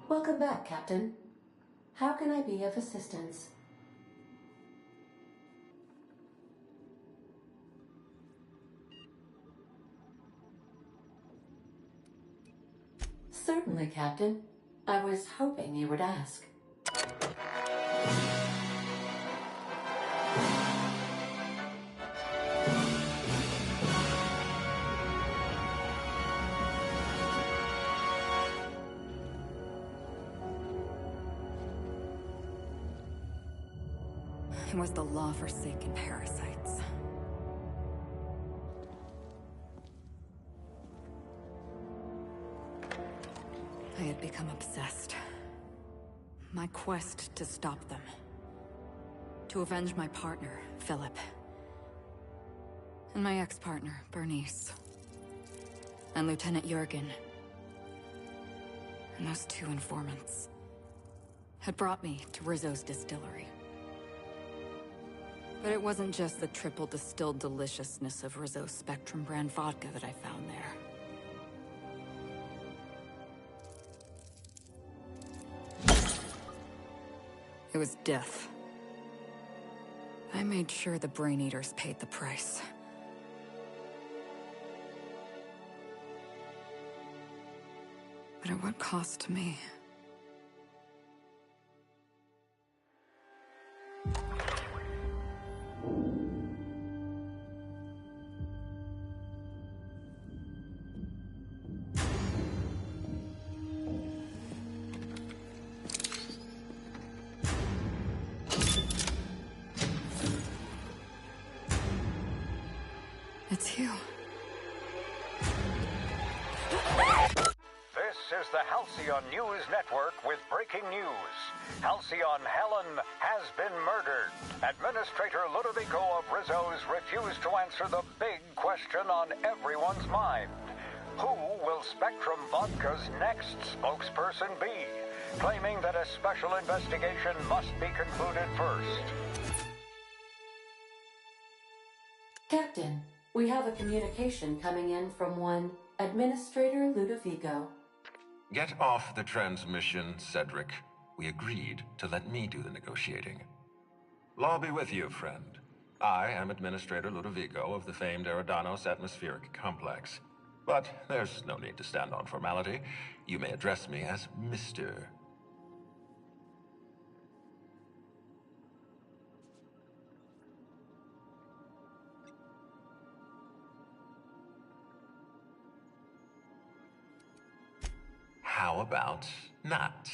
Welcome back, Captain. How can I be of assistance? Certainly, Captain. I was hoping you would ask. It was the law-forsaken parasites. I had become obsessed. My quest to stop them. To avenge my partner, Philip. And my ex-partner, Bernice. And Lieutenant Jurgen. And those two informants had brought me to Rizzo's distillery. But it wasn't just the triple distilled deliciousness of Rizzo's Spectrum brand vodka that I found there. It was death. I made sure the Brain Eaters paid the price. But at what cost to me? It's you. This is the Halcyon News Network with breaking news. Halcyon Helen has been murdered. Administrator Ludovico of Rizzo's refused to answer the big question on everyone's mind. Who will Spectrum Vodka's next spokesperson be? Claiming that a special investigation must be concluded first. Captain, we have a communication coming in from one Administrator Ludovico. Get off the transmission, Cedric. We agreed to let me do the negotiating. Law be with you, friend. I am Administrator Ludovico of the famed Eridanos Atmospheric Complex. But there's no need to stand on formality. You may address me as Mr. How about not?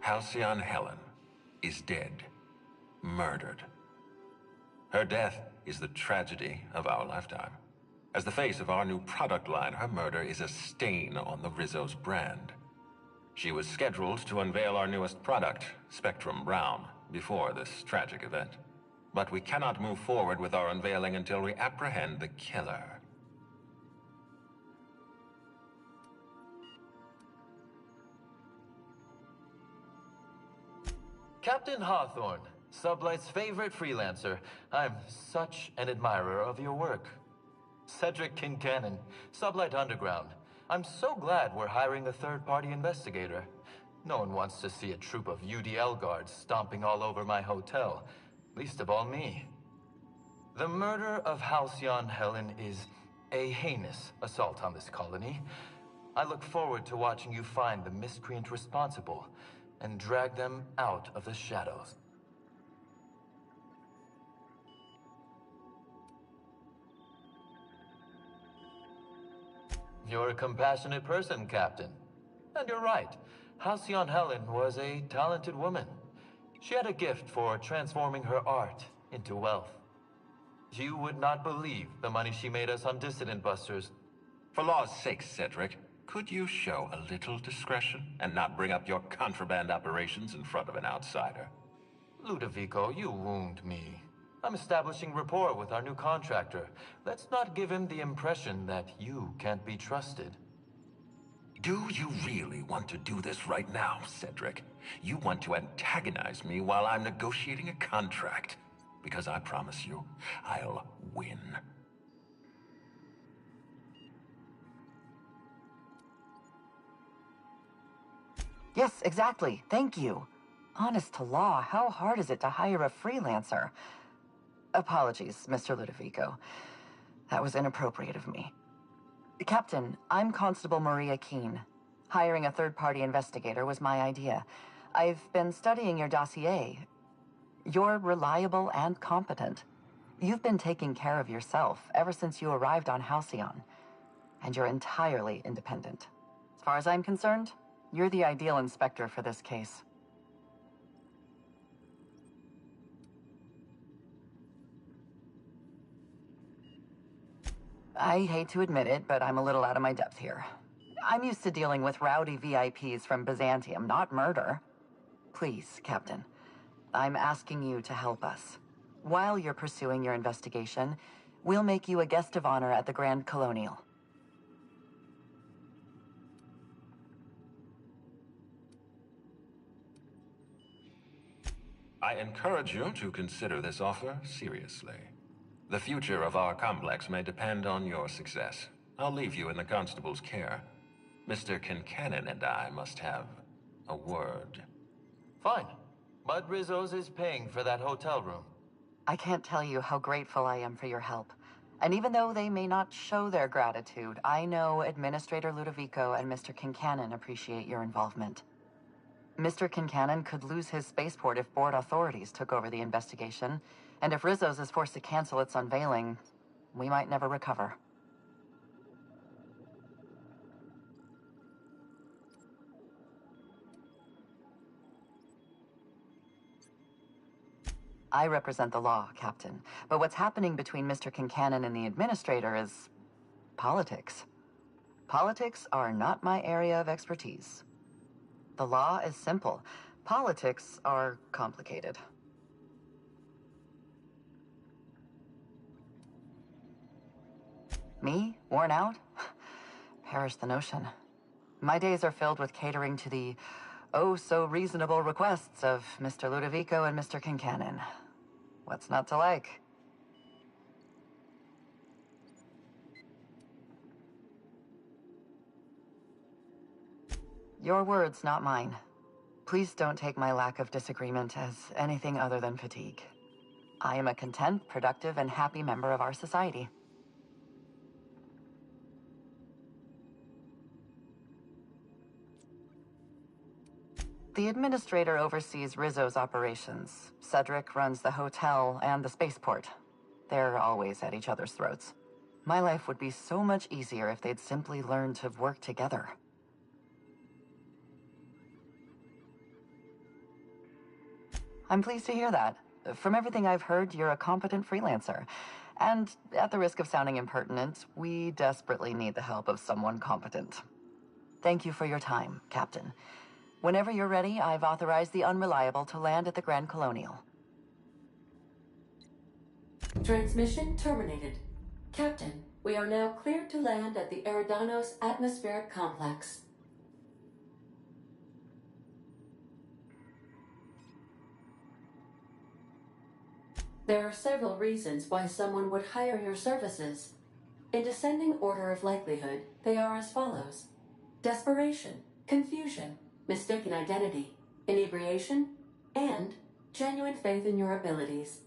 Halcyon Helen is dead. Murdered. Her death is the tragedy of our lifetime. As the face of our new product line, her murder is a stain on the Rizzo's brand. She was scheduled to unveil our newest product, Spectrum Brown, before this tragic event. But we cannot move forward with our unveiling until we apprehend the killer. Captain Hawthorne, Sublight's favorite freelancer. I'm such an admirer of your work. Cedric Kincannon, Sublight Underground. I'm so glad we're hiring a third-party investigator. No one wants to see a troop of UDL guards stomping all over my hotel, least of all me. The murder of Halcyon Helen is a heinous assault on this colony. I look forward to watching you find the miscreant responsible and drag them out of the shadows. You're a compassionate person, Captain. And you're right. Halcyon Helen was a talented woman. She had a gift for transforming her art into wealth. You would not believe the money she made us on Dissident Busters. For law's sake, Cedric, could you show a little discretion and not bring up your contraband operations in front of an outsider? Ludovico, you wound me. I'm establishing rapport with our new contractor. Let's not give him the impression that you can't be trusted. Do you really want to do this right now, Cedric? You want to antagonize me while I'm negotiating a contract? Because I promise you, I'll win. Yes, exactly. Thank you. Honest to law, how hard is it to hire a freelancer? Apologies, Mr. Ludovico. That was inappropriate of me. Captain, I'm Constable Maria Keene. Hiring a third-party investigator was my idea. I've been studying your dossier. You're reliable and competent. You've been taking care of yourself ever since you arrived on Halcyon. And you're entirely independent. As far as I'm concerned, you're the ideal inspector for this case. I hate to admit it, but I'm a little out of my depth here. I'm used to dealing with rowdy VIPs from Byzantium, not murder. Please, Captain, I'm asking you to help us. While you're pursuing your investigation, we'll make you a guest of honor at the Grand Colonial. I encourage you to consider this offer seriously. The future of our complex may depend on your success. I'll leave you in the constable's care. Mr. Kincannon and I must have a word. Fine. But Rizzo's is paying for that hotel room. I can't tell you how grateful I am for your help. And even though they may not show their gratitude, I know Administrator Ludovico and Mr. Kincannon appreciate your involvement. Mr. Kincannon could lose his spaceport if board authorities took over the investigation, and if Rizzo's is forced to cancel its unveiling, we might never recover. I represent the law, Captain, but what's happening between Mr. Kincannon and the Administrator is politics. Politics are not my area of expertise. The law is simple. Politics are complicated. Me? Worn out? Perish the notion. My days are filled with catering to the oh-so-reasonable requests of Mr. Ludovico and Mr. Kincannon. What's not to like? Your words, not mine. Please don't take my lack of disagreement as anything other than fatigue. I am a content, productive, and happy member of our society. The Administrator oversees Rizzo's operations. Cedric runs the hotel and the spaceport. They're always at each other's throats. My life would be so much easier if they'd simply learned to work together. I'm pleased to hear that. From everything I've heard, you're a competent freelancer. And at the risk of sounding impertinent, we desperately need the help of someone competent. Thank you for your time, Captain. Whenever you're ready, I've authorized the Unreliable to land at the Grand Colonial. Transmission terminated. Captain, we are now cleared to land at the Eridanos atmospheric complex. There are several reasons why someone would hire your services. In descending order of likelihood, they are as follows: desperation, confusion, mistaken identity, inebriation, and genuine faith in your abilities.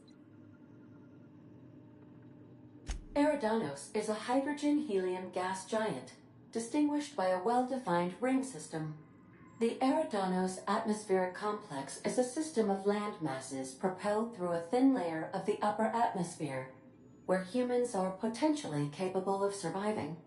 Eridanos is a hydrogen-helium gas giant, distinguished by a well-defined ring system. The Eridanos atmospheric complex is a system of land masses propelled through a thin layer of the upper atmosphere, where humans are potentially capable of surviving.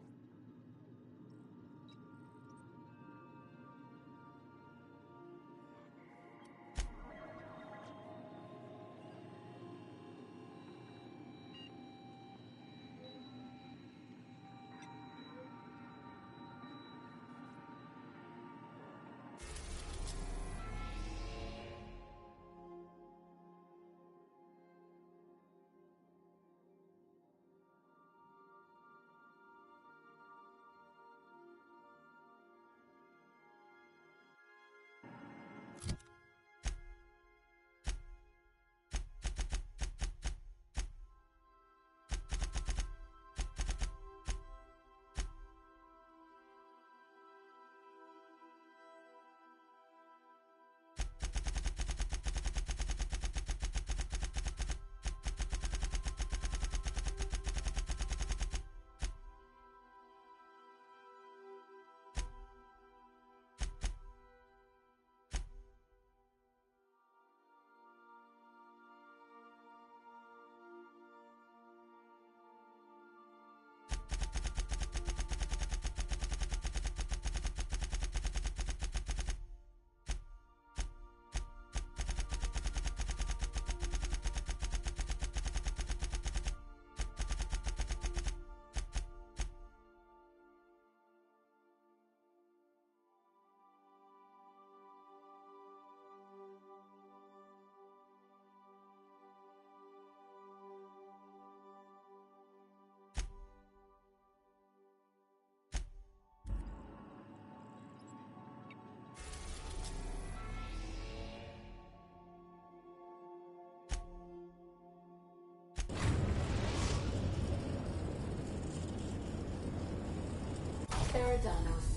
Eridanos,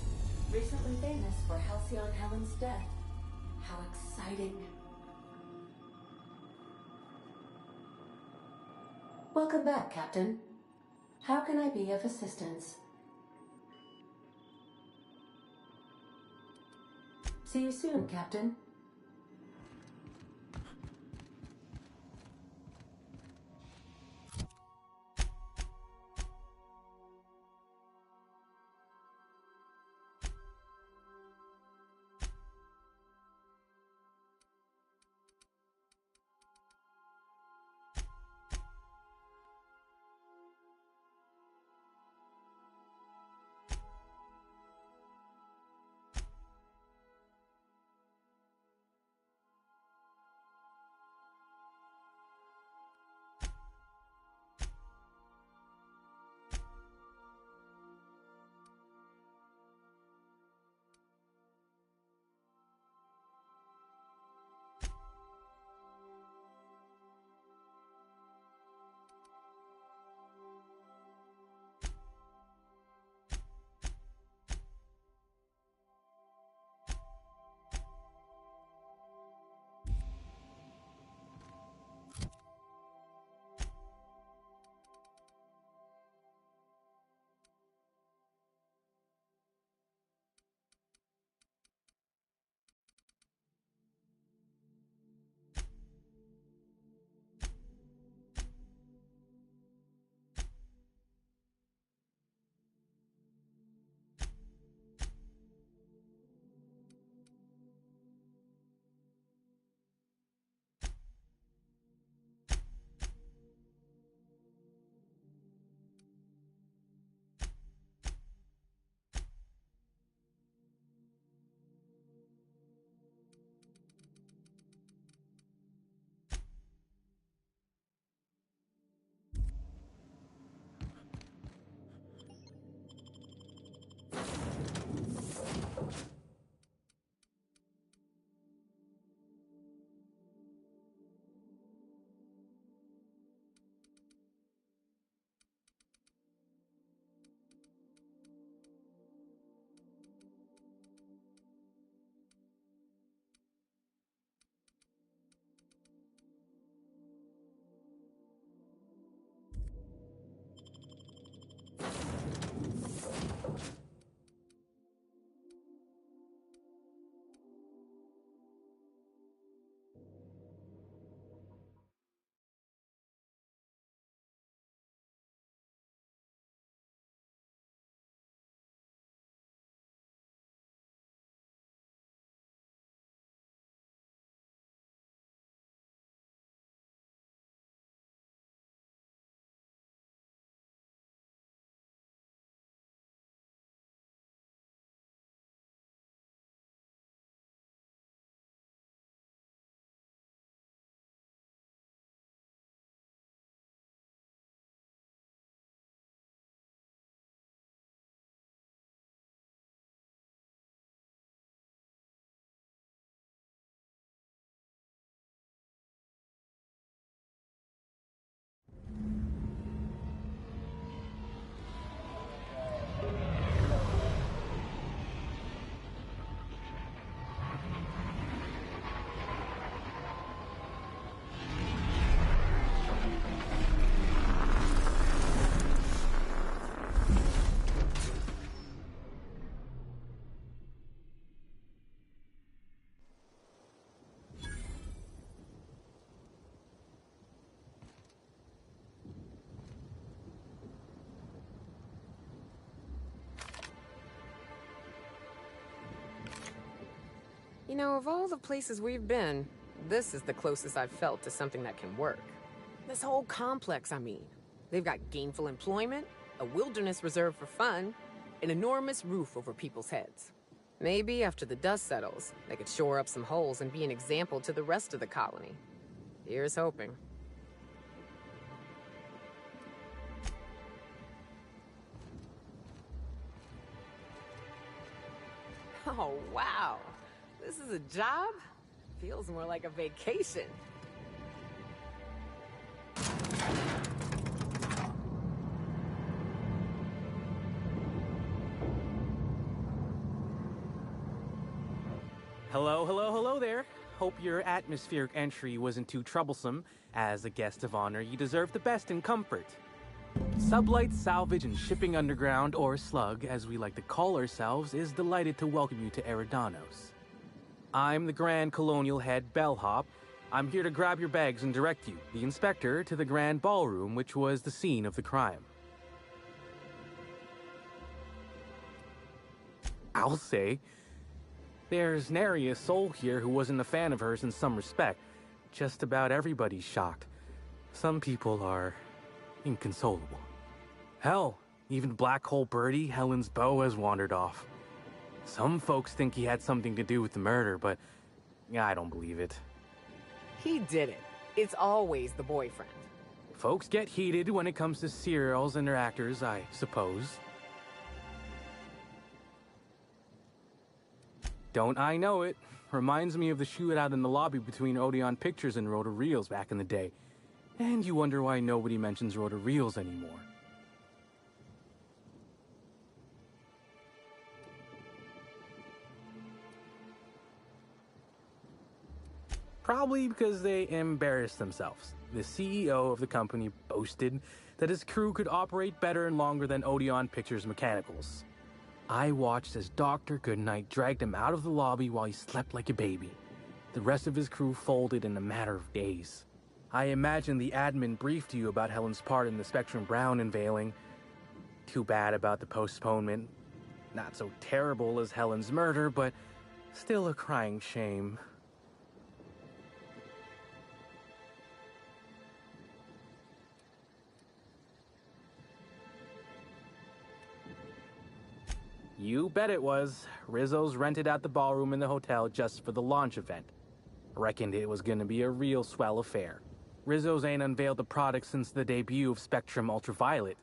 recently famous for Halcyon Helen's death. How exciting. Welcome back, Captain. How can I be of assistance? See you soon, Captain. You know, of all the places we've been, this is the closest I've felt to something that can work. This whole complex, I mean. They've got gainful employment, a wilderness reserve for fun, an enormous roof over people's heads. Maybe after the dust settles, they could shore up some holes and be an example to the rest of the colony. Here's hoping. Oh, wow. This is a job? Feels more like a vacation. Hello, hello, hello there. Hope your atmospheric entry wasn't too troublesome. As a guest of honor, you deserve the best in comfort. Sublight Salvage and Shipping Underground, or Slug, as we like to call ourselves, is delighted to welcome you to Eridanos. I'm the Grand Colonial Head Bellhop. I'm here to grab your bags and direct you, the inspector, to the Grand Ballroom, which was the scene of the crime. I'll say, there's nary a soul here who wasn't a fan of hers in some respect. Just about everybody's shocked. Some people are inconsolable. Hell, even Black Hole Birdie, Helen's beau, has wandered off. Some folks think he had something to do with the murder, but I don't believe it. He did it. It's always the boyfriend. Folks get heated when it comes to serials and their actors, I suppose. Don't I know it? Reminds me of the shootout in the lobby between Odeon Pictures and Rota Reels back in the day. And you wonder why nobody mentions Rota Reels anymore. Probably because they embarrassed themselves. The CEO of the company boasted that his crew could operate better and longer than Odeon Pictures mechanicals. I watched as Dr. Goodnight dragged him out of the lobby while he slept like a baby. The rest of his crew folded in a matter of days. I imagine the admin briefed you about Helen's part in the Spectrum Brown unveiling. Too bad about the postponement. Not so terrible as Helen's murder, but still a crying shame. You bet it was. Rizzo's rented out the ballroom in the hotel just for the launch event. Reckoned it was gonna be a real swell affair. Rizzo's ain't unveiled the product since the debut of Spectrum Ultraviolet.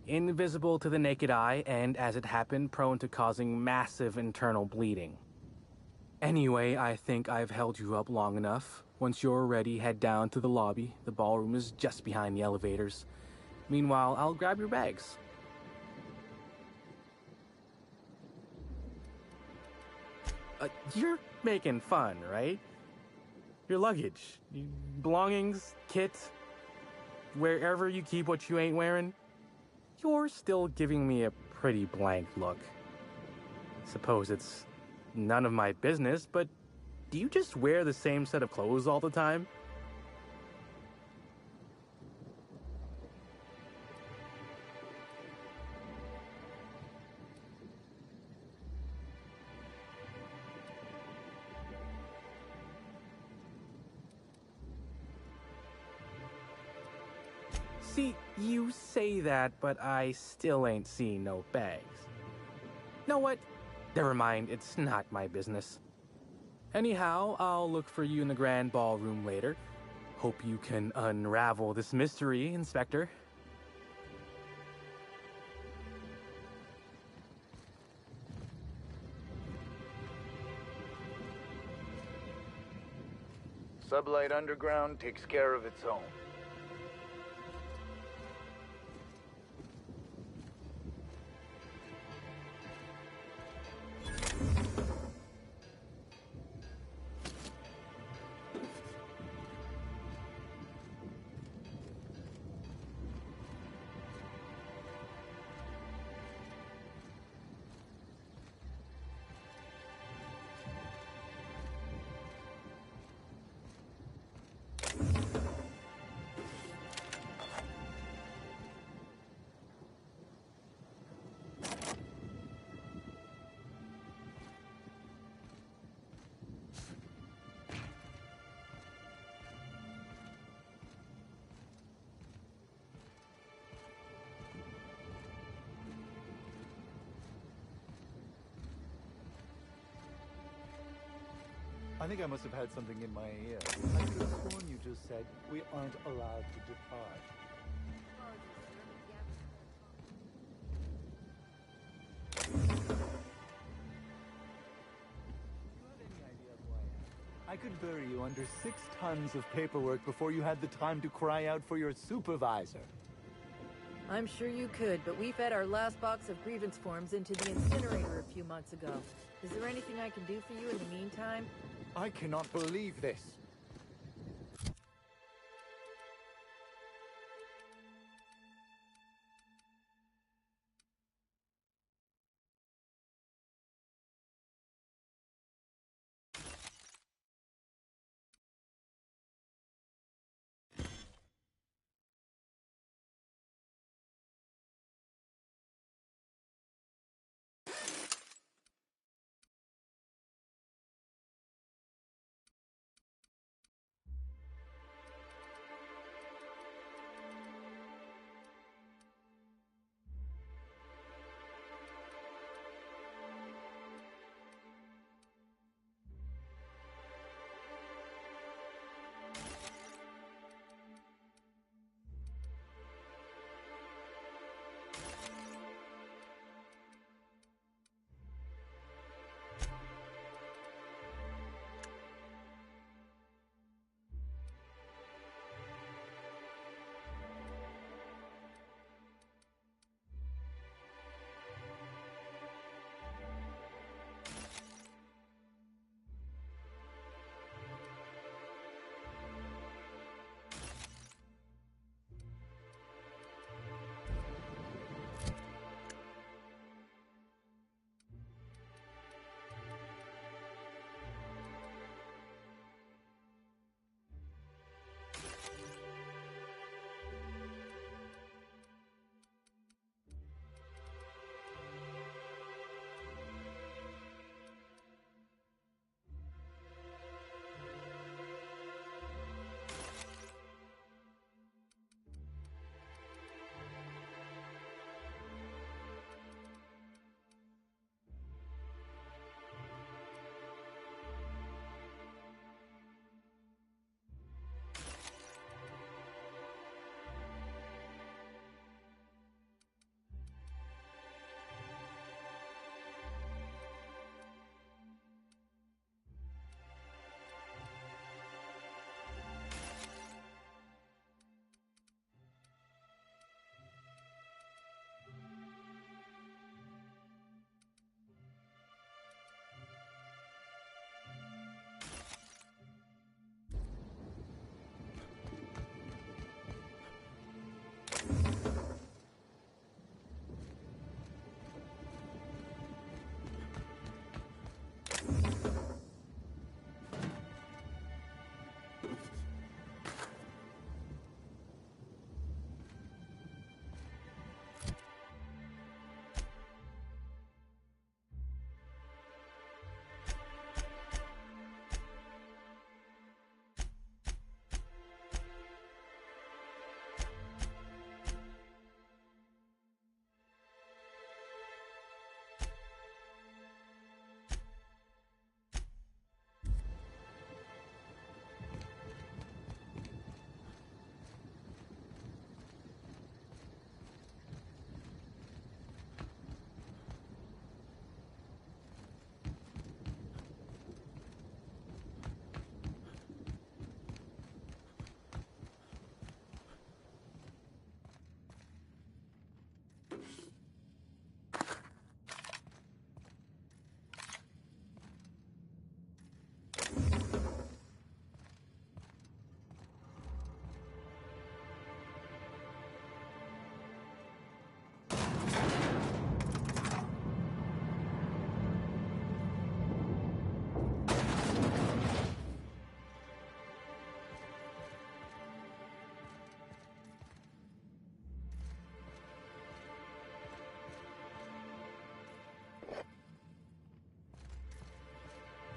Invisible to the naked eye, and as it happened, prone to causing massive internal bleeding. Anyway, I think I've held you up long enough. Once you're ready, head down to the lobby. The ballroom is just behind the elevators. Meanwhile, I'll grab your bags. You're making fun, right? Your luggage, belongings, kit, wherever you keep what you ain't wearing, you're still giving me a pretty blank look. Suppose it's none of my business, but do you just wear the same set of clothes all the time? See, you say that, but I still ain't seen no bags. Know what? Never mind, it's not my business. Anyhow, I'll look for you in the Grand Ballroom later. Hope you can unravel this mystery, Inspector. Sublight Underground takes care of its own. I think I must have had something in my ear. I could have sworn you just said we aren't allowed to depart. I could bury you under 6 tons of paperwork before you had the time to cry out for your supervisor. I'm sure you could, but we fed our last box of grievance forms into the incinerator a few months ago. Is there anything I can do for you in the meantime? I cannot believe this.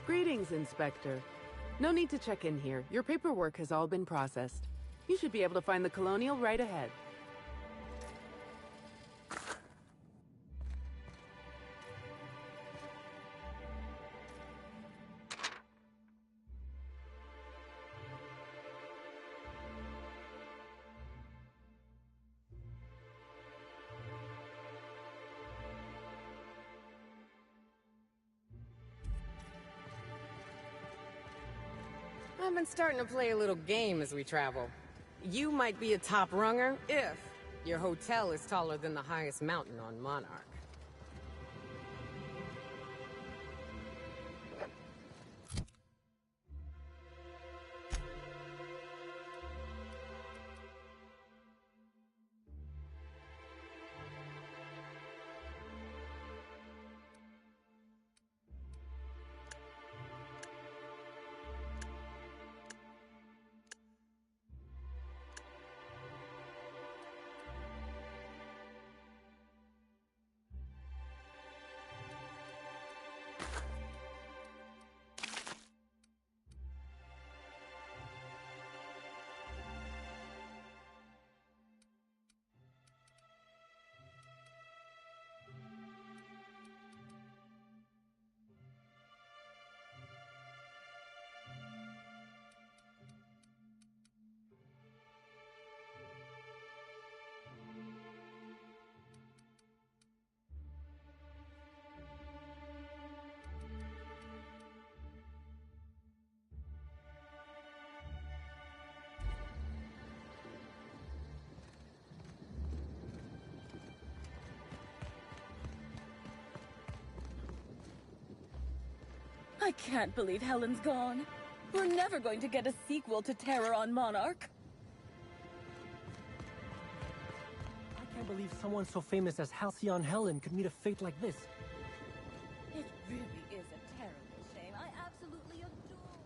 Greetings, Inspector. No need to check in here. Your paperwork has all been processed. You should be able to find the Colonial right ahead. I've been starting to play a little game as we travel. You might be a top runger if Your hotel is taller than the highest mountain on Monarch. I can't believe Helen's gone. We're never going to get a sequel to Terror on Monarch. I can't believe someone so famous as Halcyon Helen could meet a fate like this. It really is a terrible shame. I absolutely adore...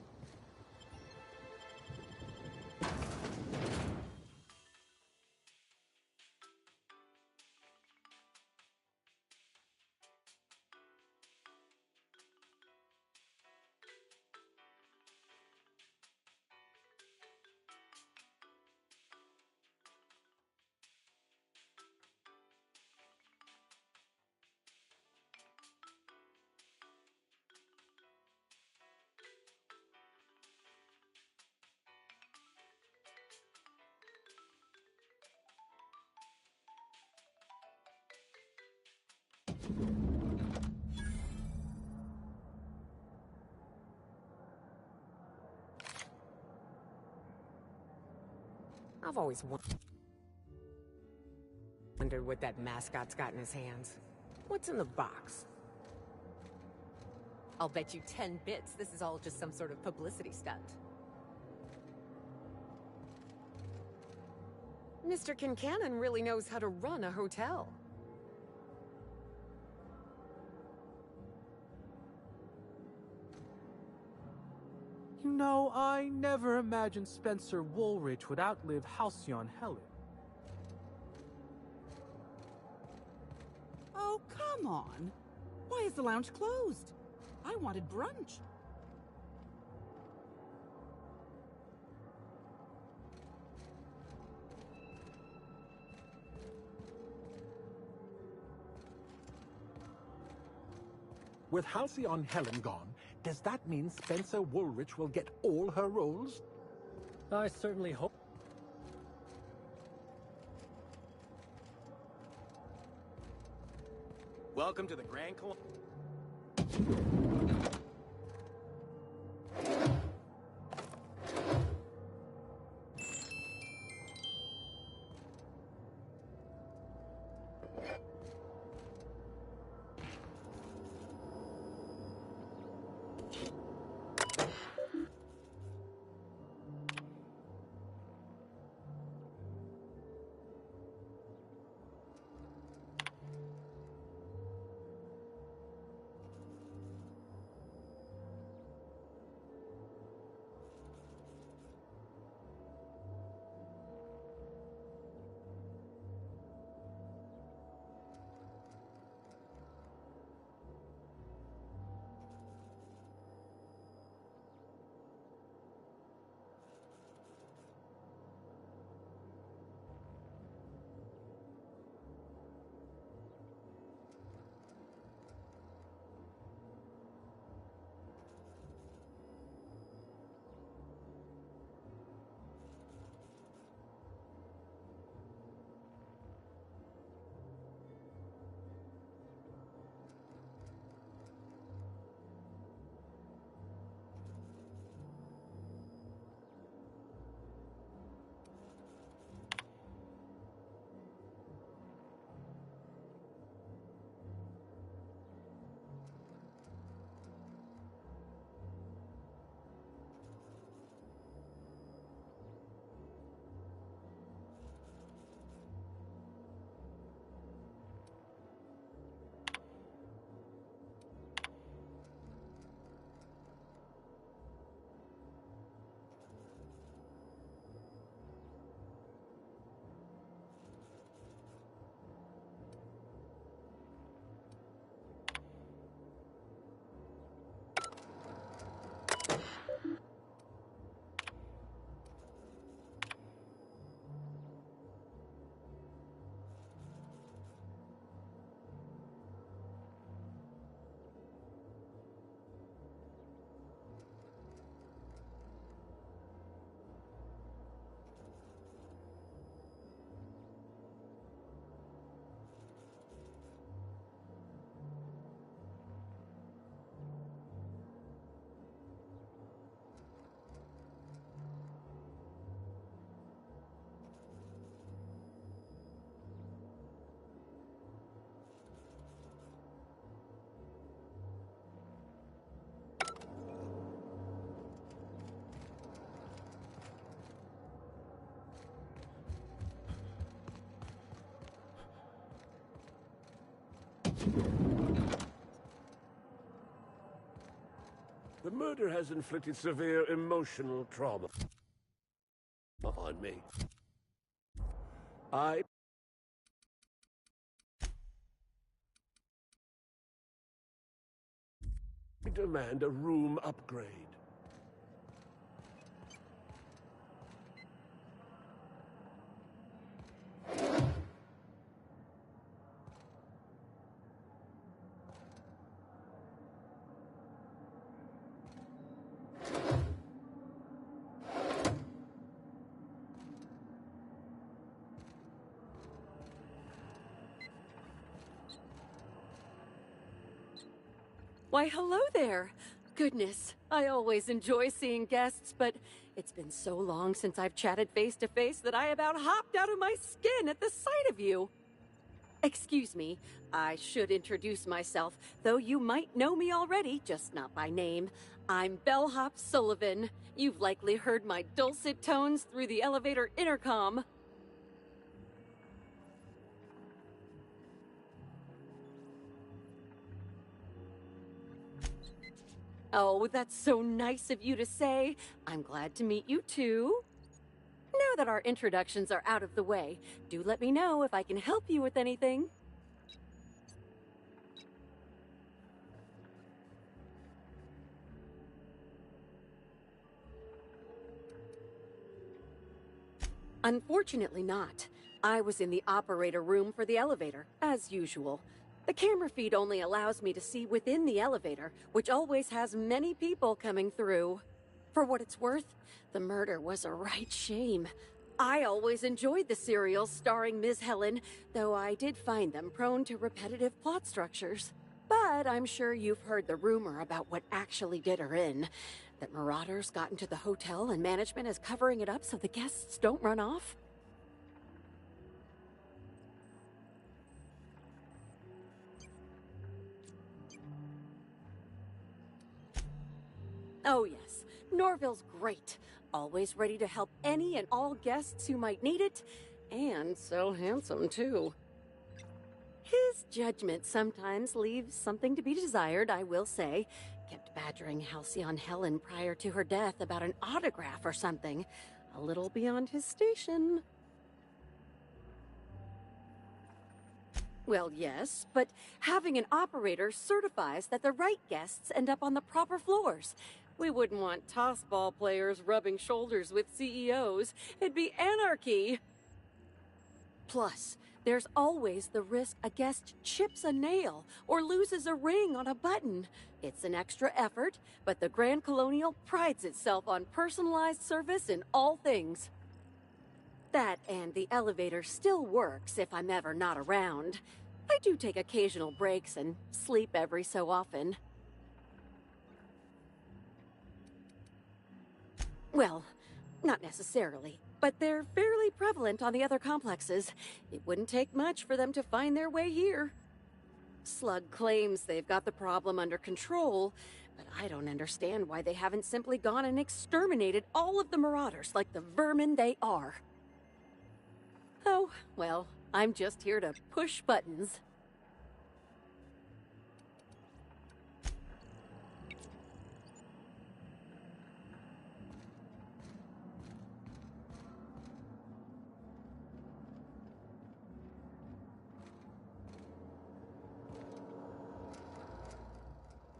I've always wondered what that mascot's got in his hands. What's in the box? I'll bet you 10 bits this is all just some sort of publicity stunt. Mr. Kincannon really knows how to run a hotel. You know, I never imagined Spencer Woolrich would outlive Halcyon Helen. Oh, come on. Why is the lounge closed? I wanted brunch. With Halcyon Helen gone, does that mean Spencer Woolrich will get all her roles? I certainly hope. Welcome to the Grand Col... The murder has inflicted severe emotional trauma on me. I demand a room upgrade. Why, hello there. Goodness, I always enjoy seeing guests, but it's been so long since I've chatted face to face that I about hopped out of my skin at the sight of you. Excuse me, I should introduce myself, though you might know me already, just not by name. I'm Bellhop Sullivan. You've likely heard my dulcet tones through the elevator intercom. Oh, that's so nice of you to say. I'm glad to meet you too. Now that our introductions are out of the way, do let me know if I can help you with anything. Unfortunately not. I was in the operator room for the elevator, as usual. The camera feed only allows me to see within the elevator, which always has many people coming through. For what it's worth, the murder was a right shame. I always enjoyed the serials starring Ms. Helen, though I did find them prone to repetitive plot structures. But I'm sure you've heard the rumor about what actually did her in. That marauders got into the hotel and management is covering it up so the guests don't run off. Oh yes, Norville's great. Always ready to help any and all guests who might need it. And so handsome, too. His judgment sometimes leaves something to be desired, I will say. Kept badgering Halcyon Helen prior to her death about an autograph or something. A little beyond his station. Well, yes, but having an operator certifies that the right guests end up on the proper floors. We wouldn't want tossball players rubbing shoulders with CEOs. It'd be anarchy. Plus, there's always the risk a guest chips a nail or loses a ring on a button. It's an extra effort, but the Grand Colonial prides itself on personalized service in all things. That and the elevator still works if I'm ever not around. I do take occasional breaks and sleep every so often. Well, not necessarily, but they're fairly prevalent on the other complexes. It wouldn't take much for them to find their way here. Slug claims they've got the problem under control, but I don't understand why they haven't simply gone and exterminated all of the marauders like the vermin they are. Oh, well, I'm just here to push buttons.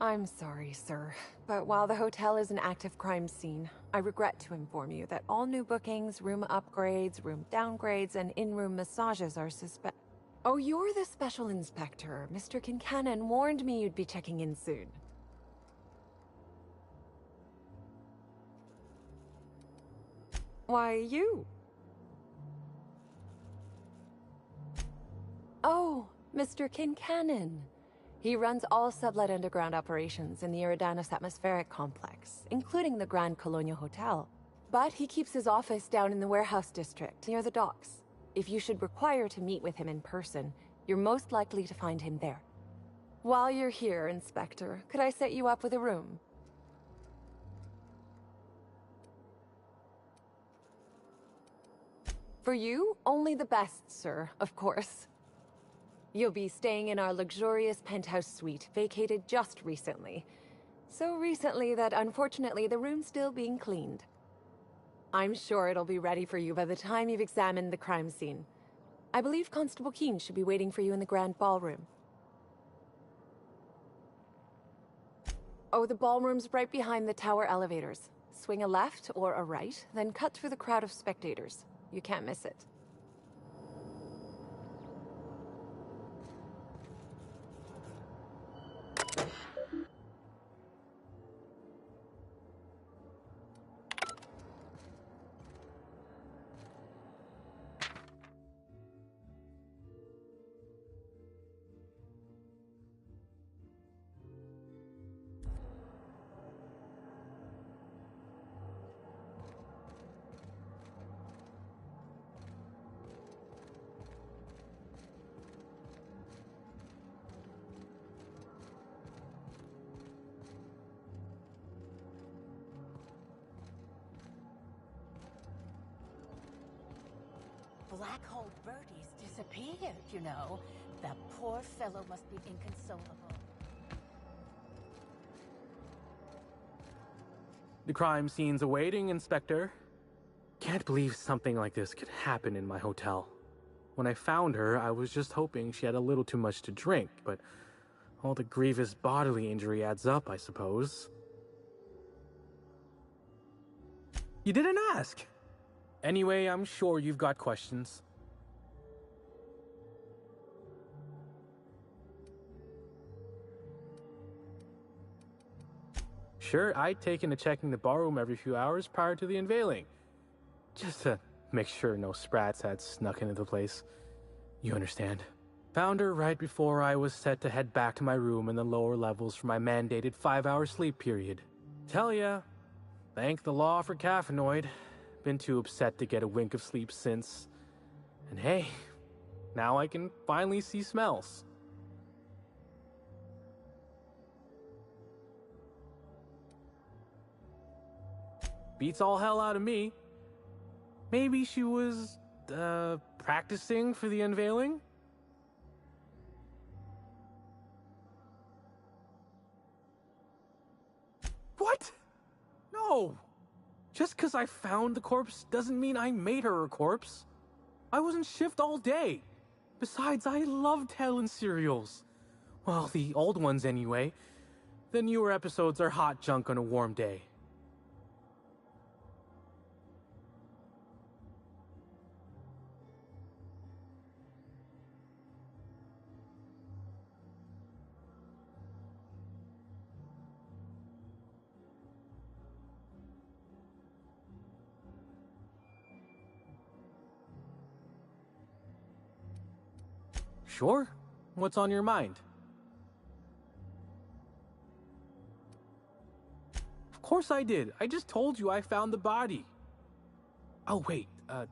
I'm sorry, sir, but while the hotel is an active crime scene, I regret to inform you that all new bookings, room upgrades, room downgrades, and in-room massages are Oh, you're the special inspector. Mr. Kincannon warned me you'd be checking in soon. Why, you? Oh, Mr. Kincannon. He runs all sublet underground operations in the Eridanos atmospheric complex, including the Grand Colonial Hotel. But he keeps his office down in the warehouse district, near the docks. If you should require to meet with him in person, you're most likely to find him there. While you're here, Inspector, could I set you up with a room? For you, only the best, sir, of course. You'll be staying in our luxurious penthouse suite, vacated just recently. So recently that unfortunately the room's still being cleaned. I'm sure it'll be ready for you by the time you've examined the crime scene. I believe Constable Keene should be waiting for you in the grand ballroom. Oh, the ballroom's right behind the tower elevators. Swing a left or a right, then cut through the crowd of spectators. You can't miss it. Black Hole Birdie's disappeared, you know. The poor fellow must be inconsolable. The crime scene's awaiting, Inspector. Can't believe something like this could happen in my hotel. When I found her, I was just hoping she had a little too much to drink, but all the grievous bodily injury adds up, I suppose. You didn't ask! Anyway, I'm sure you've got questions. Sure, I'd taken to checking the ballroom every few hours prior to the unveiling. Just to make sure no sprats had snuck into the place. You understand. Found her right before I was set to head back to my room in the lower levels for my mandated 5-hour sleep period. Tell ya, thank the law for caffeinoid. Been too upset to get a wink of sleep since. And hey, now I can finally see smells. Beats all hell out of me. Maybe she was, practicing for the unveiling? What? No! Just because I found the corpse doesn't mean I made her a corpse. I was in shift all day. Besides, I loved Helen serials. Well, the old ones anyway. The newer episodes are hot junk on a warm day. Sure. What's on your mind? Of course I did. I just told you I found the body. Oh, wait.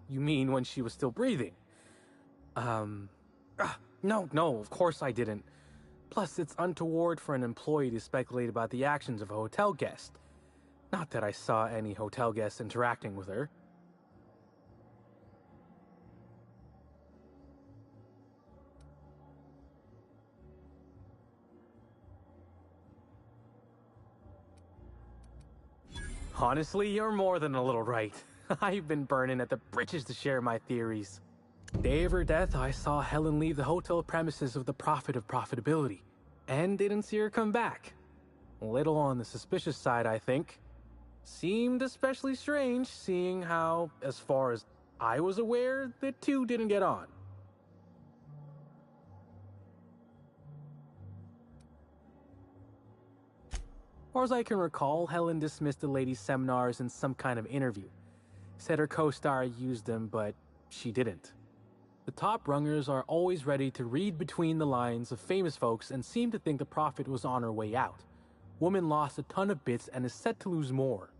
You mean when she was still breathing? No, of course I didn't. Plus, it's untoward for an employee to speculate about the actions of a hotel guest. Not that I saw any hotel guests interacting with her. Honestly, you're more than a little right. I've been burning at the britches to share my theories. Day of her death, I saw Helen leave the hotel premises with the profit of profitability, and didn't see her come back. A little on the suspicious side, I think. Seemed especially strange, seeing how, as far as I was aware, the two didn't get on. Or as I can recall, Helen dismissed the ladies' seminars in some kind of interview. Said her co-star used them, but she didn't. The top rungers are always ready to read between the lines of famous folks and seem to think the profit was on her way out. Woman lost a ton of bits and is set to lose more.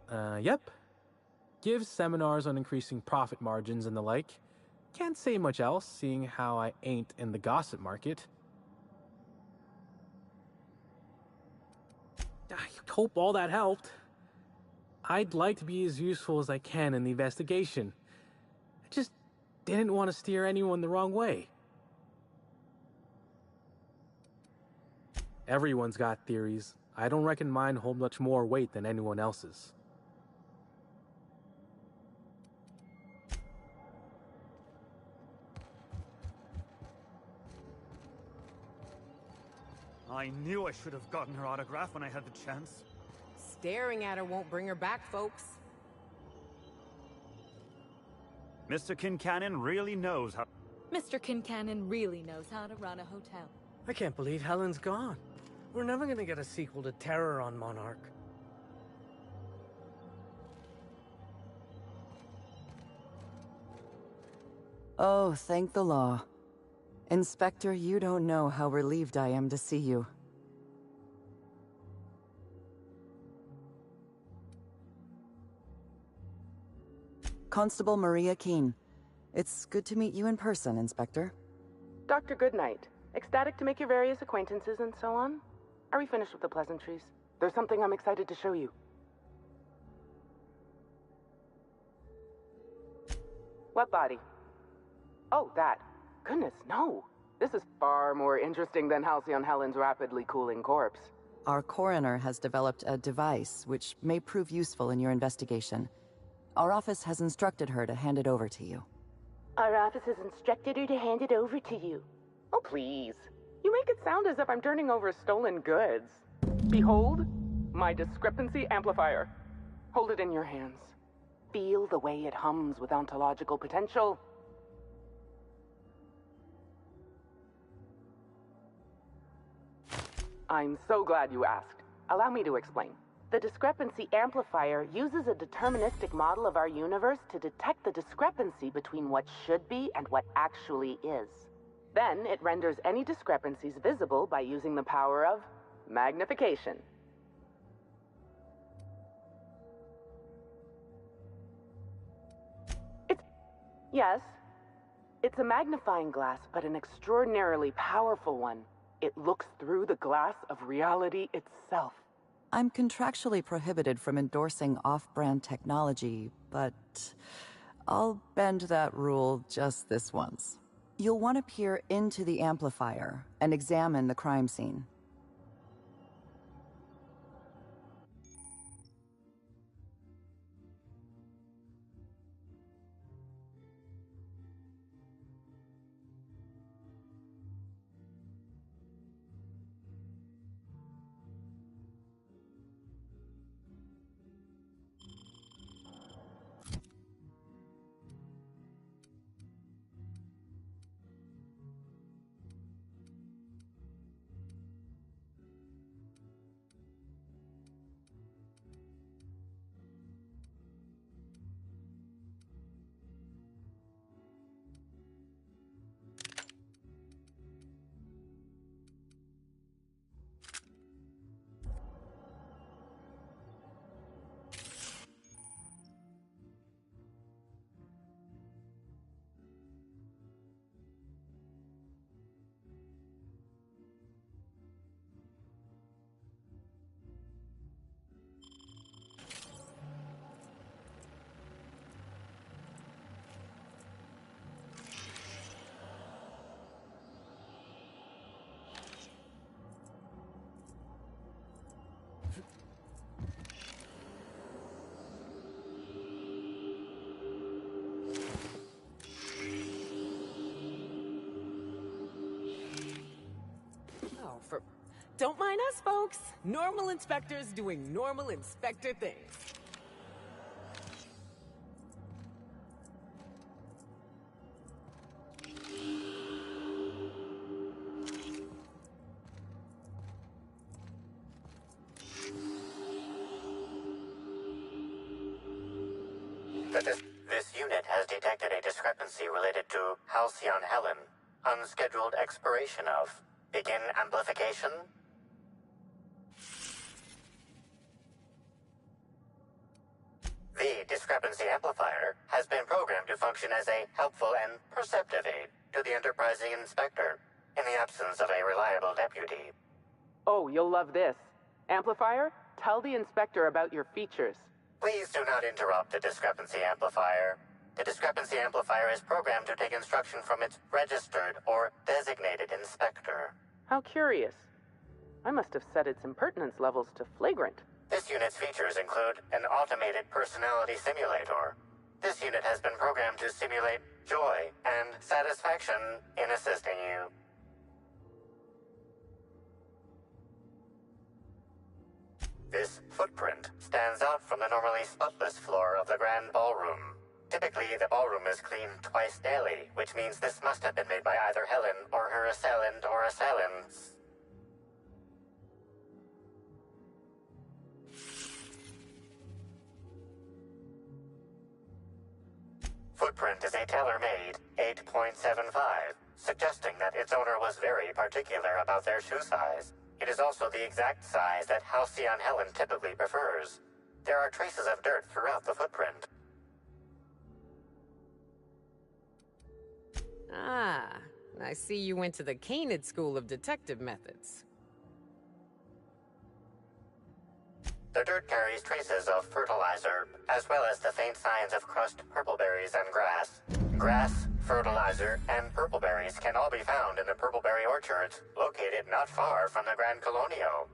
Yep. Gives seminars on increasing profit margins and the like. Can't say much else, seeing how I ain't in the gossip market. I hope all that helped. I'd like to be as useful as I can in the investigation. I just didn't want to steer anyone the wrong way. Everyone's got theories. I don't reckon mine hold much more weight than anyone else's. I knew I should have gotten her autograph when I had the chance. Staring at her won't bring her back, folks. Mr. Kincannon really knows how... Mr. Kincannon really knows how to run a hotel. I can't believe Helen's gone. We're never gonna get a sequel to Terror on Monarch. Oh, thank the law. Inspector, you don't know how relieved I am to see you. Constable Maria Keene. It's good to meet you in person, Inspector. Dr. Goodnight. Ecstatic to make your various acquaintances and so on. Are we finished with the pleasantries? There's something I'm excited to show you. What body? Oh, that. Goodness, no. This is far more interesting than Halcyon Helen's rapidly cooling corpse. Our coroner has developed a device which may prove useful in your investigation. Our office has instructed her to hand it over to you. Our office has instructed her to hand it over to you. Oh, please. You make it sound as if I'm turning over stolen goods. Behold, my discrepancy amplifier. Hold it in your hands. Feel the way it hums with ontological potential. I'm so glad you asked. Allow me to explain. The discrepancy amplifier uses a deterministic model of our universe to detect the discrepancy between what should be and what actually is. Then it renders any discrepancies visible by using the power of magnification. Yes, it's a magnifying glass, but an extraordinarily powerful one. It looks through the glass of reality itself. I'm contractually prohibited from endorsing off-brand technology, but I'll bend that rule just this once. You'll want to peer into the amplifier and examine the crime scene. Don't mind us, folks. Normal inspectors doing normal inspector things. This unit has detected a discrepancy related to Halcyon Helen. Unscheduled expiration of. Begin amplification. The discrepancy amplifier has been programmed to function as a helpful and perceptive aid to the enterprising inspector in the absence of a reliable deputy. Oh, you'll love this. Amplifier, tell the inspector about your features. Please do not interrupt the discrepancy amplifier. The discrepancy amplifier is programmed to take instruction from its registered or designated inspector. How curious. I must have set its impertinence levels to flagrant. This unit's features include an automated personality simulator. This unit has been programmed to simulate joy and satisfaction in assisting you. This footprint stands out from the normally spotless floor of the grand ballroom. Typically, the ballroom is cleaned twice daily, which means this must have been made by either Helen or her assailant or assailants. Footprint is a tailor-made 8.75, suggesting that its owner was very particular about their shoe size. It is also the exact size that Halcyon Helen typically prefers. There are traces of dirt throughout the footprint. Ah, I see you went to the Canid School of Detective Methods. The dirt carries traces of fertilizer, as well as the faint signs of crushed purpleberries and grass. Grass, fertilizer, and purpleberries can all be found in the purpleberry orchards, located not far from the Grand Colonio.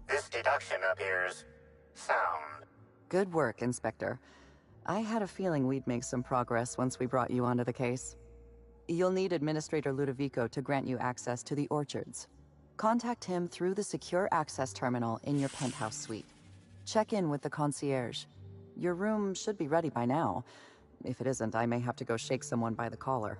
This deduction appears sound. Good work, Inspector. I had a feeling we'd make some progress once we brought you onto the case. You'll need Administrator Ludovico to grant you access to the orchards. Contact him through the secure access terminal in your penthouse suite. Check in with the concierge. Your room should be ready by now. If it isn't, I may have to go shake someone by the collar.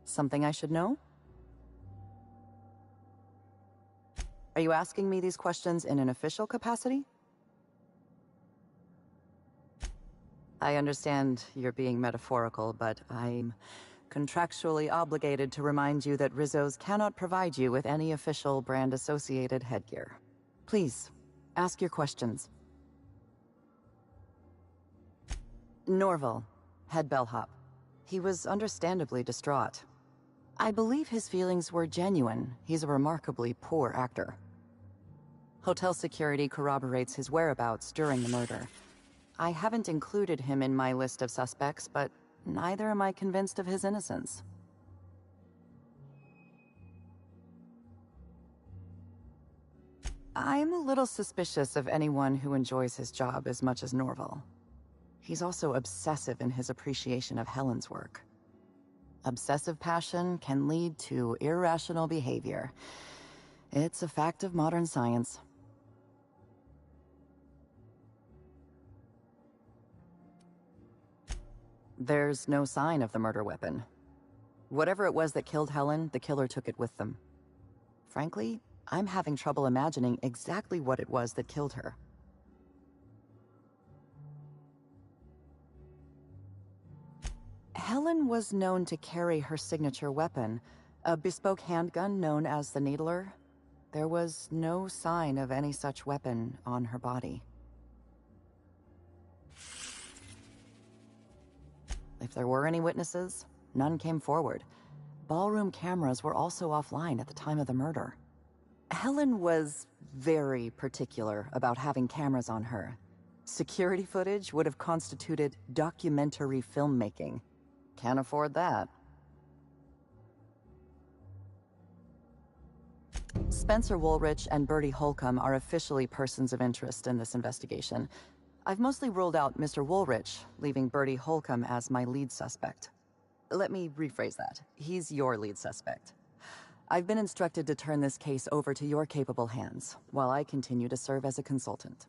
Something I should know? Are you asking me these questions in an official capacity? I understand you're being metaphorical, but I'm contractually obligated to remind you that Rizzo's cannot provide you with any official brand-associated headgear. Please, ask your questions. Norval, head bellhop. He was understandably distraught. I believe his feelings were genuine. He's a remarkably poor actor. Hotel security corroborates his whereabouts during the murder. I haven't included him in my list of suspects, but neither am I convinced of his innocence. I'm a little suspicious of anyone who enjoys his job as much as Norval. He's also obsessive in his appreciation of Helen's work. Obsessive passion can lead to irrational behavior. It's a fact of modern science. There's no sign of the murder weapon. Whatever it was that killed Helen, the killer took it with them. Frankly, I'm having trouble imagining exactly what it was that killed her. Helen was known to carry her signature weapon, a bespoke handgun known as the Needler. There was no sign of any such weapon on her body. If there were any witnesses, none came forward. Ballroom cameras were also offline at the time of the murder. Helen was very particular about having cameras on her. Security footage would have constituted documentary filmmaking. Can't afford that. Spencer Woolrich and Bertie Holcomb are officially persons of interest in this investigation. I've mostly ruled out Mr. Woolrich, leaving Bertie Holcomb as my lead suspect. Let me rephrase that. He's your lead suspect. I've been instructed to turn this case over to your capable hands, while I continue to serve as a consultant.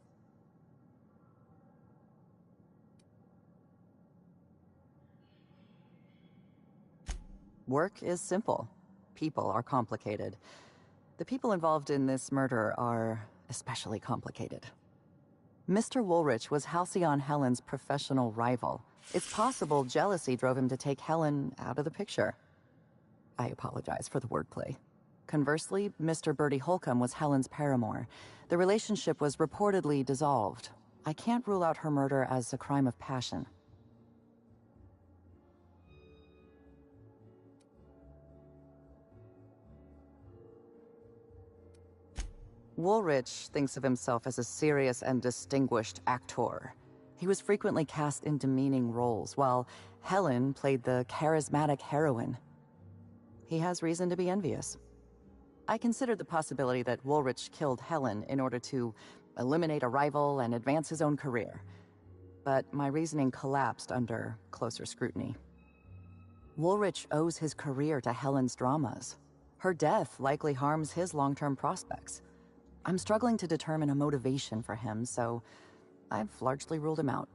Work is simple. People are complicated. The people involved in this murder are especially complicated. Mr. Woolrich was Halcyon Helen's professional rival. It's possible jealousy drove him to take Helen out of the picture. I apologize for the wordplay. Conversely, Mr. Bertie Holcomb was Helen's paramour. The relationship was reportedly dissolved. I can't rule out her murder as a crime of passion. Woolrich thinks of himself as a serious and distinguished actor. He was frequently cast in demeaning roles, while Helen played the charismatic heroine. He has reason to be envious. I considered the possibility that Woolrich killed Helen in order to eliminate a rival and advance his own career. But my reasoning collapsed under closer scrutiny. Woolrich owes his career to Helen's dramas. Her death likely harms his long-term prospects. I'm struggling to determine a motivation for him, so I've largely ruled him out.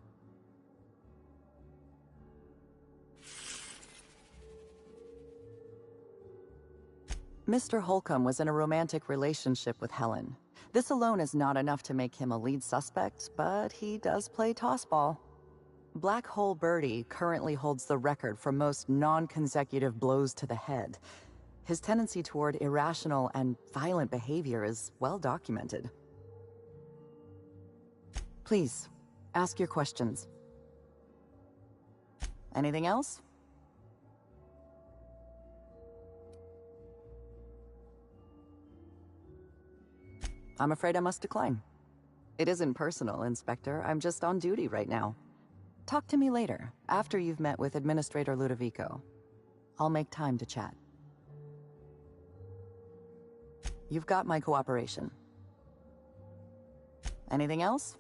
Mr. Holcomb was in a romantic relationship with Helen. This alone is not enough to make him a lead suspect, but he does play tossball. Black Hole Birdie currently holds the record for most non-consecutive blows to the head. His tendency toward irrational and violent behavior is well documented. Please, ask your questions. Anything else? I'm afraid I must decline. It isn't personal, Inspector. I'm just on duty right now. Talk to me later, after you've met with Administrator Ludovico. I'll make time to chat. You've got my cooperation. Anything else?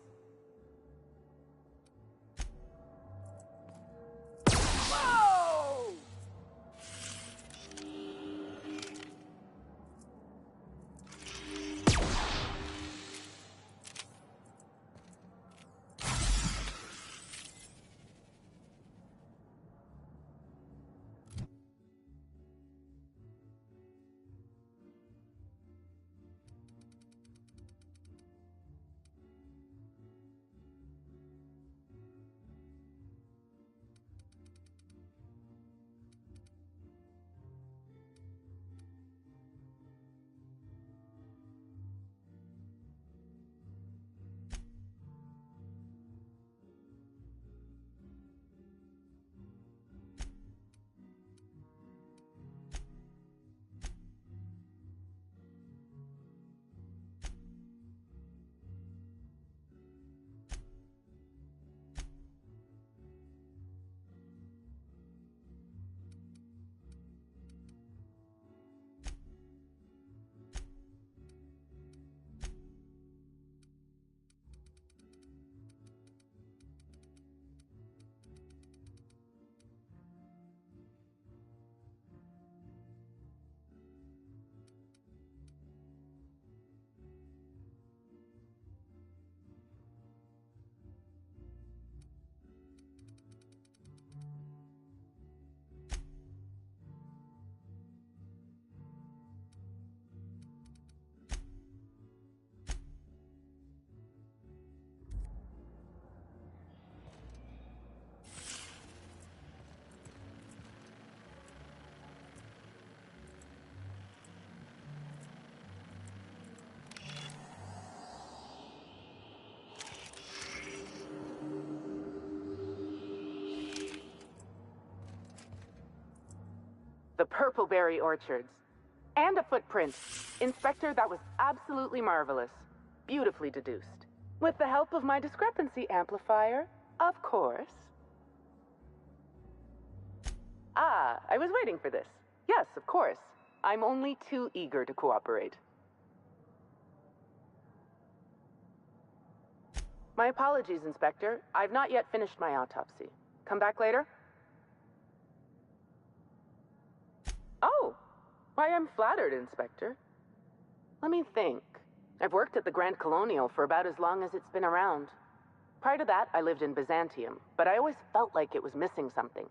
The Purpleberry Orchards. And a footprint. Inspector, that was absolutely marvelous. Beautifully deduced. With the help of my discrepancy amplifier, of course. Ah, I was waiting for this. Yes, of course. I'm only too eager to cooperate. My apologies, Inspector. I've not yet finished my autopsy. Come back later? Oh, why, I'm flattered, Inspector. Let me think. I've worked at the Grand Colonial for about as long as it's been around. Prior to that, I lived in Byzantium, but I always felt like it was missing something.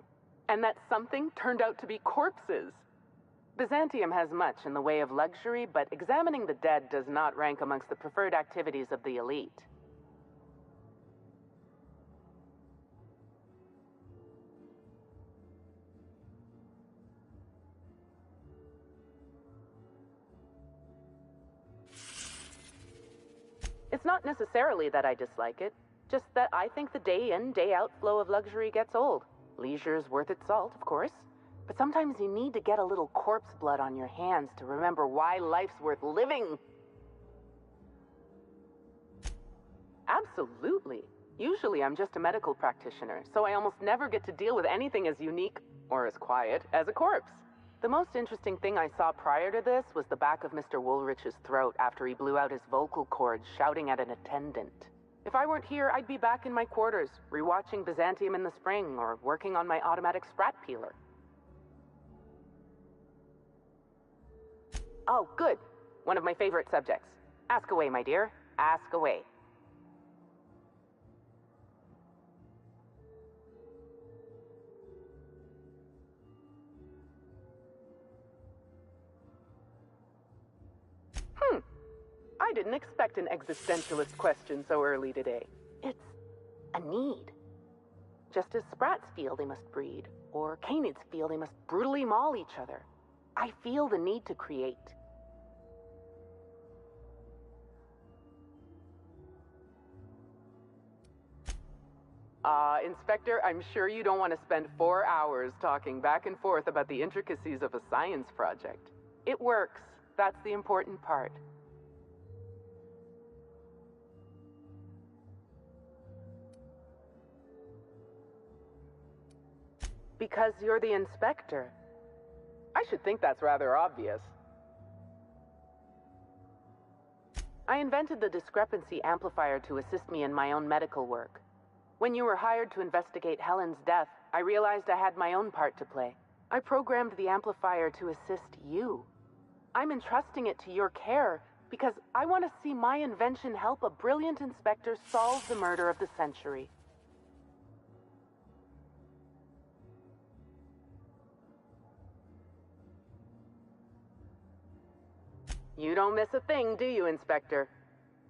And that something turned out to be corpses. Byzantium has much in the way of luxury, but examining the dead does not rank amongst the preferred activities of the elite. It's not necessarily that I dislike it. Just that I think the day in, day out flow of luxury gets old. Leisure's worth its salt, of course. But sometimes you need to get a little corpse blood on your hands to remember why life's worth living. Absolutely. Usually I'm just a medical practitioner, so I almost never get to deal with anything as unique, or as quiet, as a corpse. The most interesting thing I saw prior to this was the back of Mr. Woolrich's throat after he blew out his vocal cords shouting at an attendant. If I weren't here, I'd be back in my quarters, rewatching Byzantium in the Spring, or working on my automatic sprat peeler. Oh, good. One of my favorite subjects. Ask away, my dear. Ask away. I didn't expect an existentialist question so early today. It's a need. Just as sprats feel they must breed, or canids feel they must brutally maul each other, I feel the need to create. Inspector, I'm sure you don't want to spend 4 hours talking back and forth about the intricacies of a science project. It works. That's the important part. Because you're the inspector. I should think that's rather obvious. I invented the discrepancy amplifier to assist me in my own medical work. When you were hired to investigate Helen's death, I realized I had my own part to play. I programmed the amplifier to assist you. I'm entrusting it to your care because I want to see my invention help a brilliant inspector solve the murder of the century. You don't miss a thing, do you, Inspector?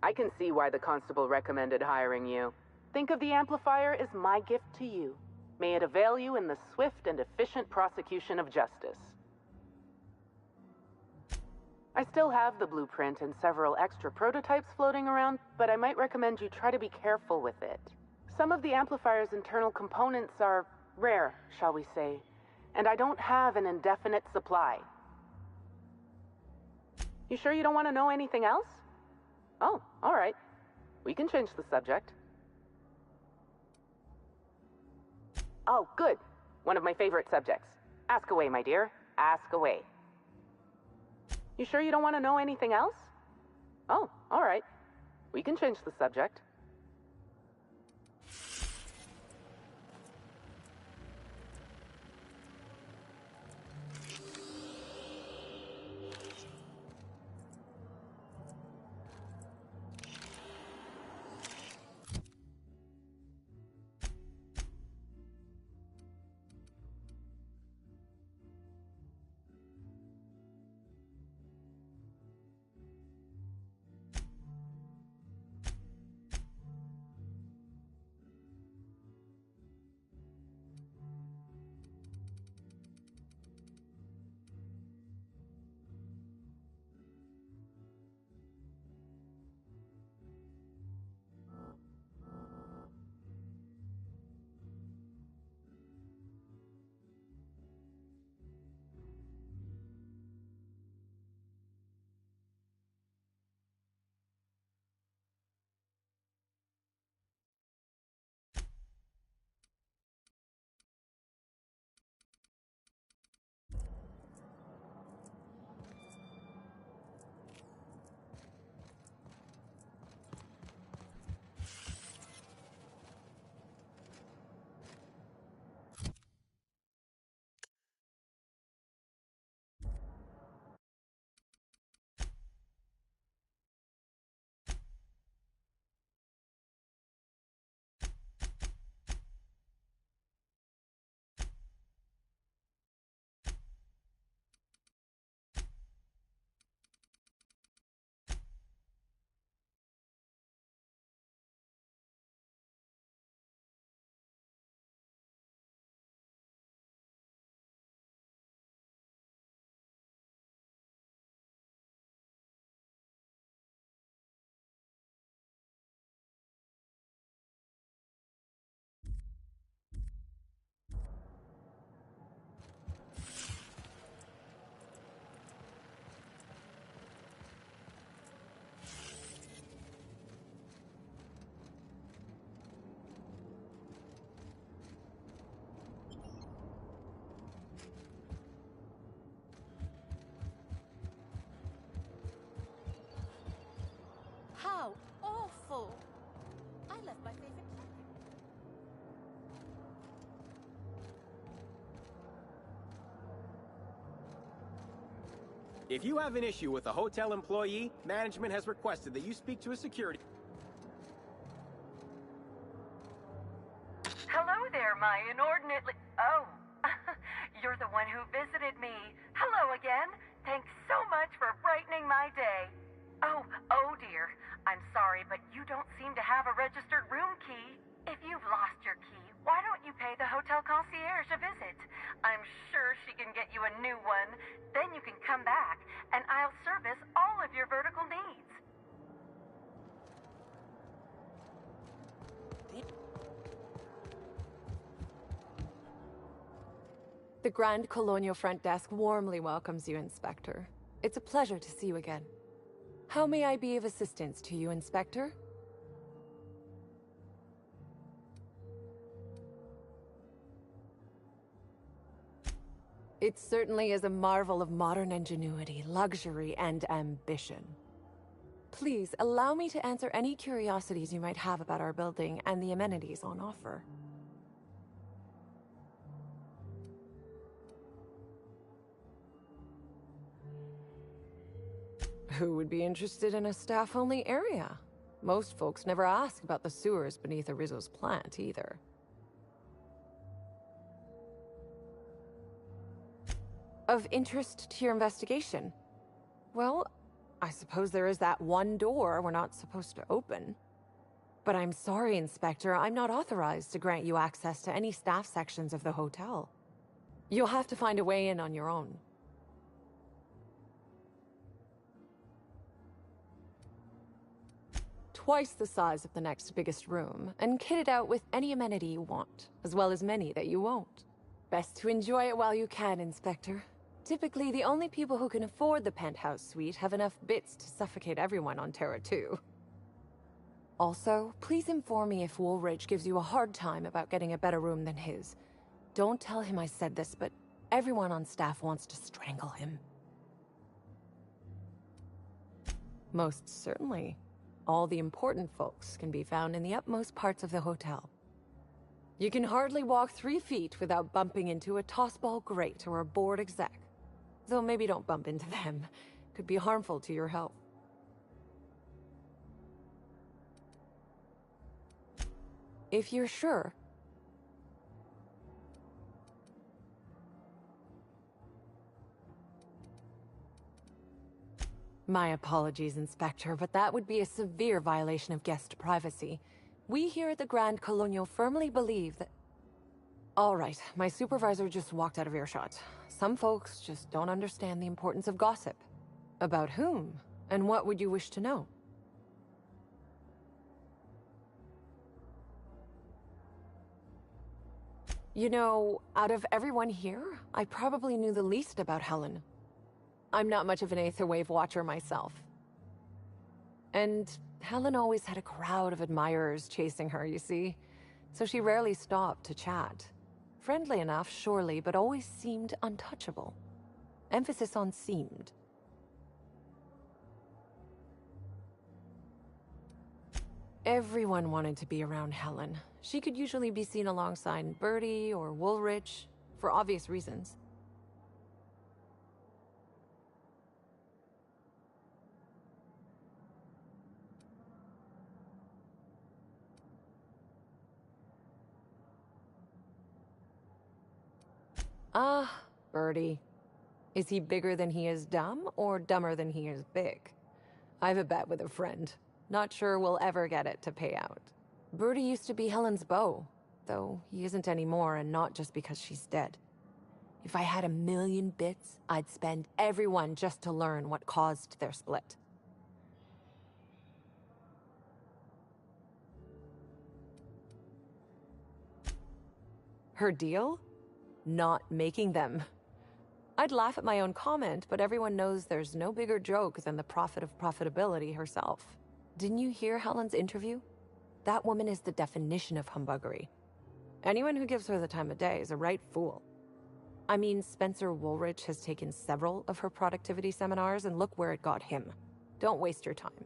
I can see why the constable recommended hiring you. Think of the amplifier as my gift to you. May it avail you in the swift and efficient prosecution of justice. I still have the blueprint and several extra prototypes floating around, but I might recommend you try to be careful with it. Some of the amplifier's internal components are rare, shall we say, and I don't have an indefinite supply. You sure you don't want to know anything else? Oh, all right. We can change the subject. Oh, good. One of my favorite subjects. Ask away, my dear. Ask away. You sure you don't want to know anything else? Oh, all right. We can change the subject. awful. I left my favorite jacket. If you have an issue with a hotel employee, management has requested that you speak to a security... Hello there, my inordinately... Oh, you're the one who visited me. Hello again. Thanks so much for brightening my day. Oh dear. I'm sorry, but you don't seem to have a registered room key. If you've lost your key, why don't you pay the hotel concierge a visit? I'm sure she can get you a new one. Then you can come back, and I'll service all of your vertical needs. The Grand Colonial front desk warmly welcomes you, Inspector. It's a pleasure to see you again. How may I be of assistance to you, Inspector? It certainly is a marvel of modern ingenuity, luxury, and ambition. Please, allow me to answer any curiosities you might have about our building and the amenities on offer. Who would be interested in a staff-only area? Most folks never ask about the sewers beneath Rizzo's plant, either. Of interest to your investigation? Well, I suppose there is that one door we're not supposed to open. But I'm sorry, Inspector, I'm not authorized to grant you access to any staff sections of the hotel. You'll have to find a way in on your own. Twice the size of the next biggest room, and kitted out with any amenity you want, as well as many that you won't. Best to enjoy it while you can, Inspector. Typically, the only people who can afford the penthouse suite have enough bits to suffocate everyone on Terra 2. Also, please inform me if Woolridge gives you a hard time about getting a better room than his. Don't tell him I said this, but everyone on staff wants to strangle him. Most certainly. All the important folks can be found in the utmost parts of the hotel. You can hardly walk 3 feet without bumping into a tossball grate or a bored exec. Though maybe don't bump into them. Could be harmful to your health. If you're sure. My apologies, Inspector, but that would be a severe violation of guest privacy. We here at the Grand Colonial firmly believe that... All right, my supervisor just walked out of earshot. Some folks just don't understand the importance of gossip. About whom? And what would you wish to know? You know, out of everyone here, I probably knew the least about Helen. I'm not much of an Aetherwave watcher myself. And Helen always had a crowd of admirers chasing her, you see. So she rarely stopped to chat. Friendly enough, surely, but always seemed untouchable. Emphasis on seemed. Everyone wanted to be around Helen. She could usually be seen alongside Bertie or Woolrich, for obvious reasons. Ah, Bertie. Is he bigger than he is dumb, or dumber than he is big? I've a bet with a friend. Not sure we'll ever get it to pay out. Bertie used to be Helen's beau, though he isn't anymore, and not just because she's dead. If I had 1,000,000 bits, I'd spend every one just to learn what caused their split. Her deal? Not making them. I'd laugh at my own comment, but everyone knows there's no bigger joke than the prophet of profitability herself. Didn't you hear Helen's interview? That woman is the definition of humbuggery. Anyone who gives her the time of day is a right fool. I mean, Spencer Woolrich has taken several of her productivity seminars, and look where it got him. Don't waste your time.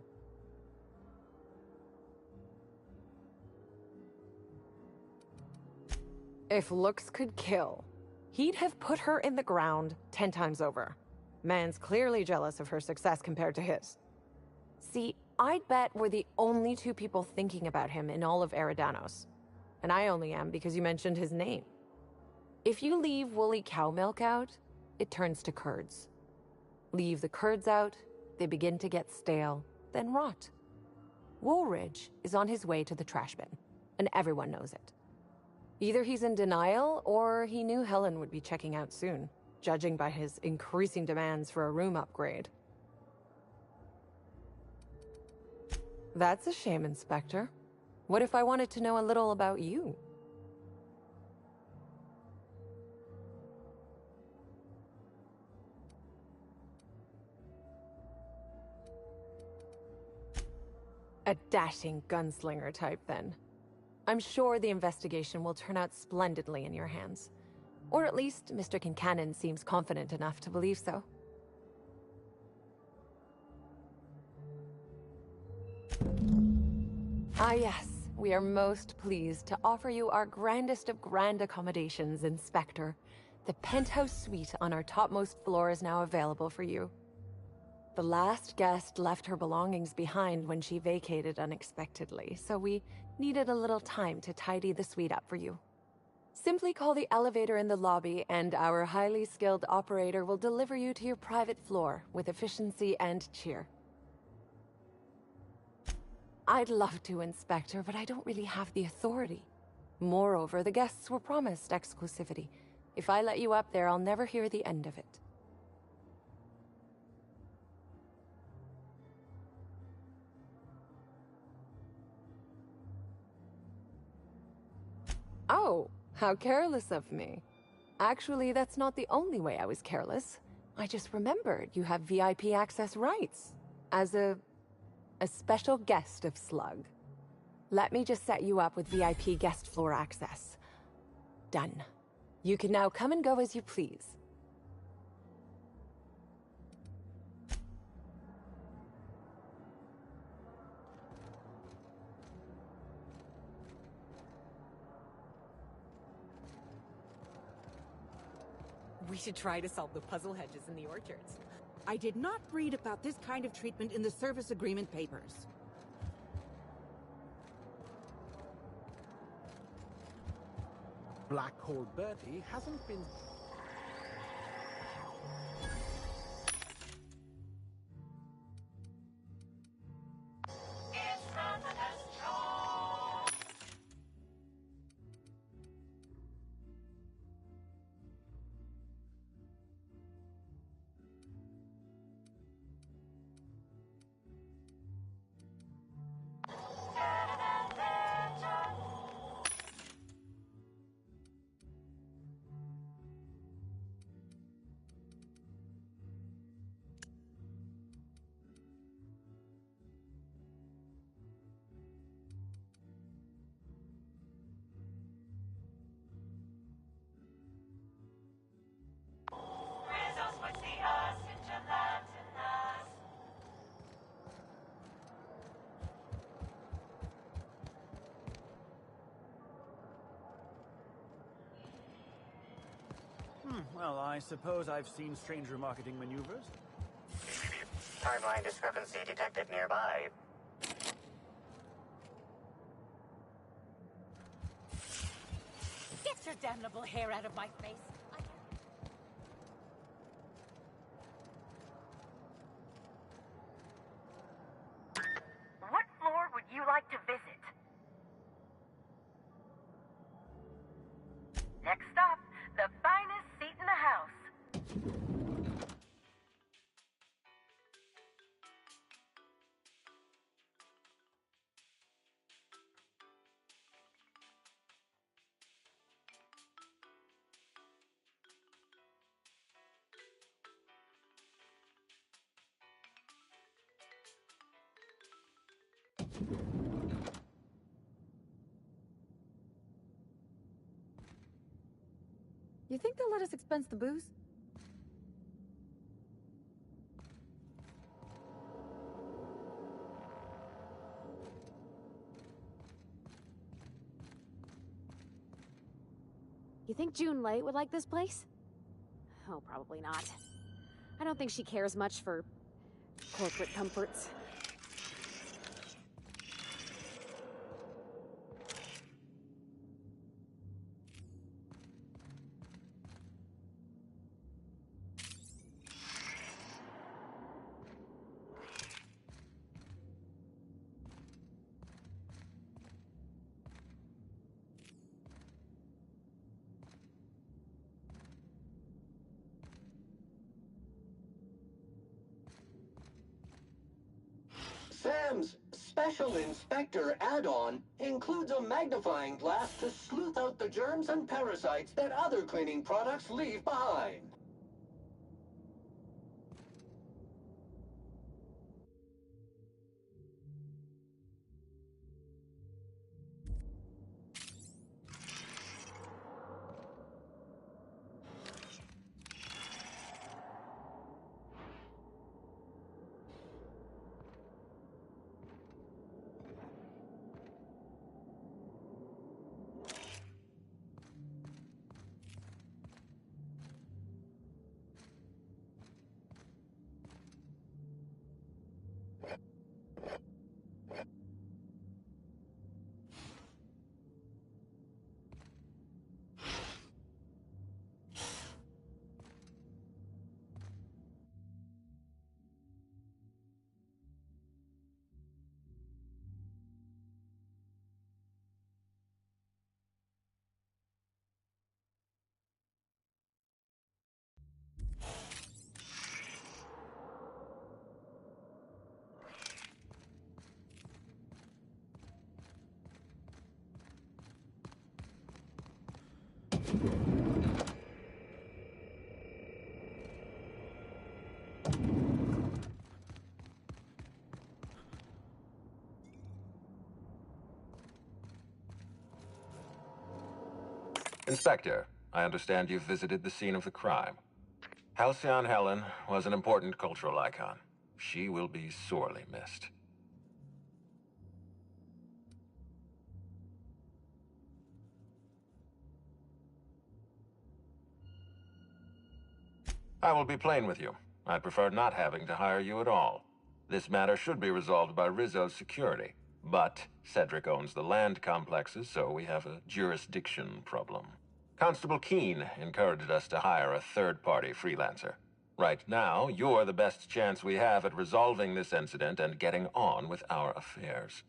If looks could kill, he'd have put her in the ground 10 times over. Man's clearly jealous of her success compared to his. See, I'd bet we're the only two people thinking about him in all of Eridanos. And I only am because you mentioned his name. If you leave woolly cow milk out, it turns to curds. Leave the curds out, they begin to get stale, then rot. Woolridge is on his way to the trash bin, and everyone knows it. Either he's in denial, or he knew Helen would be checking out soon, judging by his increasing demands for a room upgrade. That's a shame, Inspector. What if I wanted to know a little about you? A dashing gunslinger type, then. I'm sure the investigation will turn out splendidly in your hands. Or at least Mr. Kincannon seems confident enough to believe so. Ah yes, we are most pleased to offer you our grandest of grand accommodations, Inspector. The penthouse suite on our topmost floor is now available for you. The last guest left her belongings behind when she vacated unexpectedly, so we needed a little time to tidy the suite up for you. Simply call the elevator in the lobby and our highly skilled operator will deliver you to your private floor with efficiency and cheer. I'd love to, Inspector, but I don't really have the authority. Moreover, the guests were promised exclusivity. If I let you up there, I'll never hear the end of it. Oh, how careless of me. Actually, that's not the only way I was careless. I just remembered you have VIP access rights. As a special guest of Slug. Let me just set you up with VIP guest floor access. Done. You can now come and go as you please. We should try to solve the puzzle hedges in the orchards. I did not read about this kind of treatment in the service agreement papers. Black Hole Bertie hasn't been... Well, I suppose I've seen stranger marketing maneuvers. Timeline discrepancy detected nearby. Get your damnable hair out of my face! What floor would you like to visit? Next up, the finest seat in the house. You think they'll let us expense the booze? You think June Light would like this place? Oh, probably not. I don't think she cares much for corporate comforts. Sam's Special Inspector add-on includes a magnifying glass to sleuth out the germs and parasites that other cleaning products leave behind. Inspector, I understand you've visited the scene of the crime. Halcyon Helen was an important cultural icon. She will be sorely missed. I will be plain with you. I'd prefer not having to hire you at all. This matter should be resolved by Rizzo's security. But Cedric owns the land complexes, so we have a jurisdiction problem. Constable Keene encouraged us to hire a third-party freelancer. Right now, you're the best chance we have at resolving this incident and getting on with our affairs.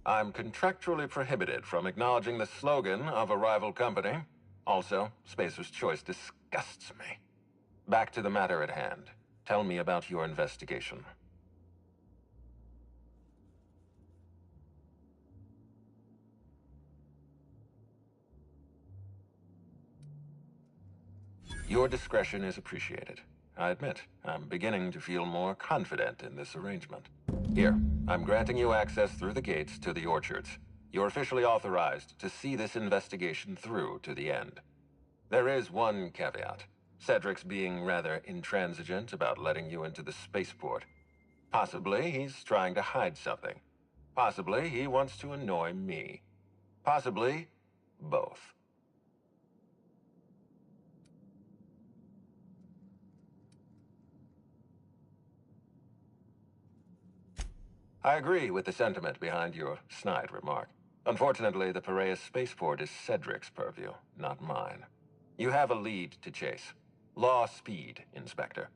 I'm contractually prohibited from acknowledging the slogan of a rival company. Also, Spacer's Choice disgusts me. Back to the matter at hand. Tell me about your investigation. Your discretion is appreciated. I admit, I'm beginning to feel more confident in this arrangement. Here, I'm granting you access through the gates to the orchards. You're officially authorized to see this investigation through to the end. There is one caveat. Cedric's being rather intransigent about letting you into the spaceport. Possibly he's trying to hide something. Possibly he wants to annoy me. Possibly both. I agree with the sentiment behind your snide remark. Unfortunately, the Piraeus spaceport is Cedric's purview, not mine. You have a lead to chase. Law speed, Inspector.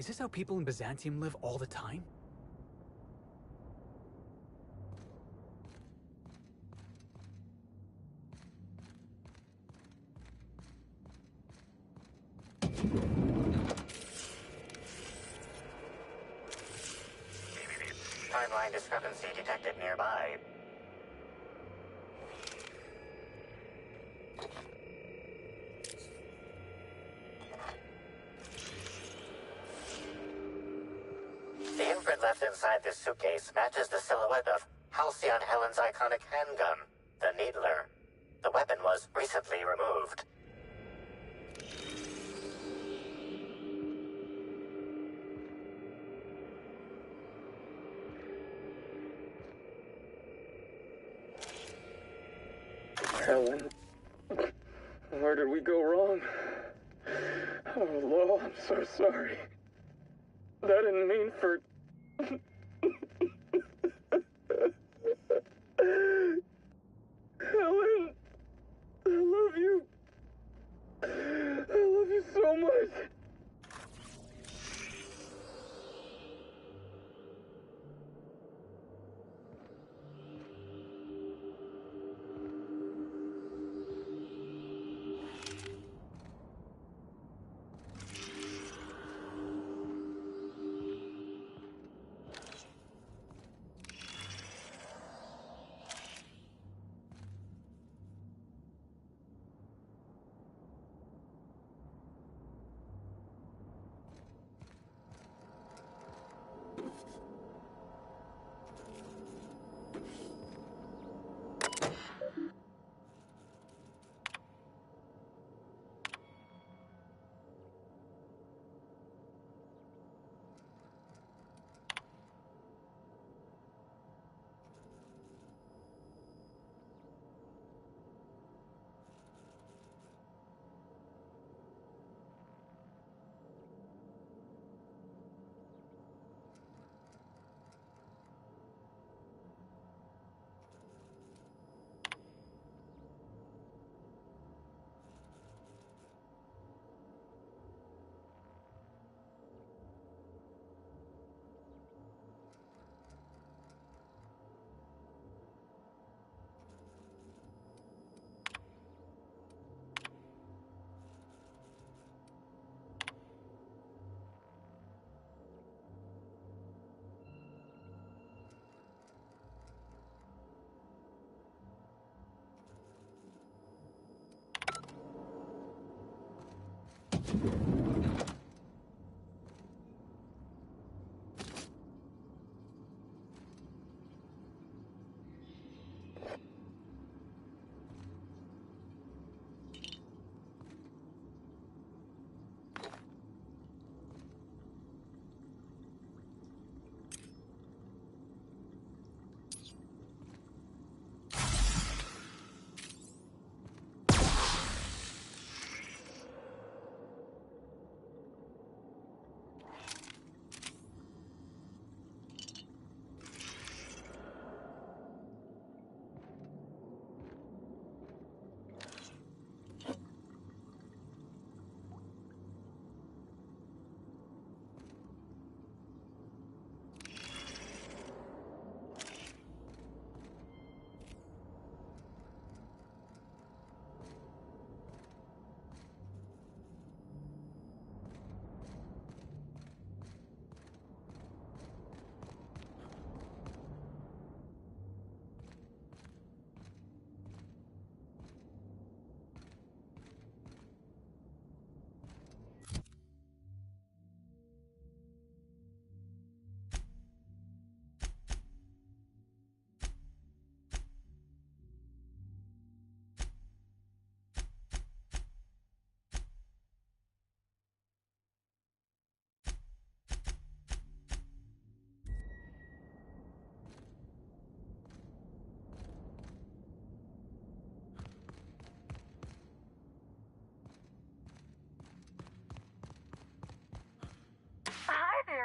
Is this how people in Byzantium live all the time? Timeline discrepancy detected nearby. The imprint left inside this suitcase matches the silhouette of Halcyon Helen's iconic handgun, the Needler. The weapon was recently removed. Helen, where did we go wrong? Oh, Lo, I'm so sorry. That didn't mean for... Helen, I love you. I love you so much.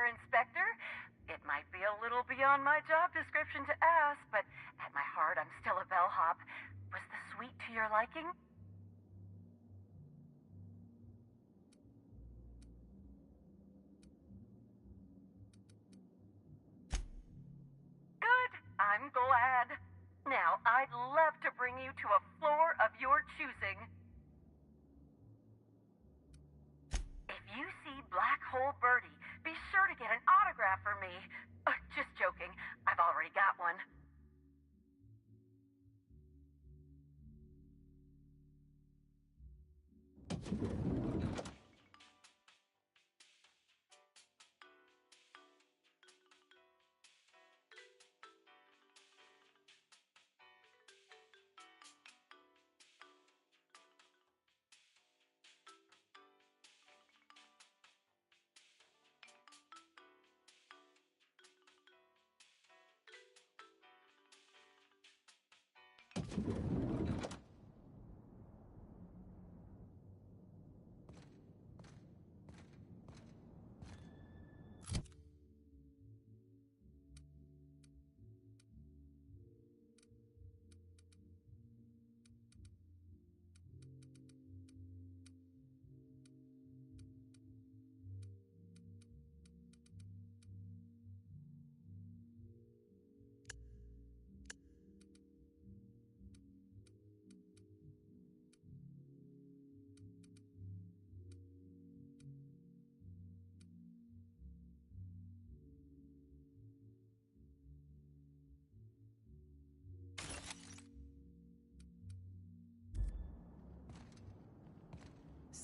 Inspector. It might be a little beyond my job description to ask, but at my heart, I'm still a bellhop. Was the suite to your liking? up to bring you to a floor of your choosing. If you see Black Hole Birdie, be sure to get an autograph for me. Just joking. I've already got one.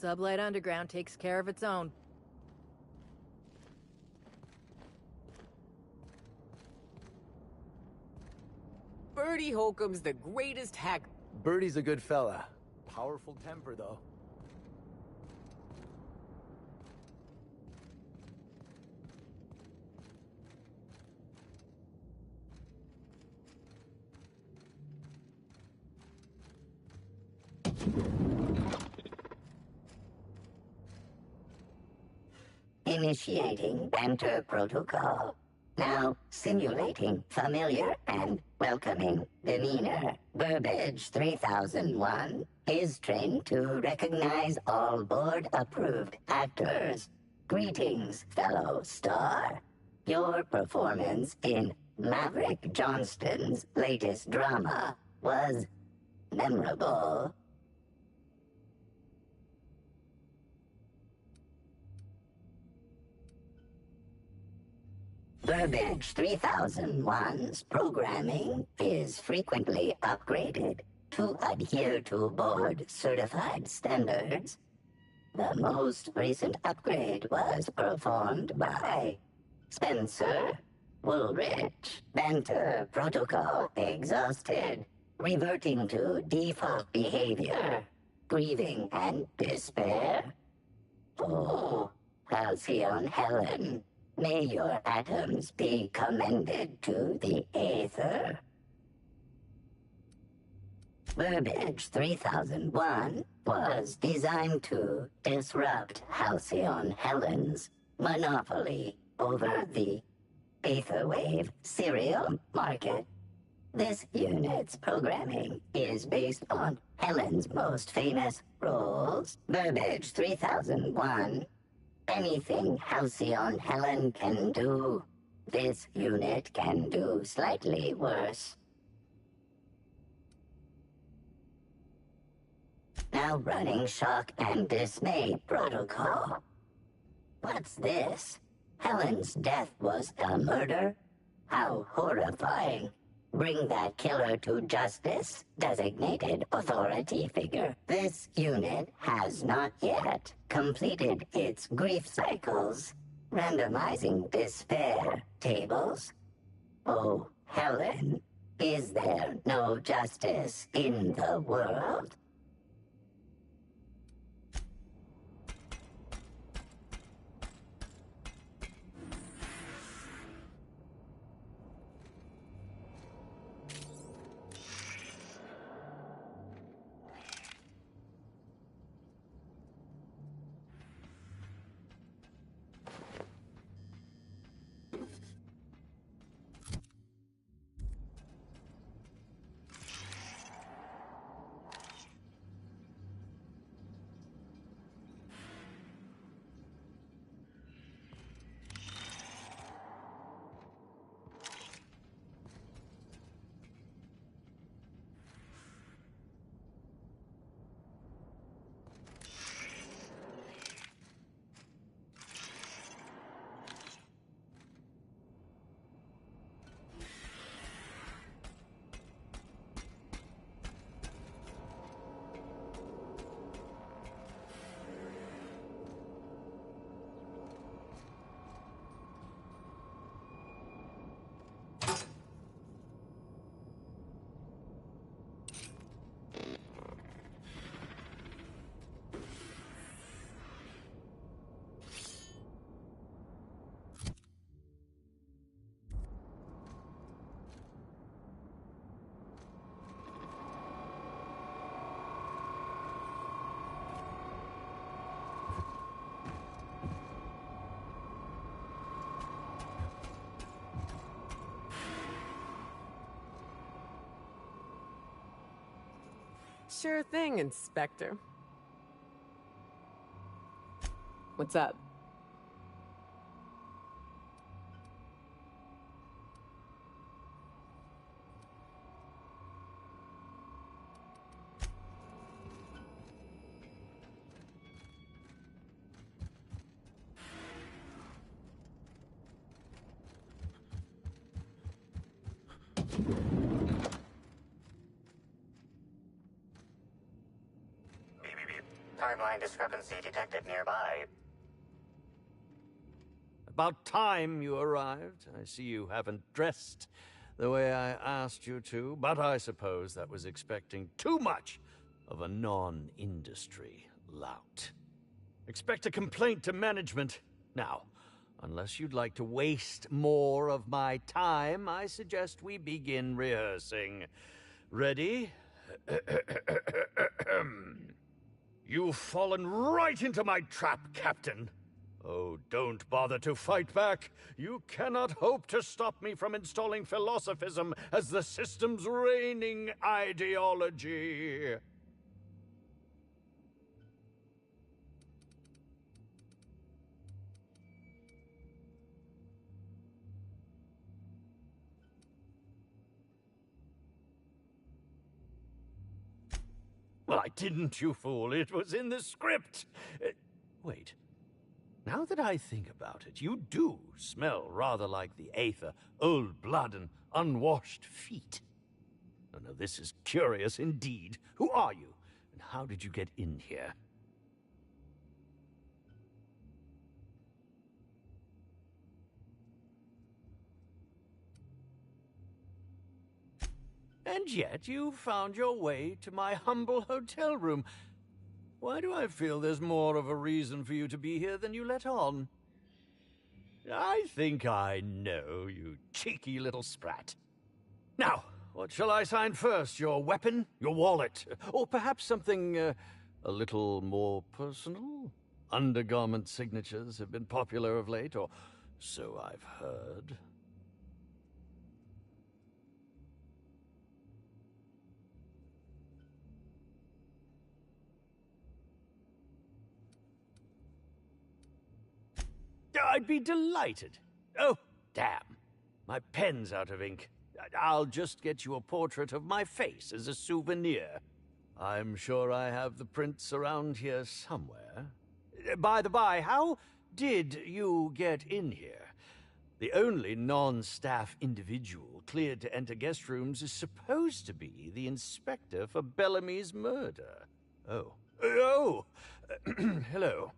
Sublight Underground takes care of its own. Bertie Holcomb's the greatest hack. Bertie's a good fella. Powerful temper, though. Initiating banter protocol. Now simulating familiar and welcoming demeanor. Burbage 3001 is trained to recognize all board-approved actors. Greetings, fellow star. Your performance in Maverick Johnston's latest drama was memorable. Burbage 3001's programming is frequently upgraded to adhere to board-certified standards. The most recent upgrade was performed by Spencer Woolrich. Banter protocol exhausted, reverting to default behavior, grieving and despair. Oh, Halcyon Helen. May your atoms be commended to the Aether. Burbage 3001 was designed to disrupt Halcyon Helen's monopoly over the Aetherwave serial market. This unit's programming is based on Helen's most famous roles. Burbage 3001. Anything Halcyon Helen can do, this unit can do slightly worse. Now running shock and dismay protocol. What's this? Helen's death was a murder? How horrifying. Bring that killer to justice, designated authority figure. This unit has not yet completed its grief cycles. Randomizing despair tables. Oh, Helen, is there no justice in the world? Sure thing, Inspector. What's up? Timeline discrepancy detected nearby. About time you arrived. I see you haven't dressed the way I asked you to, but I suppose that was expecting too much of a non-industry lout. Expect a complaint to management. Now, unless you'd like to waste more of my time, I suggest we begin rehearsing. Ready? You've fallen right into my trap, Captain. Oh, don't bother to fight back. You cannot hope to stop me from installing philosophism as the system's reigning ideology. Why didn't you, fool? It was in the script. Wait. Now that I think about it, you do smell rather like the Aether, old blood and unwashed feet. Oh, no, this is curious indeed. Who are you? And how did you get in here? And yet you found your way to my humble hotel room. Why do I feel there's more of a reason for you to be here than you let on? I think I know, you cheeky little sprat. Now, what shall I sign first? Your weapon? Your wallet? Or perhaps something a little more personal? Undergarment signatures have been popular of late, or so I've heard. I'd be delighted. Oh, damn. My pen's out of ink. I'll just get you a portrait of my face as a souvenir. I'm sure I have the prints around here somewhere. By the by, how did you get in here? The only non-staff individual cleared to enter guest rooms is supposed to be the inspector for Bellamy's murder. Oh. Oh! Hello.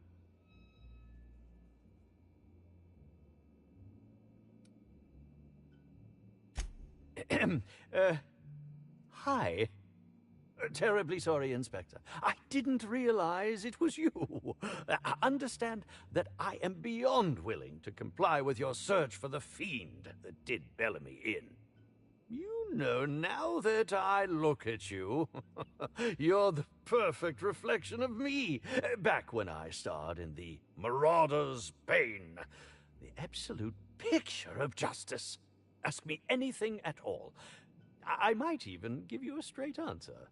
Hi. Terribly sorry, Inspector. I didn't realize it was you. Understand that I am beyond willing to comply with your search for the fiend that did Bellamy in. You know, now that I look at you, you're the perfect reflection of me, back when I starred in The Marauder's Bane. The absolute picture of justice. Ask me anything at all. I might even give you a straight answer.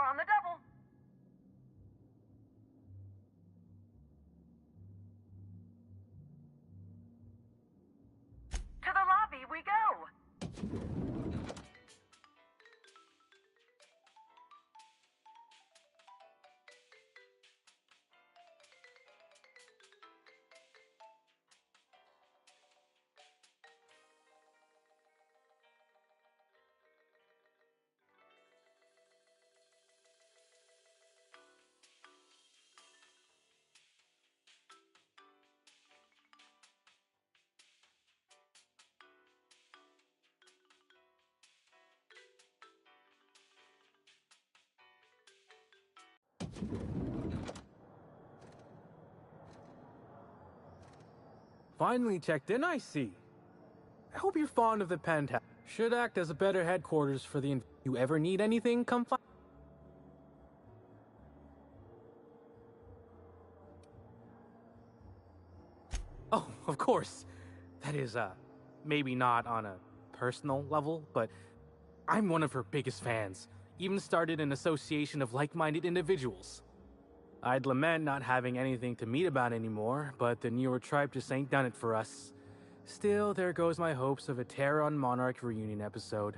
on the double. To the lobby we go. Finally checked in, I see. I hope you're fond of the penthouse. Should act as a better headquarters for the... You ever need anything, come find... Oh, of course. That is, maybe not on a personal level, but I'm one of her biggest fans. Even started an association of like-minded individuals. I'd lament not having anything to meet about anymore, but the newer tribe just ain't done it for us. Still, there goes my hopes of a Terran Monarch reunion episode.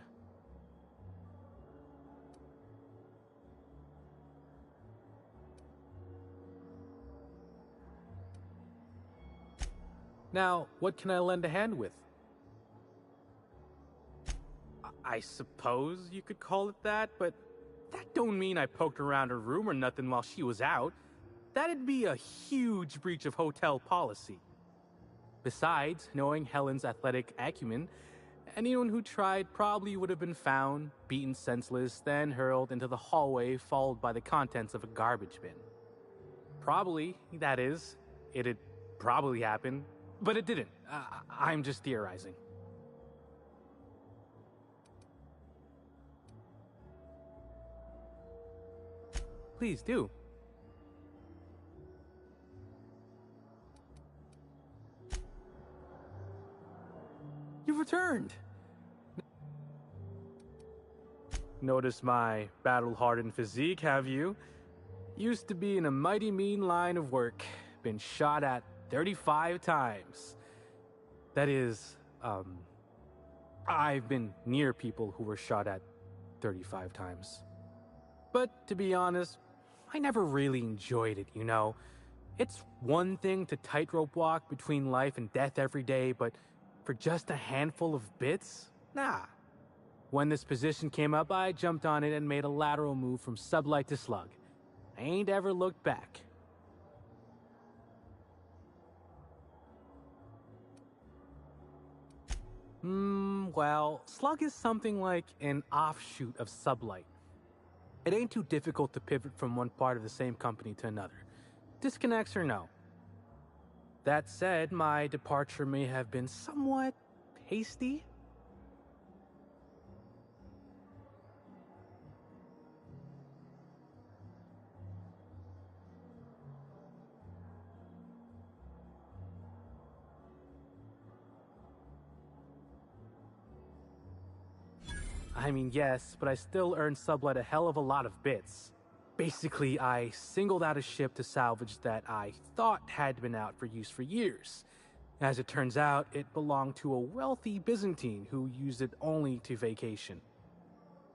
Now, what can I lend a hand with? I suppose you could call it that, but that don't mean I poked around her room or nothing while she was out. That'd be a huge breach of hotel policy. Besides, knowing Helen's athletic acumen, anyone who tried probably would have been found, beaten senseless, then hurled into the hallway, followed by the contents of a garbage bin. Probably, that is. It'd probably happen, but it didn't. I'm just theorizing. Please do. You've returned! Notice my battle-hardened physique, have you? Used to be in a mighty mean line of work. Been shot at 35 times. That is, I've been near people who were shot at 35 times. But to be honest, I never really enjoyed it, you know. It's one thing to tightrope walk between life and death every day, but for just a handful of bits? Nah. When this position came up, I jumped on it and made a lateral move from sublight to slug. I ain't ever looked back. Well, slug is something like an offshoot of sublight. It ain't too difficult to pivot from one part of the same company to another. Disconnects or no. That said, my departure may have been somewhat hasty. I mean, yes, but I still earned sublight a hell of a lot of bits. Basically, I singled out a ship to salvage that I thought had been out for use for years. As it turns out, it belonged to a wealthy Byzantine who used it only to vacation.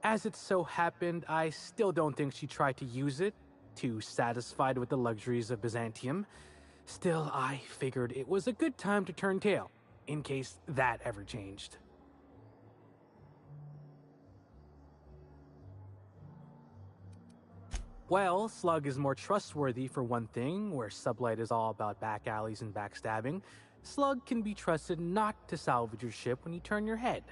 As it so happened, I still don't think she tried to use it, too satisfied with the luxuries of Byzantium. Still, I figured it was a good time to turn tail, in case that ever changed. Well, Slug is more trustworthy for one thing, where Sublight is all about back alleys and backstabbing. Slug can be trusted not to salvage your ship when you turn your head.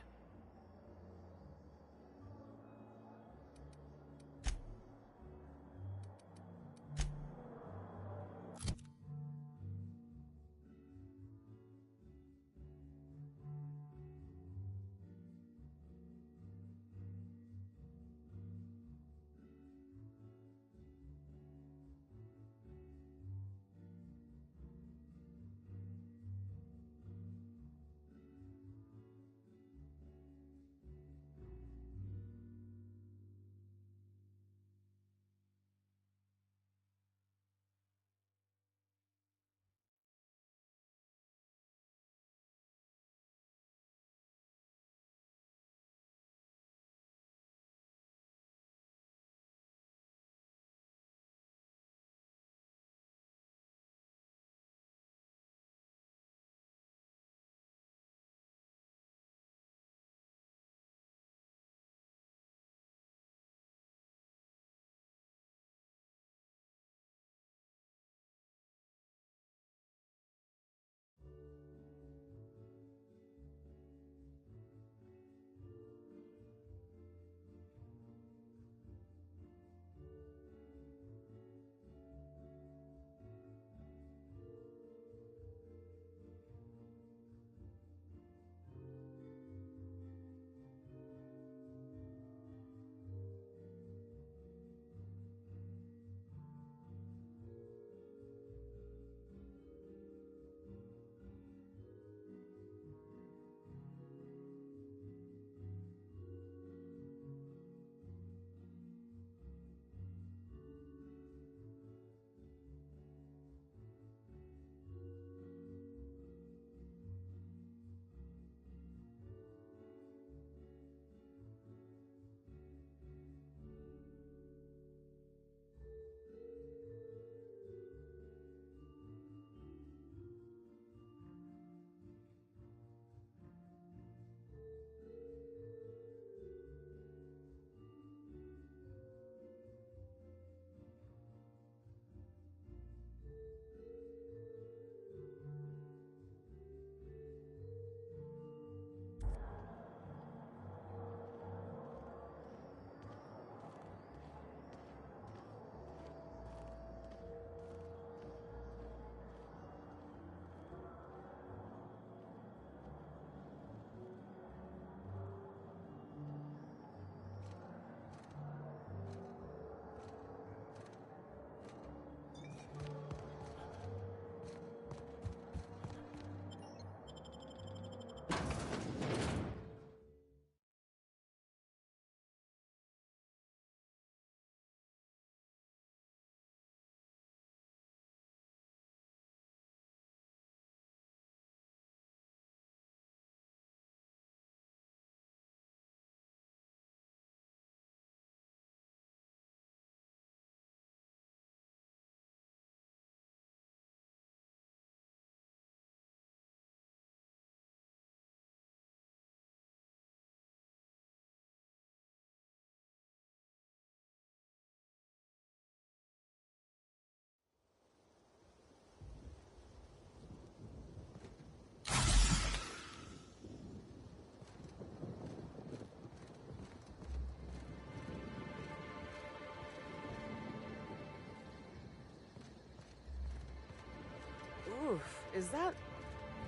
Is that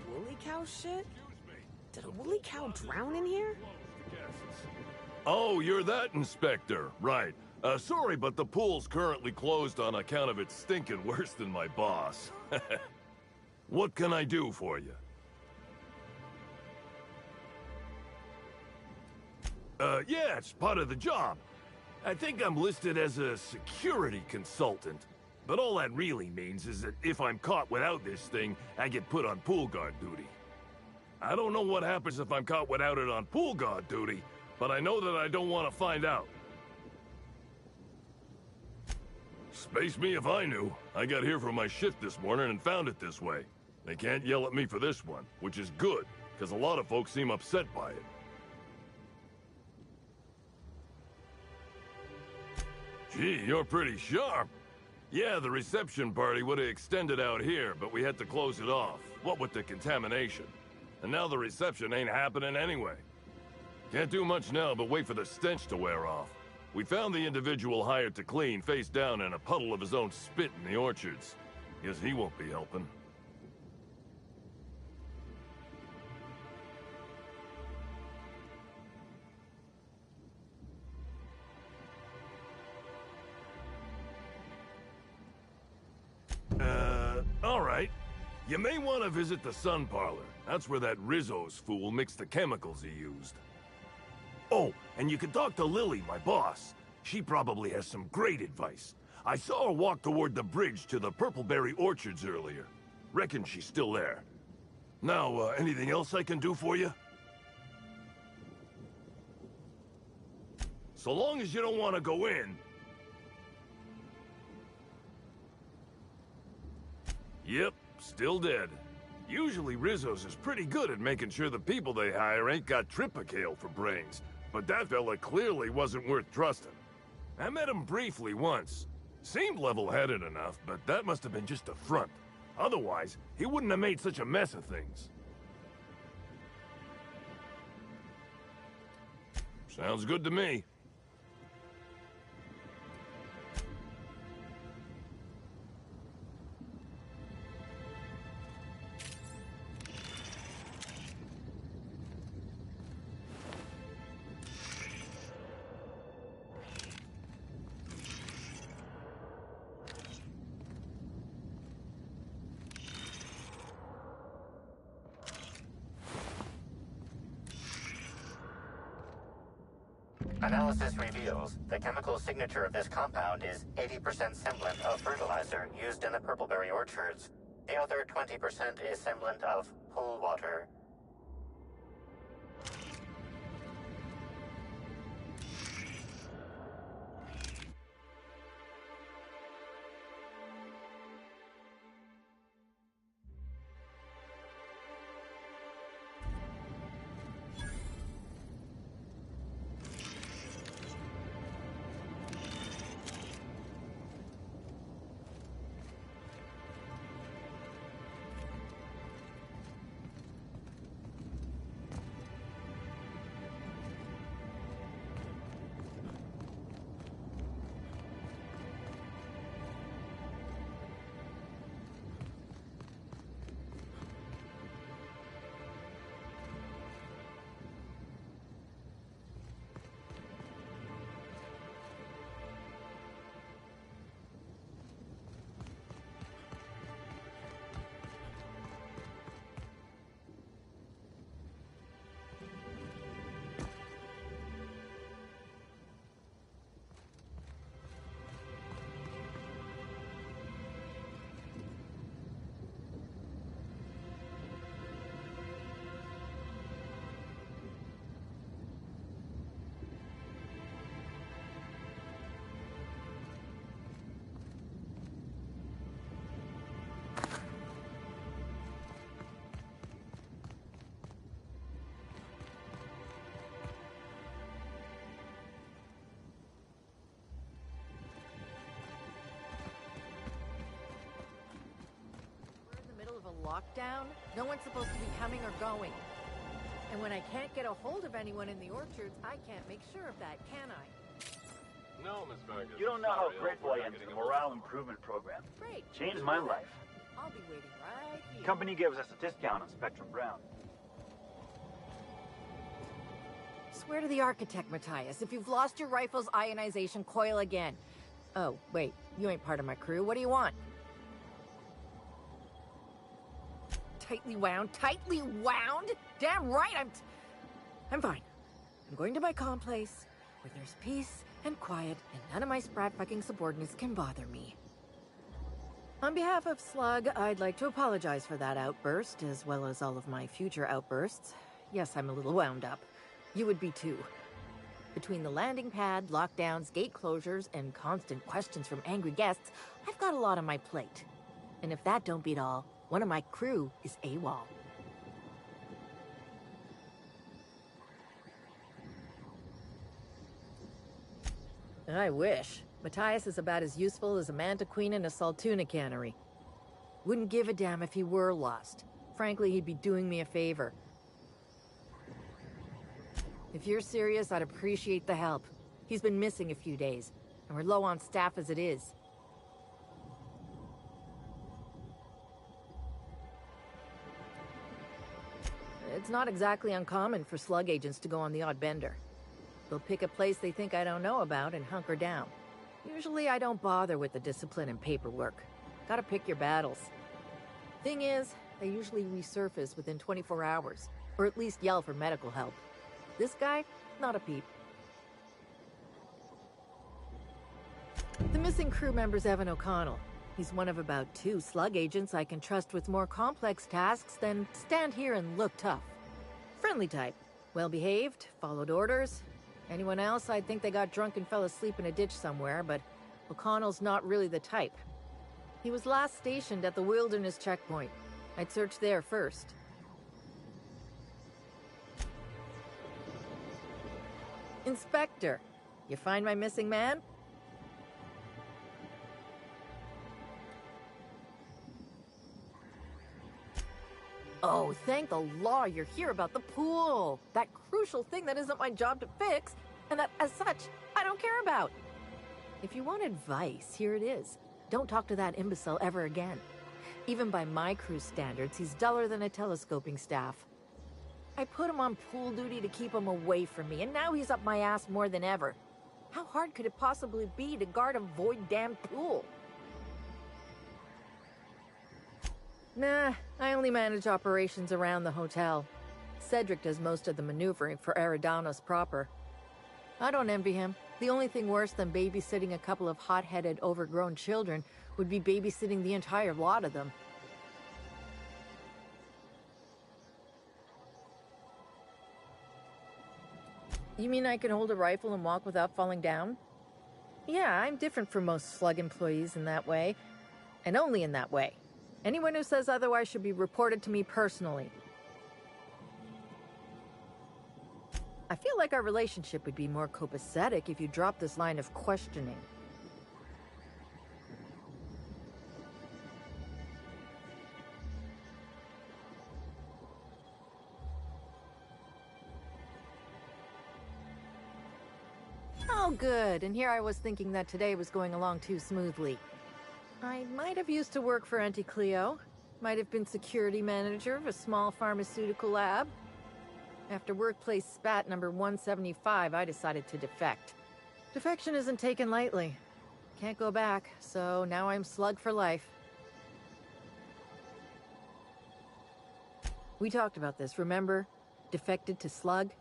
woolly cow shit? Did a woolly cow drown in here? Oh, you're that inspector. Right. Sorry, but the pool's currently closed on account of it stinking worse than my boss. What can I do for you? Yeah, it's part of the job. I think I'm listed as a security consultant. But all that really means is that if I'm caught without this thing, I get put on pool guard duty. I don't know what happens if I'm caught without it on pool guard duty, but I know that I don't want to find out. Space me if I knew. I got here for my shift this morning and found it this way. They can't yell at me for this one, which is good, because a lot of folks seem upset by it. Gee, you're pretty sharp. Yeah, the reception party would have extended out here, but we had to close it off. What with the contamination. And now the reception ain't happening anyway. Can't do much now but wait for the stench to wear off. We found the individual hired to clean face down in a puddle of his own spit in the orchards. Guess he won't be helping. All right. You may want to visit the sun parlor. That's where that Rizzo's fool mixed the chemicals he used. Oh, and you can talk to Lily, my boss. She probably has some great advice. I saw her walk toward the bridge to the Purpleberry Orchards earlier. Reckon she's still there. Now, anything else I can do for you? So long as you don't want to go in. Yep, still dead. Usually Rizzo's is pretty good at making sure the people they hire ain't got tripicale for brains. But that fella clearly wasn't worth trusting. I met him briefly once. Seemed level-headed enough, but that must have been just a front. Otherwise, he wouldn't have made such a mess of things. Sounds good to me. Analysis reveals the chemical signature of this compound is 80% semblant of fertilizer used in the Purpleberry orchards. The other 20% is semblant of pool water. Lockdown, no one's supposed to be coming or going. And when I can't get a hold of anyone in the orchards, I can't make sure of that, can I? No, Miss Vargas. You don't know how grateful I am to the morale improvement program. Great. Changed my life. I'll I'll be waiting right here. Company gives us a discount on Spectrum Brown. Swear to the architect, Matthias, if you've lost your rifle's ionization coil again. Oh, wait, you ain't part of my crew. What do you want? Tightly wound? Tightly wound? Damn right, I'm fine. I'm going to my calm place, where there's peace and quiet, and none of my sprat fucking subordinates can bother me. On behalf of Slug, I'd like to apologize for that outburst, as well as all of my future outbursts. Yes, I'm a little wound up. You would be too. Between the landing pad, lockdowns, gate closures, and constant questions from angry guests, I've got a lot on my plate. And if that don't beat all, one of my crew is AWOL. I wish. Matthias is about as useful as a manta queen in a saltuna cannery. Wouldn't give a damn if he were lost. Frankly, he'd be doing me a favor. If you're serious, I'd appreciate the help. He's been missing a few days, and we're low on staff as it is. It's not exactly uncommon for slug agents to go on the odd bender. They'll pick a place they think I don't know about and hunker down. Usually I don't bother with the discipline and paperwork. Gotta pick your battles. Thing is, they usually resurface within 24 hours, or at least yell for medical help. This guy, not a peep. The missing crew member's Evan O'Connell. He's one of about 2 slug agents I can trust with more complex tasks than stand here and look tough. Friendly type. Well-behaved, followed orders. Anyone else, I'd think they got drunk and fell asleep in a ditch somewhere, but O'Connell's not really the type. He was last stationed at the Wilderness checkpoint. I'd search there first. Inspector, you find my missing man? Oh, thank the law you're here about the pool. That crucial thing that isn't my job to fix, and that, as such, I don't care about. If you want advice, here it is. Don't talk to that imbecile ever again. Even by my crew's standards, he's duller than a telescoping staff. I put him on pool duty to keep him away from me, and now he's up my ass more than ever. How hard could it possibly be to guard a void-damned pool? Nah, I only manage operations around the hotel. Cedric does most of the maneuvering for Eridanos proper. I don't envy him. The only thing worse than babysitting a couple of hot-headed, overgrown children would be babysitting the entire lot of them. You mean I can hold a rifle and walk without falling down? Yeah, I'm different from most slug employees in that way. And only in that way. Anyone who says otherwise should be reported to me personally. I feel like our relationship would be more copacetic if you dropped this line of questioning. Oh, good. And here I was thinking that today was going along too smoothly. I might have used to work for Auntie Cleo. Might have been security manager of a small pharmaceutical lab. After workplace spat number 175, I decided to defect. Defection isn't taken lightly. Can't go back, so now I'm slug for life. We talked about this, remember? Defected to slug.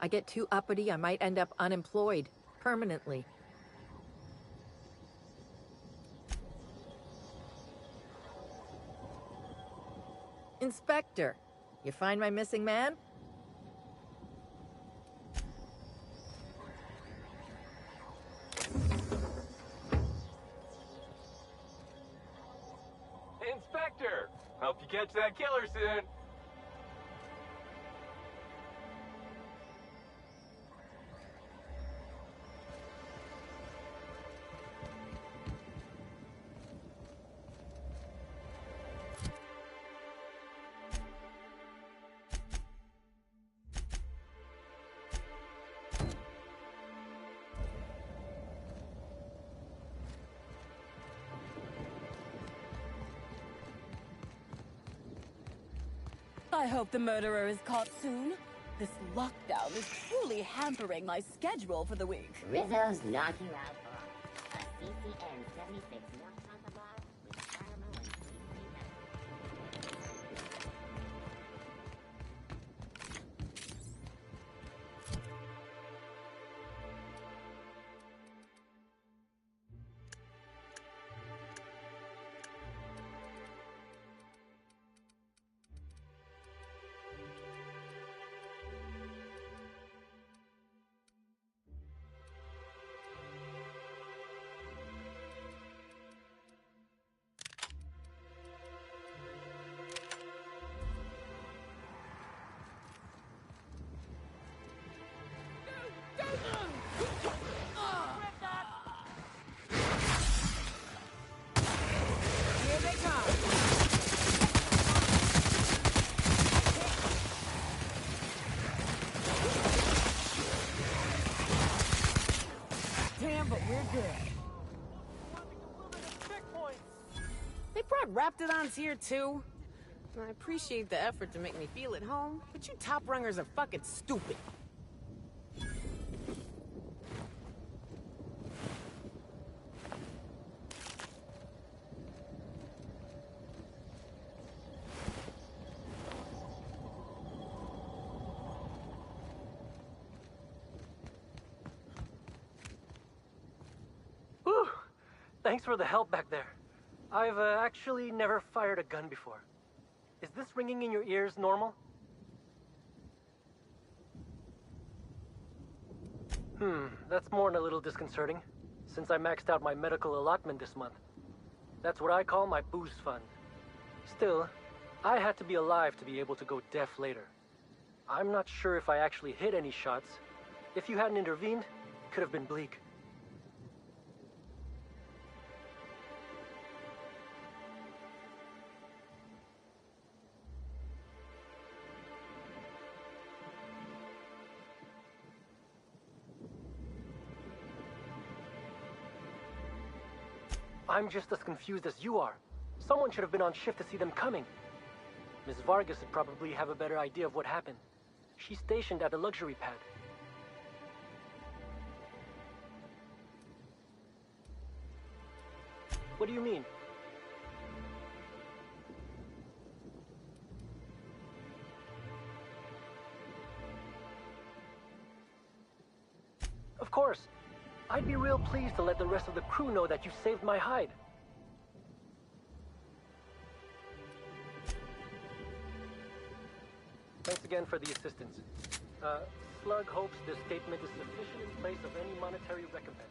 I get too uppity, I might end up unemployed. Permanently. Inspector, you find my missing man? Inspector! Hope you catch that killer soon. I hope the murderer is caught soon. This lockdown is truly hampering my schedule for the week. Rizzo's knocking out a CCN 76 milk chocolate bar with caramel and sweet nut. Here they come. Damn, but we're good. They brought Raptidons here too. I appreciate the effort to make me feel at home, but you top rungers are fucking stupid. Whew! Thanks for the help back there. I've actually never fired a gun before. Is this ringing in your ears normal? That's more than a little disconcerting, since I maxed out my medical allotment this month. That's what I call my booze fund. Still, I had to be alive to be able to go deaf later. I'm not sure if I actually hit any shots. If you hadn't intervened, it could have been bleak. I'm just as confused as you are. Someone should have been on shift to see them coming. Ms. Vargas would probably have a better idea of what happened. She's stationed at the luxury pad. What do you mean? Of course. I'd be real pleased to let the rest of the crew know that you saved my hide. Thanks again for the assistance. Slug hopes this statement is sufficient in place of any monetary recompense.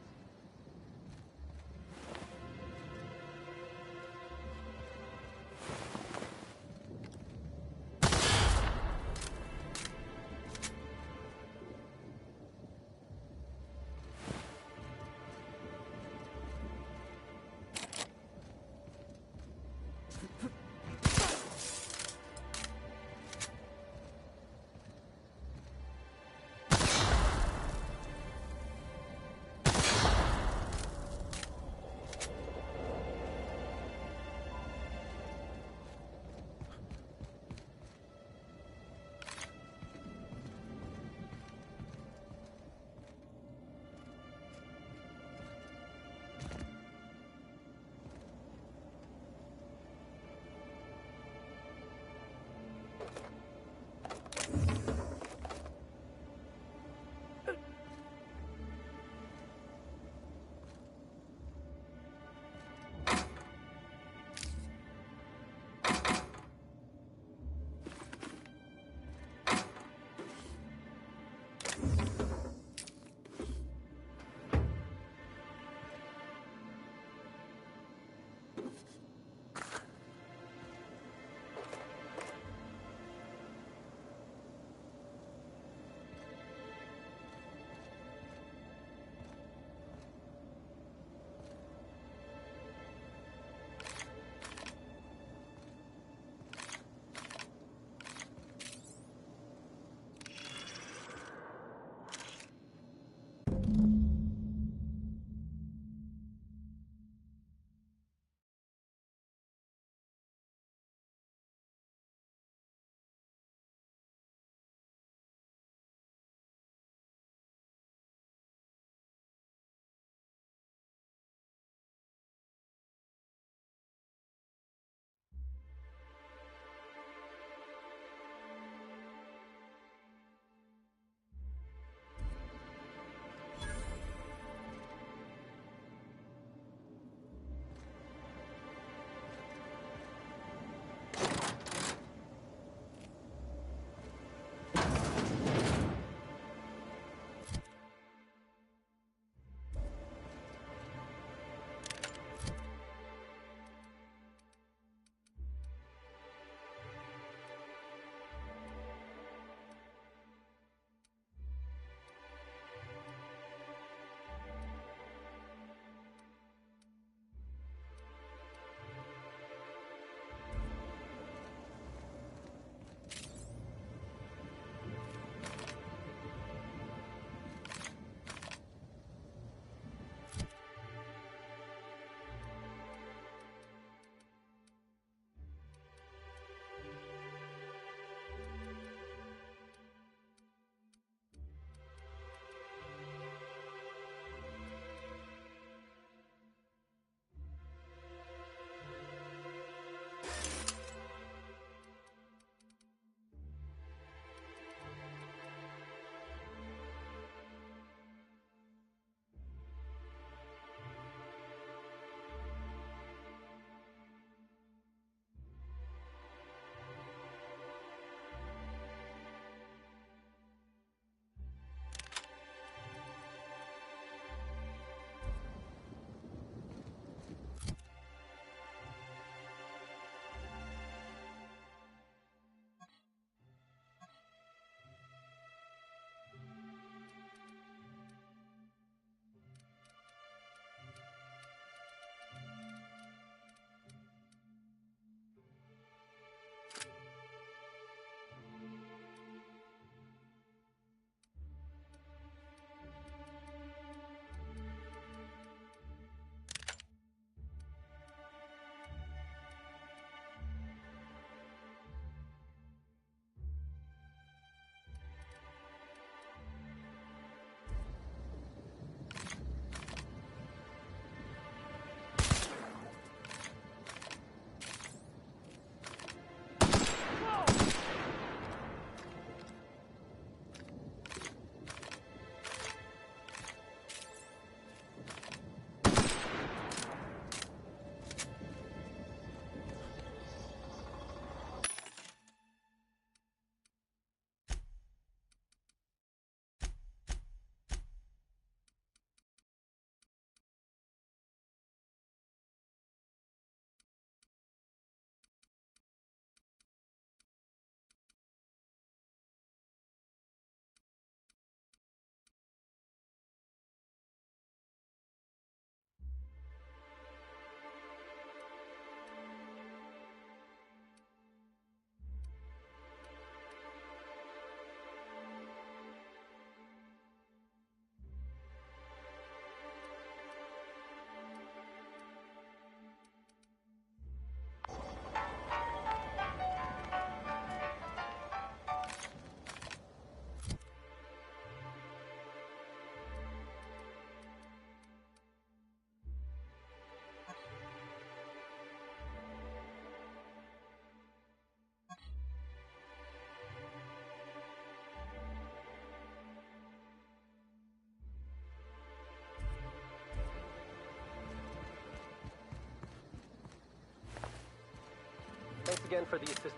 again for the assistance.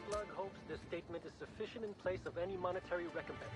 Slug hopes this statement is sufficient in place of any monetary recompense.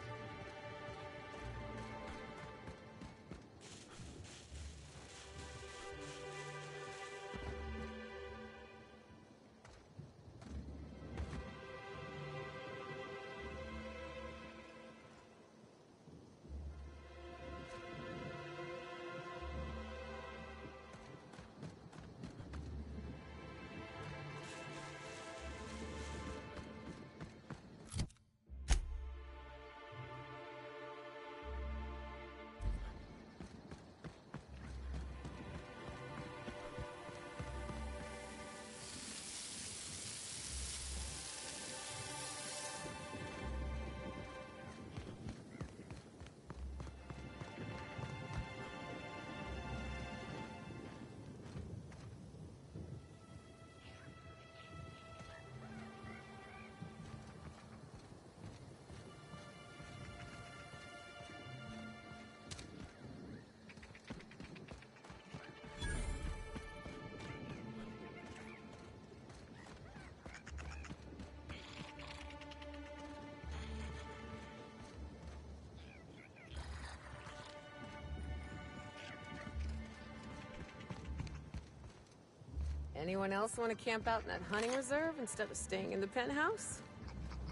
Anyone else want to camp out in that hunting reserve instead of staying in the penthouse?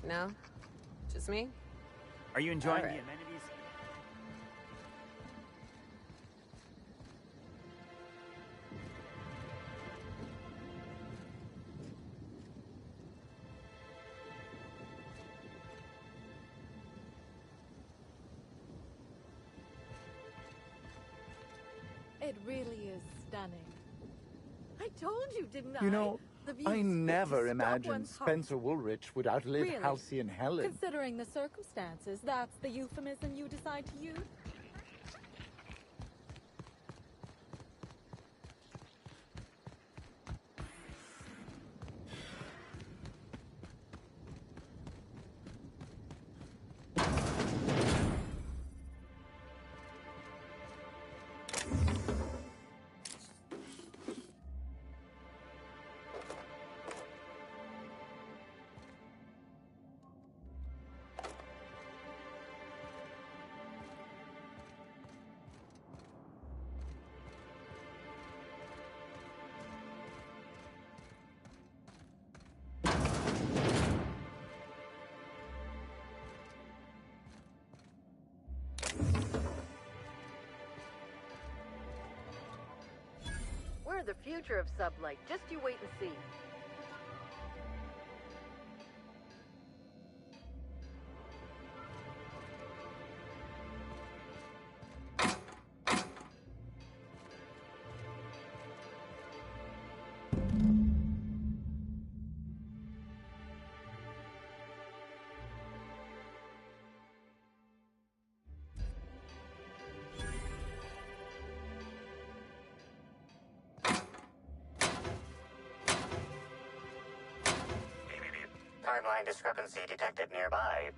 No? Just me? Are you enjoying All the right. amenities? It really is stunning. I told you, didn't I? You know, The views I fit never to stop imagined one's heart. Spencer Woolrich would outlive Really? Halcyon and Helen. Considering the circumstances, that's the euphemism you decide to use? We're the future of sublight. Just you wait and see. Timeline discrepancy detected nearby.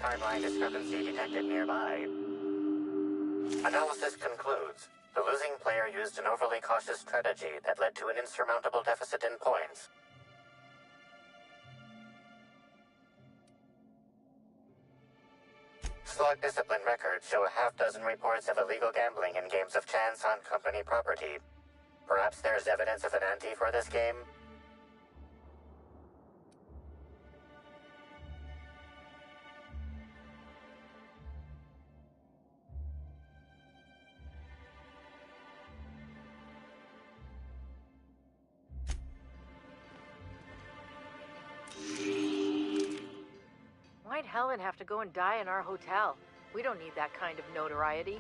Timeline discrepancy detected nearby. Analysis concludes. The losing player used an overly cautious strategy that led to an insurmountable deficit in points. Slug discipline records show a half-dozen reports of illegal gambling in games of chance on company property. Perhaps there's evidence of an ante for this game? Why'd Helen have to go and die in our hotel? We don't need that kind of notoriety.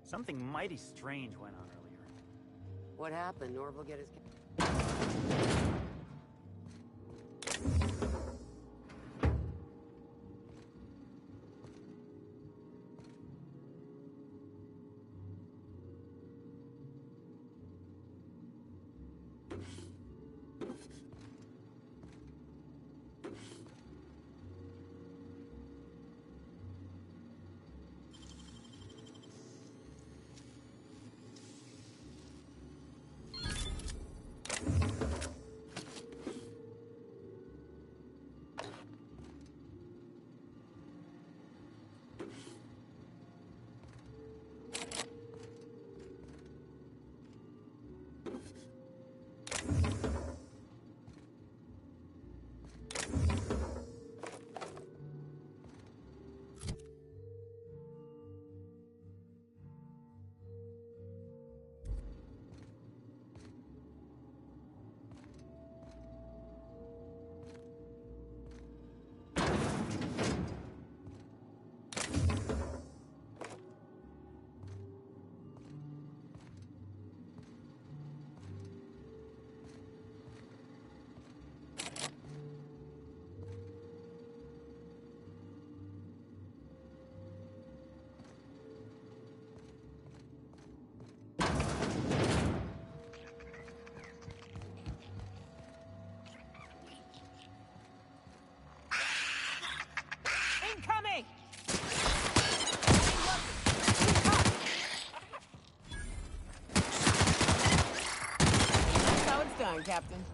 Something mighty strange went on earlier. What happened? Orville get his... Incoming! That's how it's done, Captain.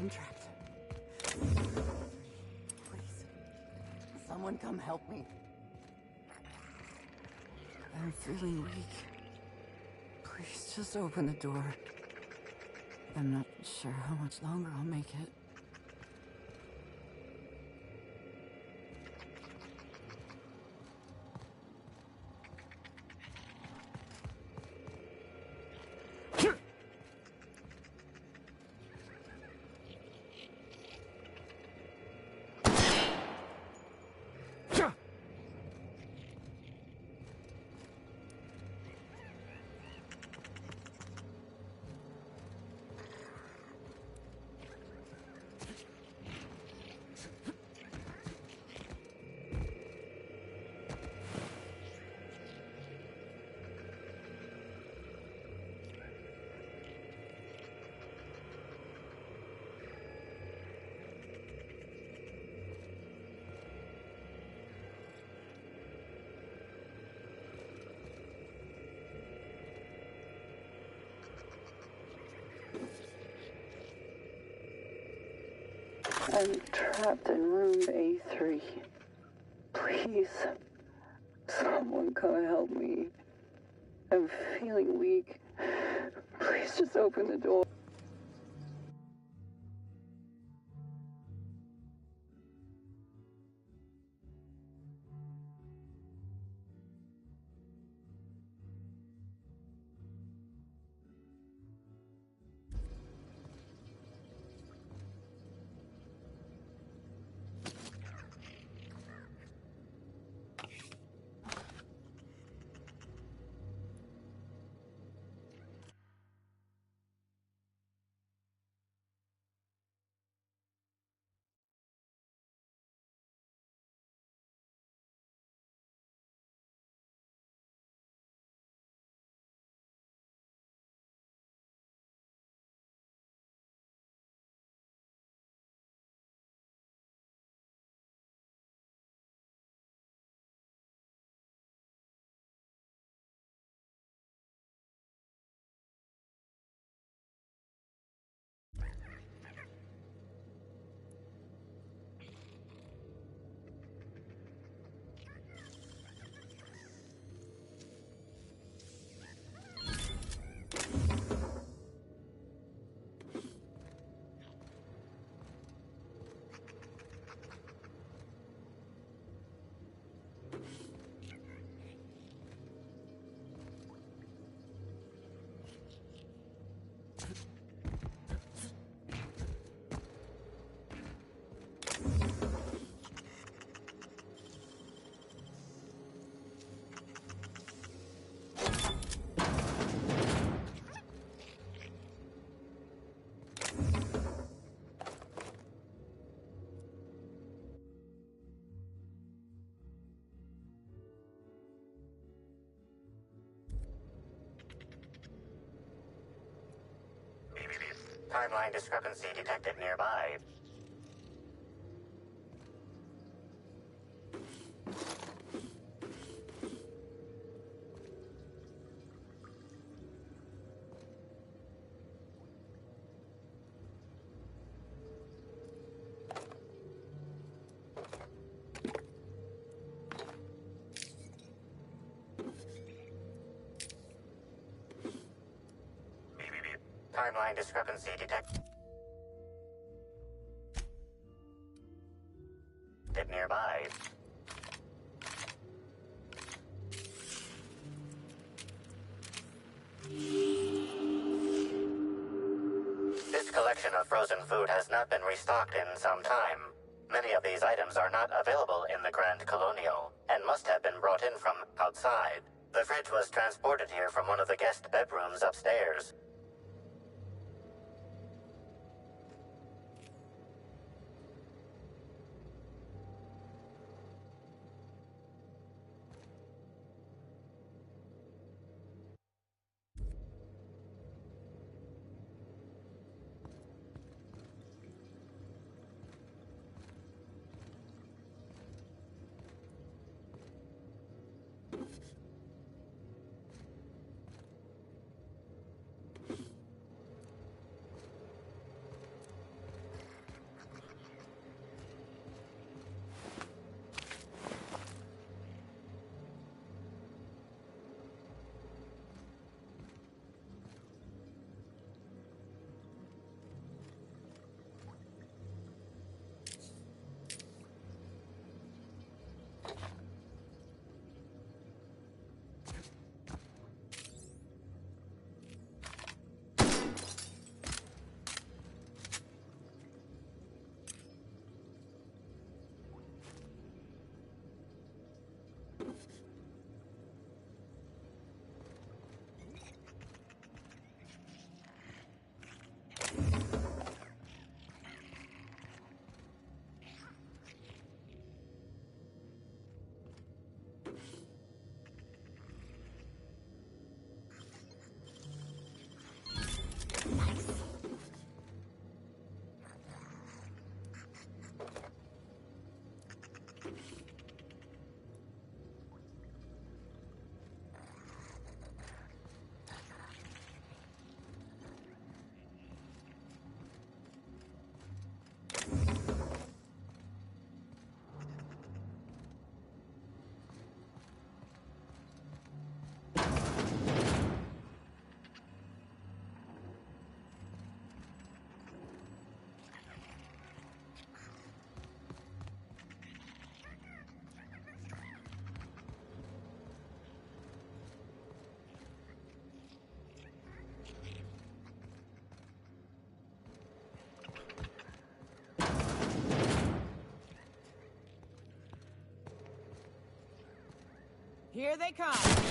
I'm trapped. Please, someone come help me. I'm feeling weak. Please, just open the door. I'm not sure how much longer I'll make it. I'm trapped in room A3. Please, someone come help me. I'm feeling weak. Please just open the door. Timeline discrepancy detected nearby. Timeline discrepancy detected nearby. This collection of frozen food has not been restocked in some time. Many of these items are not available in the Grand Colonial and must have been brought in from outside. The fridge was transported here from one of the guest bedrooms upstairs. Here they come.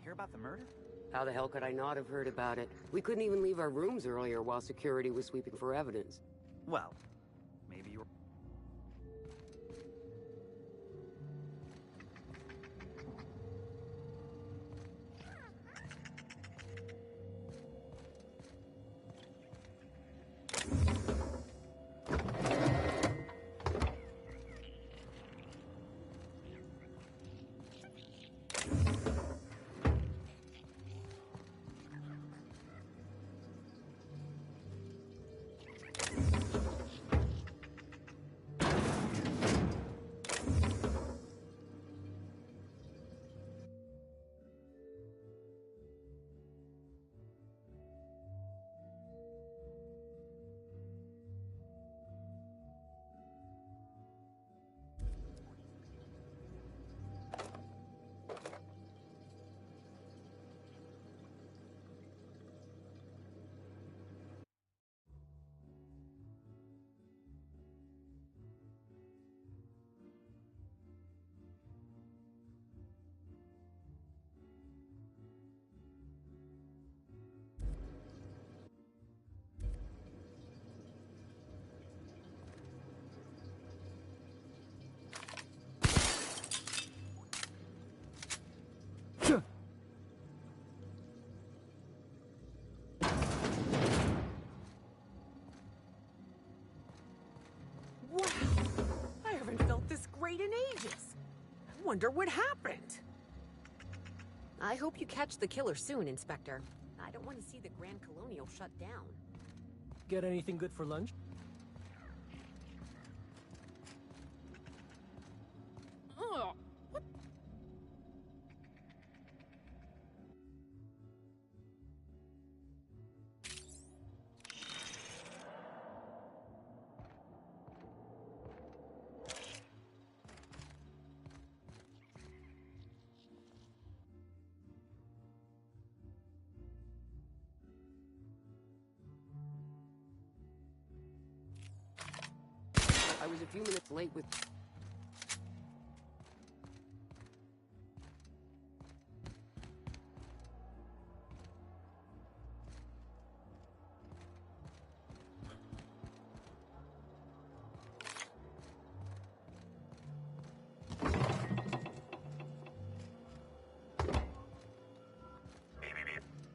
hear about the murder? How the hell could I not have heard about it? We couldn't even leave our rooms earlier while security was sweeping for evidence. Well, maybe you were... Wow! I haven't felt this great in ages. I wonder what happened. I hope you catch the killer soon, Inspector. I don't want to see the Grand Colonial shut down. Get anything good for lunch? Ugh. What? I was a few minutes late with...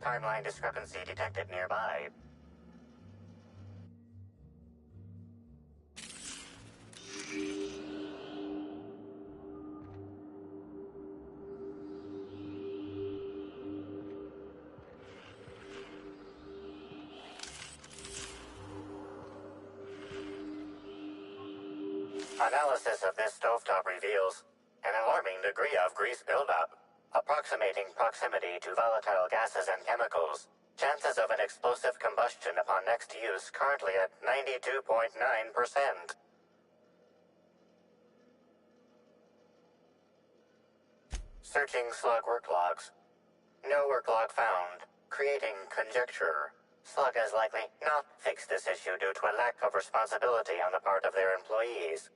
Timeline discrepancy detected nearby. Analysis of this stovetop reveals an alarming degree of grease buildup, approximating proximity to volatile gases and chemicals. Chances of an explosive combustion upon next use currently at 92.9%. Searching slug work logs. No work log found. Creating conjecture. Slug has likely not fixed this issue due to a lack of responsibility on the part of their employees.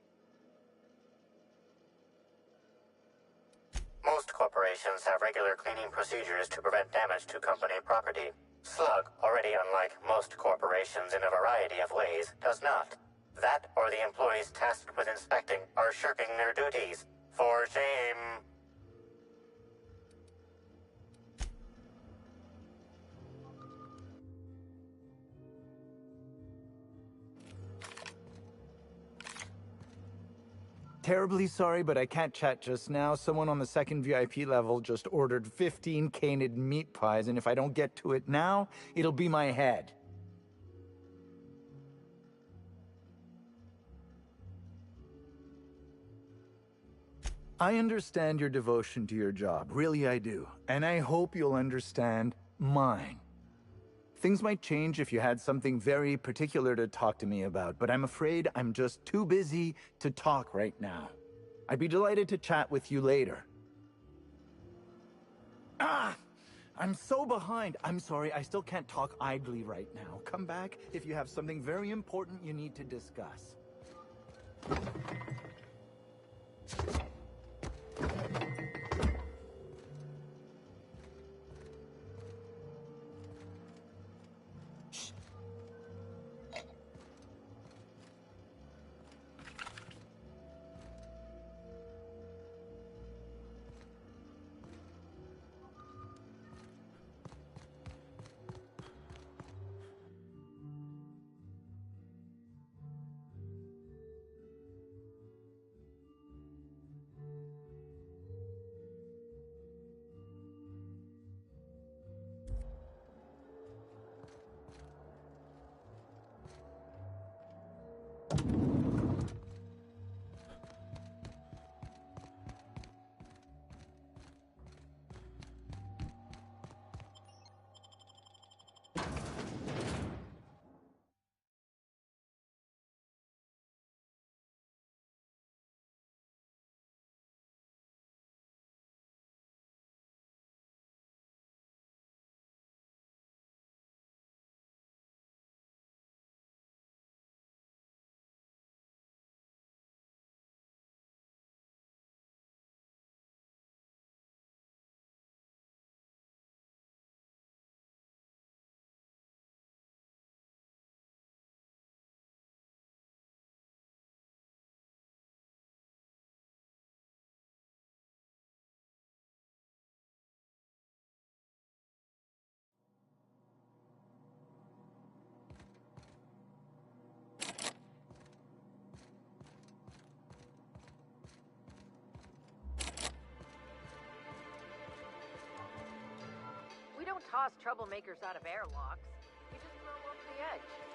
Most corporations have regular cleaning procedures to prevent damage to company property. Slug, already unlike most corporations in a variety of ways, does not. That or the employees tasked with inspecting are shirking their duties. For shame. Terribly sorry, but I can't chat just now. Someone on the second VIP level just ordered 15 caned meat pies, and if I don't get to it now, it'll be my head. I understand your devotion to your job. Really, I do. And I hope you'll understand mine. Things might change if you had something very particular to talk to me about, but I'm afraid I'm just too busy to talk right now. I'd be delighted to chat with you later. I'm so behind. I'm sorry, I still can't talk idly right now. Come back if you have something very important you need to discuss. toss troublemakers out of airlocks. You just throw them over the edge.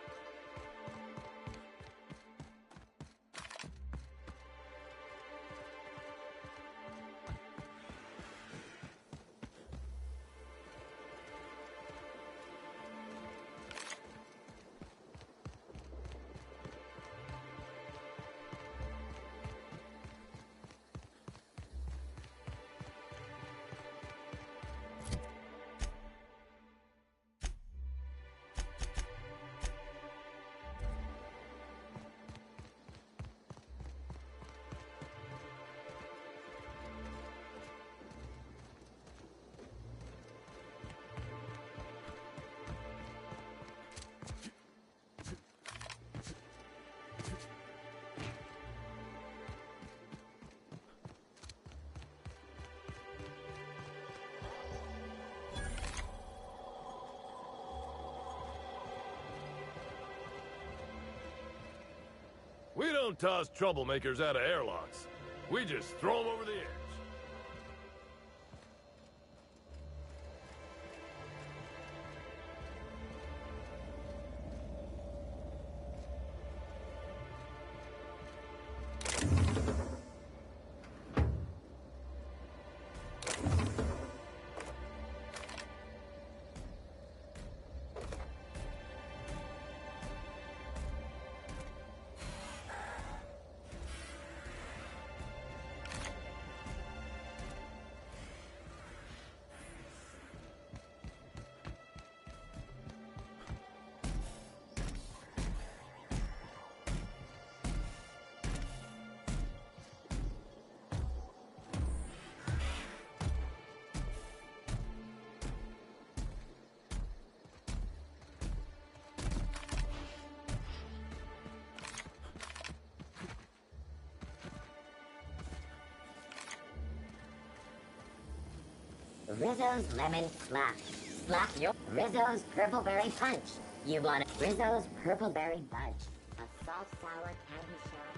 We don't toss troublemakers out of airlocks. We just throw them over the edge. Rizzo's Lemon Slap. Slap your Rizzo's Purple Berry Punch. You want Rizzo's Purple Berry Bunch. A salt sour candy shell.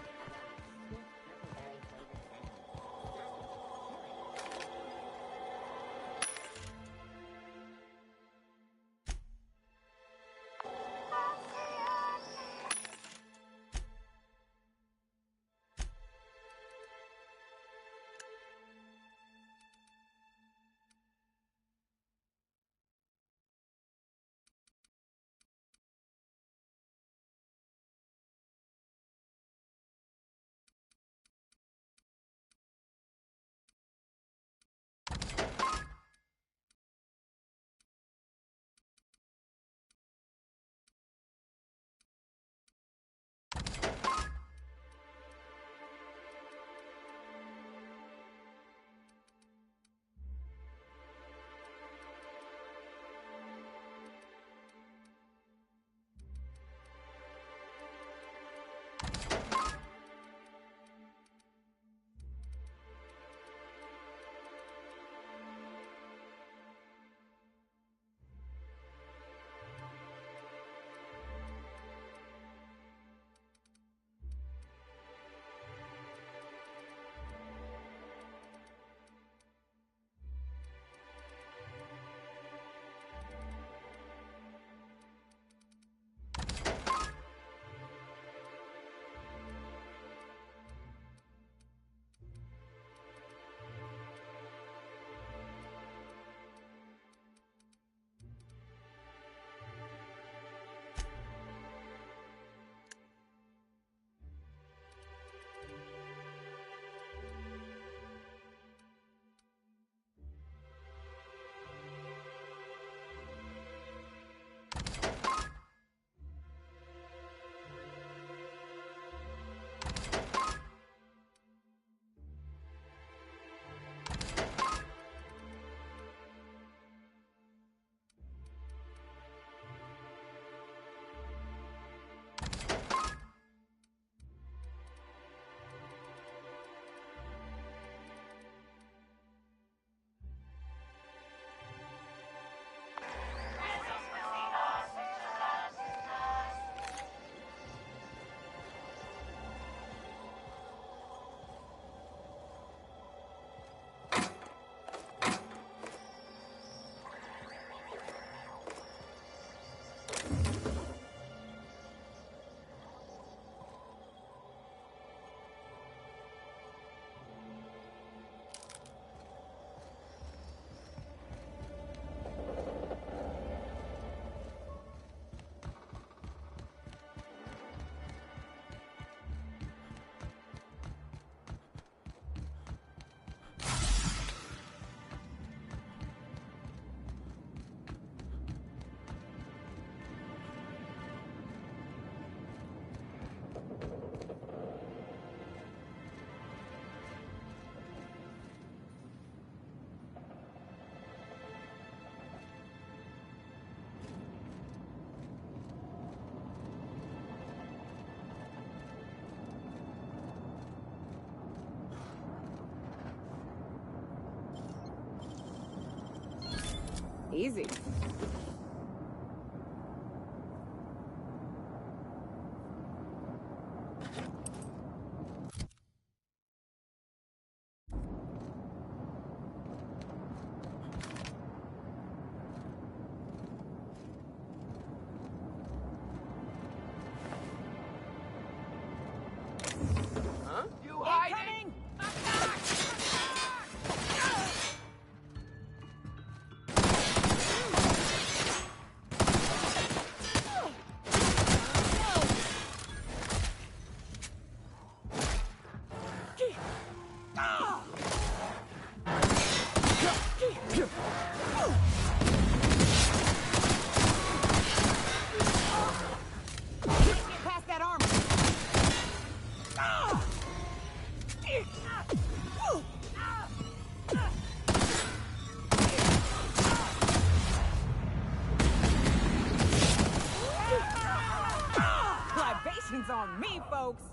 Easy. Huh? You hiding? Past that armor. Libations on me, folks.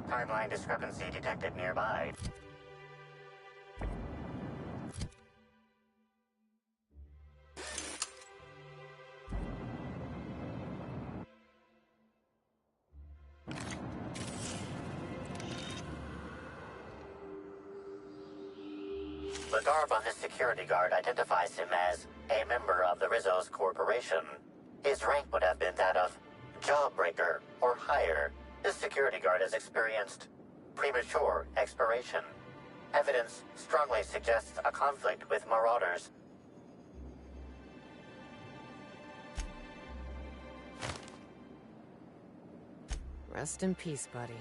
Timeline discrepancy detected nearby. The garb on this security guard identifies him as a member of the Rizzo's Corporation. His rank would have been that of Jawbreaker or higher. This security guard has experienced premature expiration. Evidence strongly suggests a conflict with marauders. Rest in peace, buddy.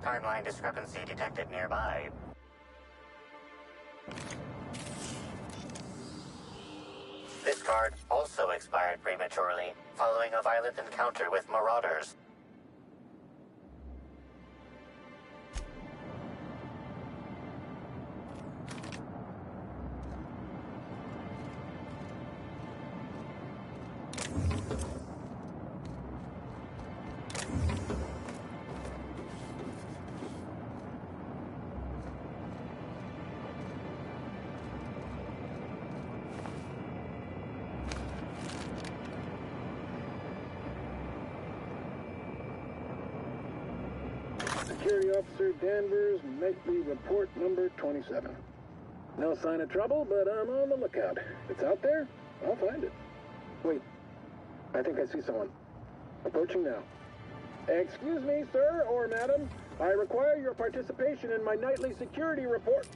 Timeline discrepancy detected nearby. This card also expired prematurely, following a violent encounter with marauders. Security Officer Danvers, nightly report number 27. No sign of trouble, but I'm on the lookout. If it's out there, I'll find it. Wait, I think I see someone. Approaching now. Excuse me, sir or madam. I require your participation in my nightly security report.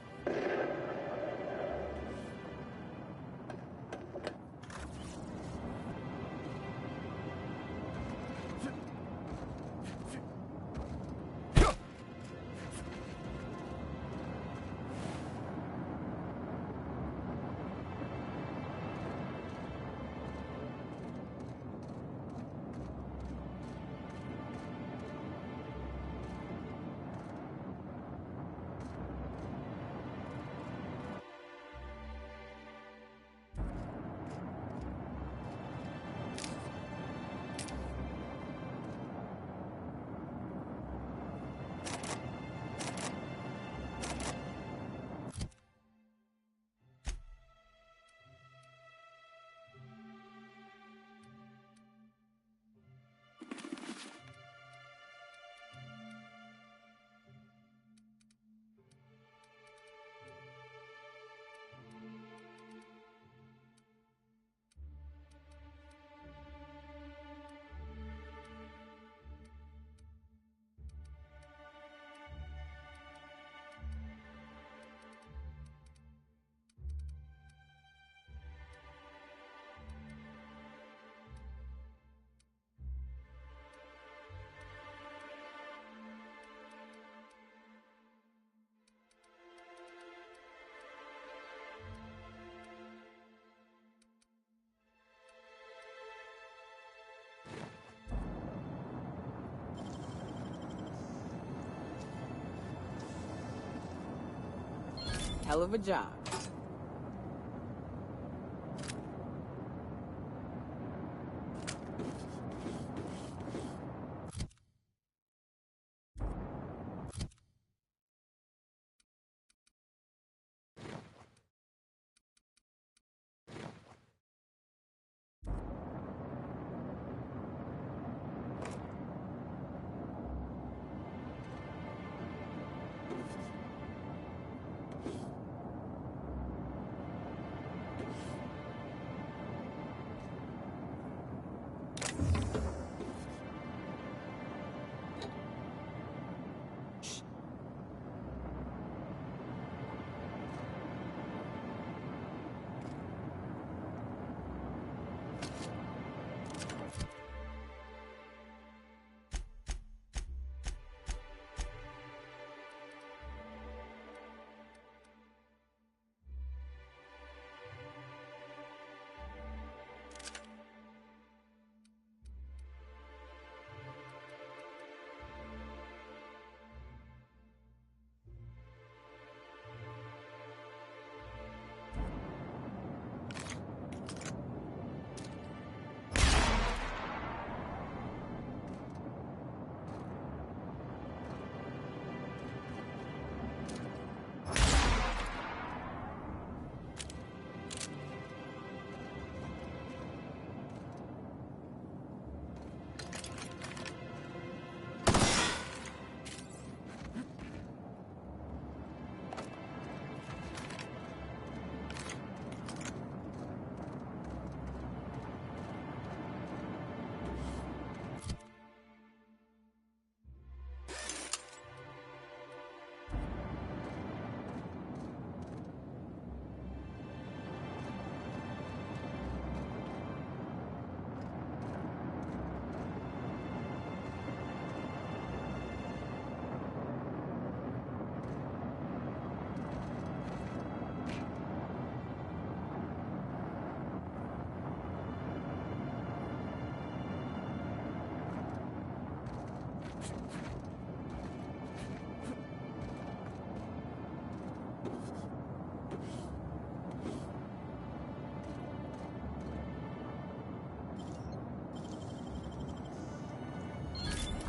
Hell of a job.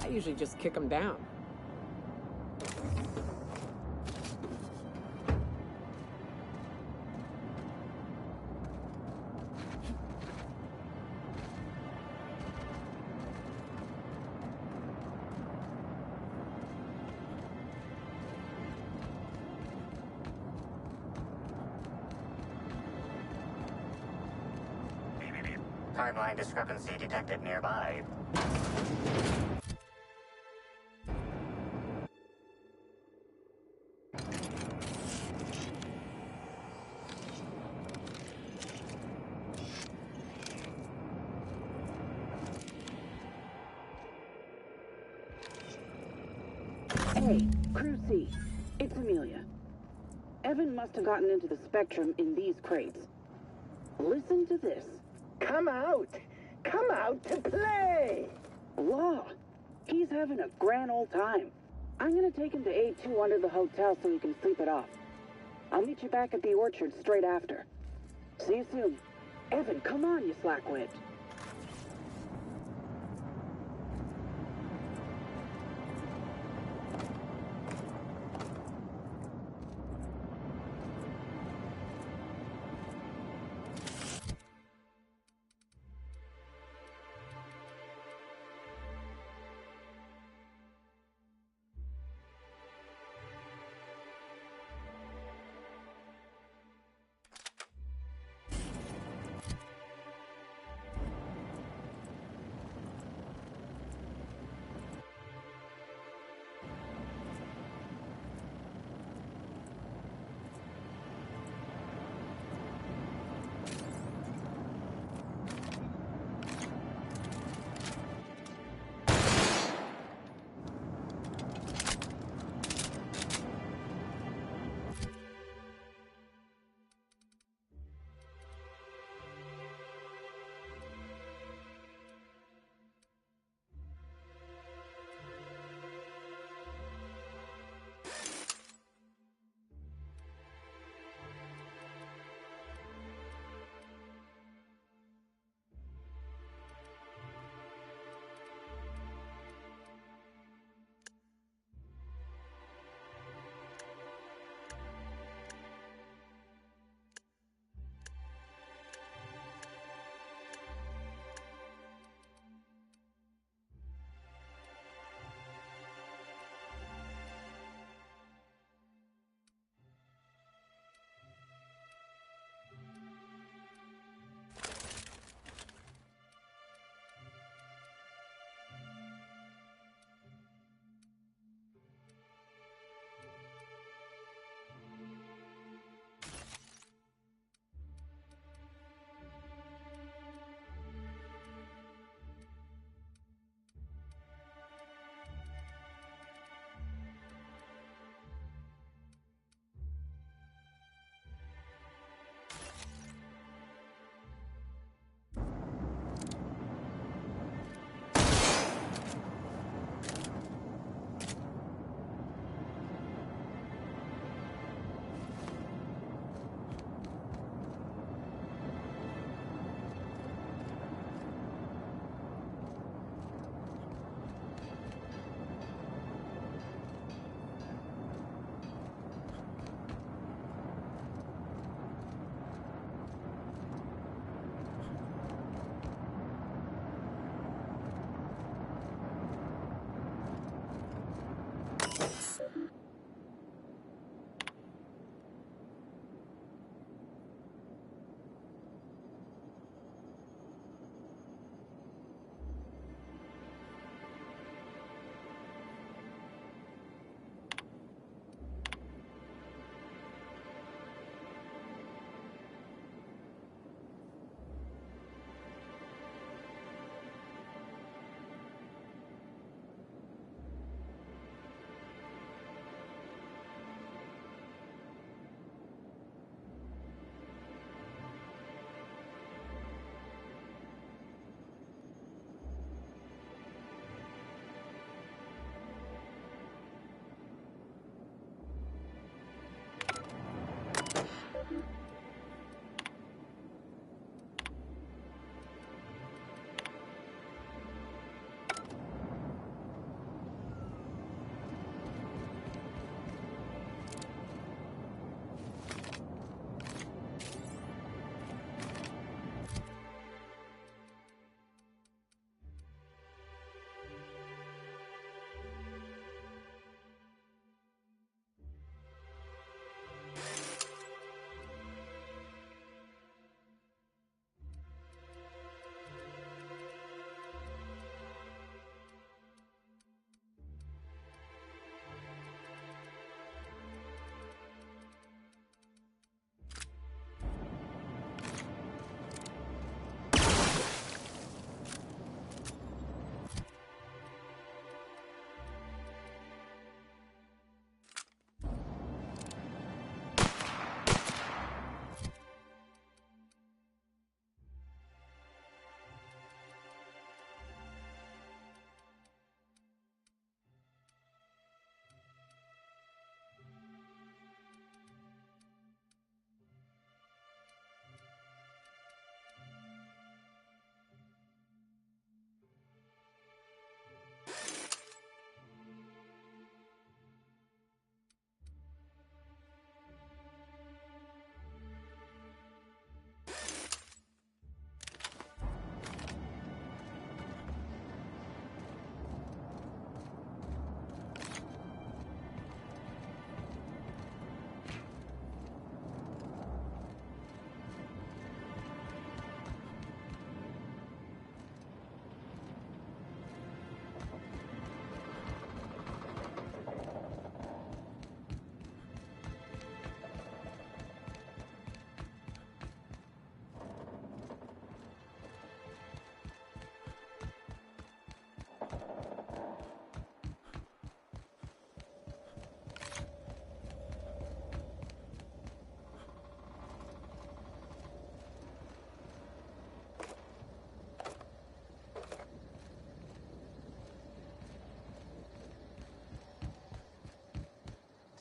I usually just kick them down. Timeline discrepancy detected nearby. Hey, Crew C. It's Amelia. Evan must have gotten into the Spectrum in these crates. Listen to this. Come out! Come out to play! Law. He's having a grand old time. I'm gonna take him to A2 under the hotel so he can sleep it off. I'll meet you back at the orchard straight after. See you soon. Evan, come on, you slackwit.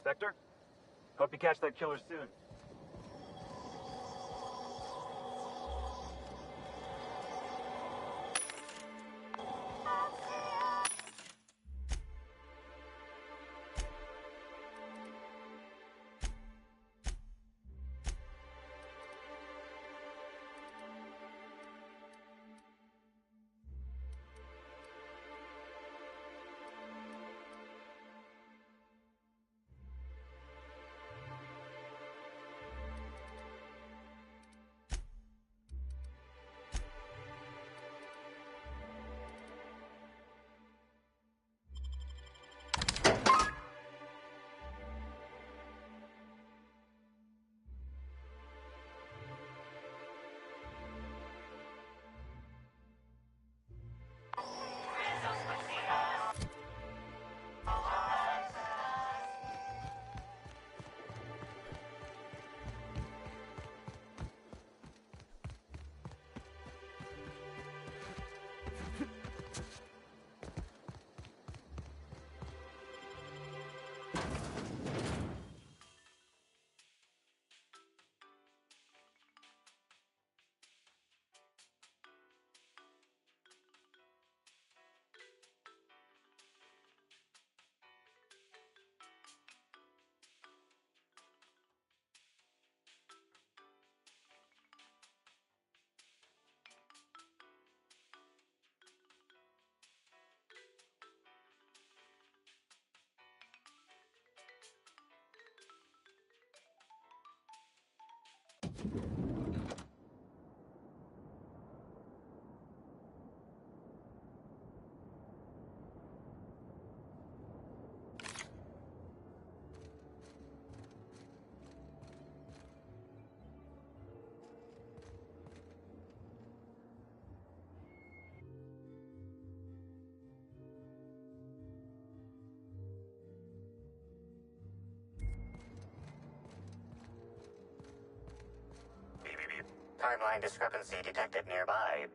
Inspector. Hope you catch that killer soon. Timeline discrepancy detected nearby.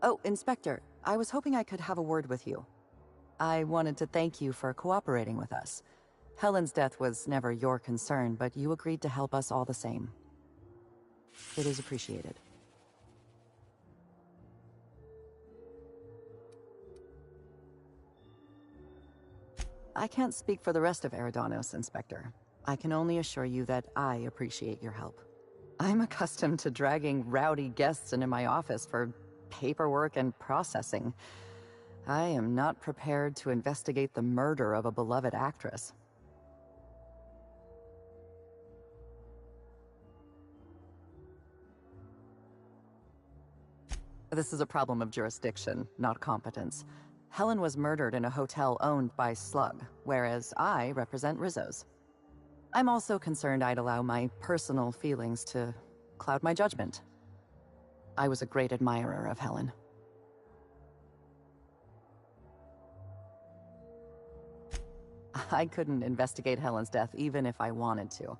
Oh, Inspector, I was hoping I could have a word with you. I wanted to thank you for cooperating with us. Helen's death was never your concern, but you agreed to help us all the same. It is appreciated. I can't speak for the rest of Eridanos, Inspector. I can only assure you that I appreciate your help. I'm accustomed to dragging rowdy guests into my office for paperwork and processing. I am not prepared to investigate the murder of a beloved actress. This is a problem of jurisdiction, not competence. Helen was murdered in a hotel owned by Slug, whereas I represent Rizzo's. I'm also concerned I'd allow my personal feelings to cloud my judgment. I was a great admirer of Helen. I couldn't investigate Helen's death even if I wanted to.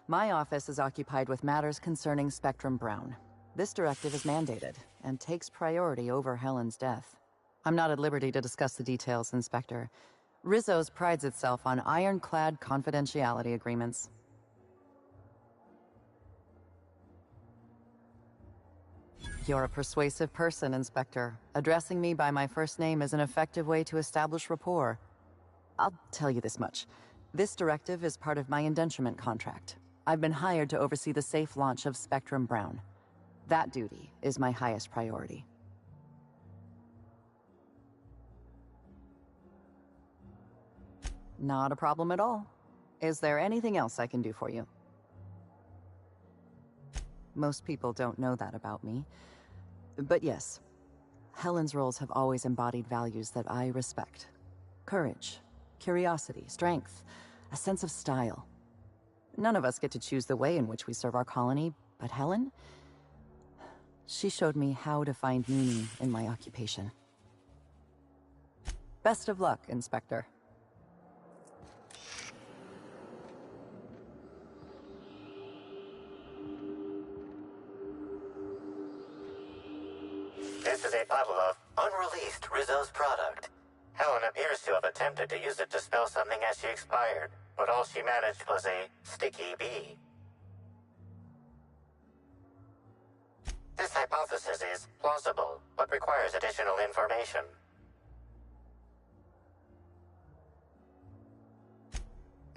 My office is occupied with matters concerning Spectrum Brown. This directive is mandated and takes priority over Helen's death. I'm not at liberty to discuss the details, Inspector. Rizzo's prides itself on ironclad confidentiality agreements. You're a persuasive person, Inspector. Addressing me by my first name is an effective way to establish rapport. I'll tell you this much. This directive is part of my indenturement contract. I've been hired to oversee the safe launch of Spectrum Brown. That duty is my highest priority. Not a problem at all. Is there anything else I can do for you? Most people don't know that about me. But yes, Helen's roles have always embodied values that I respect. Courage, curiosity, strength, a sense of style. None of us get to choose the way in which we serve our colony, but Helen? She showed me how to find meaning in my occupation. Best of luck, Inspector. This is a bottle of unreleased Rizzo's product. Helen appears to have attempted to use it to spell something as she expired, but all she managed was a sticky bee. This hypothesis is plausible, but requires additional information.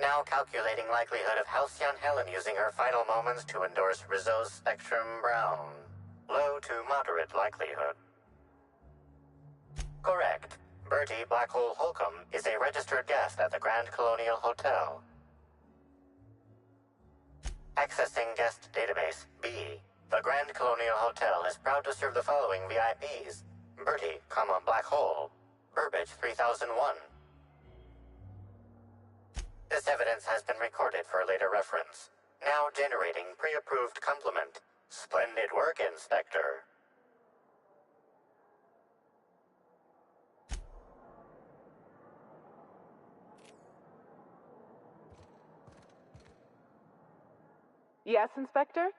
Now calculating likelihood of halcyon Helen using her final moments to endorse Rizzo's Spectrum Brown. Low to moderate likelihood. Correct. Bertie Blackhole Holcomb is a registered guest at the Grand Colonial Hotel. Accessing guest database B. The Grand Colonial Hotel is proud to serve the following VIPs. Bertie, Black Hole. Burbage 3001. This evidence has been recorded for later reference. Now generating pre-approved compliment. Splendid work, Inspector. Yes, Inspector?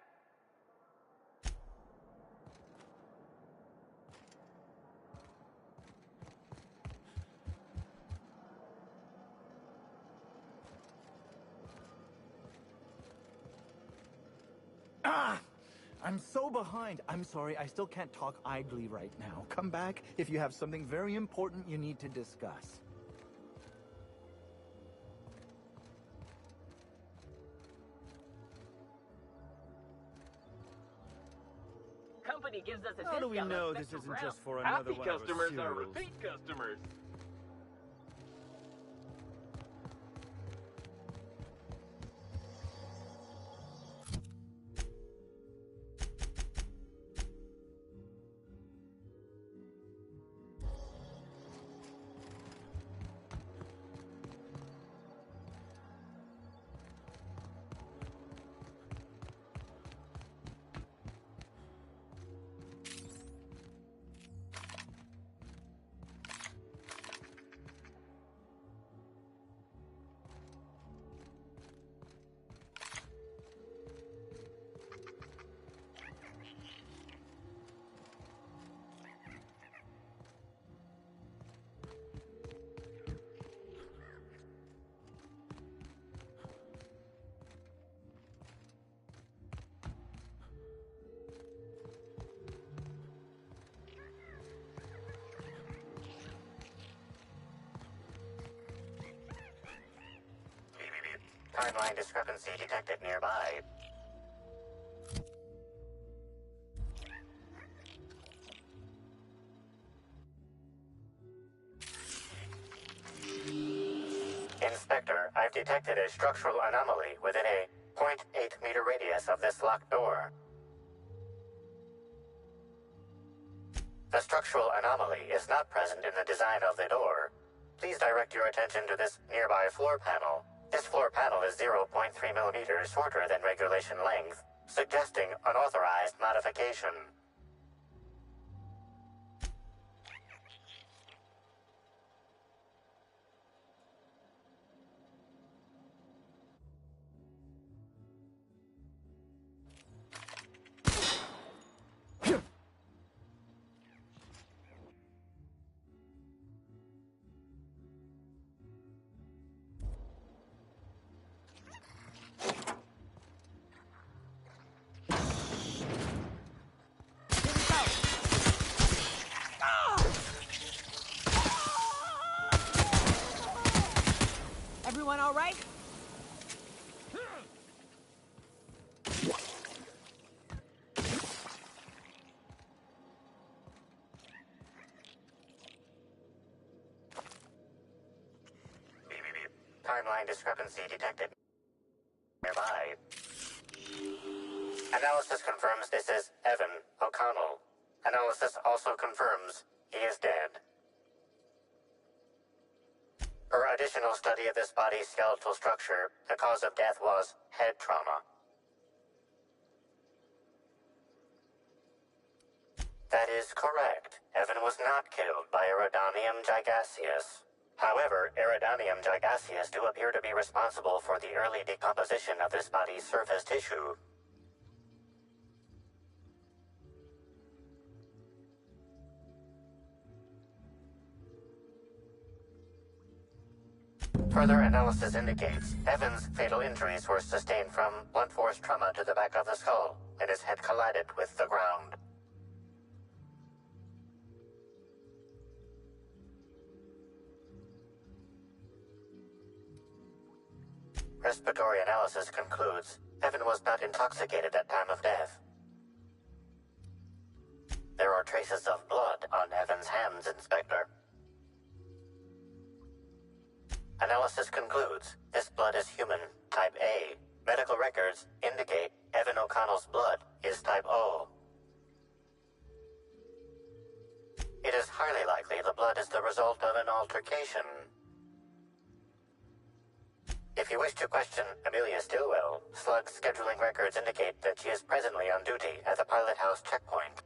I'm so behind. I'm sorry, I still can't talk idly right now. Come back if you have something very important you need to discuss. Company gives us a How do we discount know on this Spectrum isn't Brown. just for another Happy one of our customers are cereals? repeat customers. Timeline discrepancy detected nearby. Inspector, I've detected a structural anomaly within a 0.8 meter radius of this locked door. The structural anomaly is not present in the design of the door. Please direct your attention to this nearby floor panel. This floor panel is 0.3 millimeters shorter than regulation length, suggesting unauthorized modification. Everyone all right? Timeline discrepancy detected nearby. Analysis confirms this is Evan O'Connell. Analysis also confirms he is dead. Per additional study of this body's skeletal structure, the cause of death was head trauma. That is correct. Evan was not killed by Eridanium gigaseus. However, Eridanium gigaseus do appear to be responsible for the early decomposition of this body's surface tissue. Further analysis indicates Evan's fatal injuries were sustained from blunt force trauma to the back of the skull, and his head collided with the ground. Respiratory analysis concludes Evan was not intoxicated at time of death. There are traces of blood on Evan's hands, Inspector. Analysis concludes this blood is human, type A. Medical records indicate Evan O'Connell's blood is type O. It is highly likely the blood is the result of an altercation. If you wish to question Amelia Stillwell, Slug's scheduling records indicate that she is presently on duty at the Pilot House checkpoint.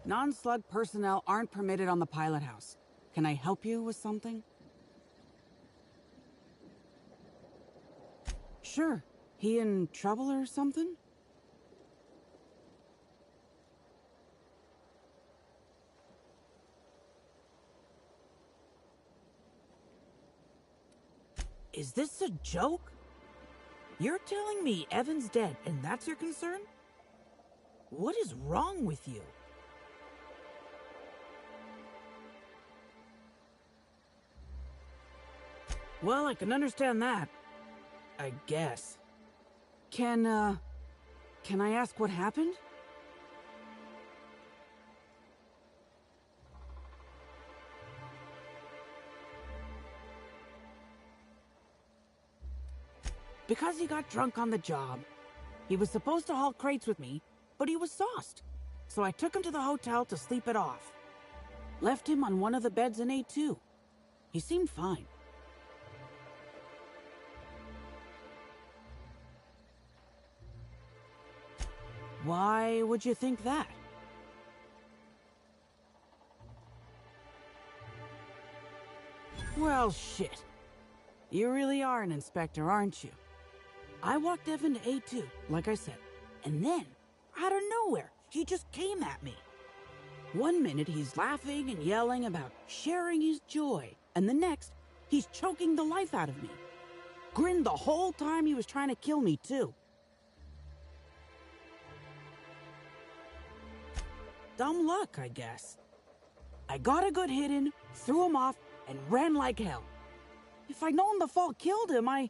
Non-slug personnel aren't permitted on the pilot house. Can I help you with something? Sure. He in trouble or something? Is this a joke? You're telling me Evan's dead and that's your concern? What is wrong with you? Well, I can understand that. I guess. Can I ask what happened? Because he got drunk on the job. He was supposed to haul crates with me, but he was sauced. So I took him to the hotel to sleep it off. Left him on one of the beds in A2. He seemed fine. Why would you think that? Well, shit. You really are an inspector, aren't you? I walked Evan to A2, like I said, and then, out of nowhere, he just came at me. One minute he's laughing and yelling about sharing his joy, and the next, he's choking the life out of me. Grinned the whole time he was trying to kill me, too. Dumb luck, I guess. I got a good hit in, threw him off, and ran like hell. If I'd known the fall killed him, I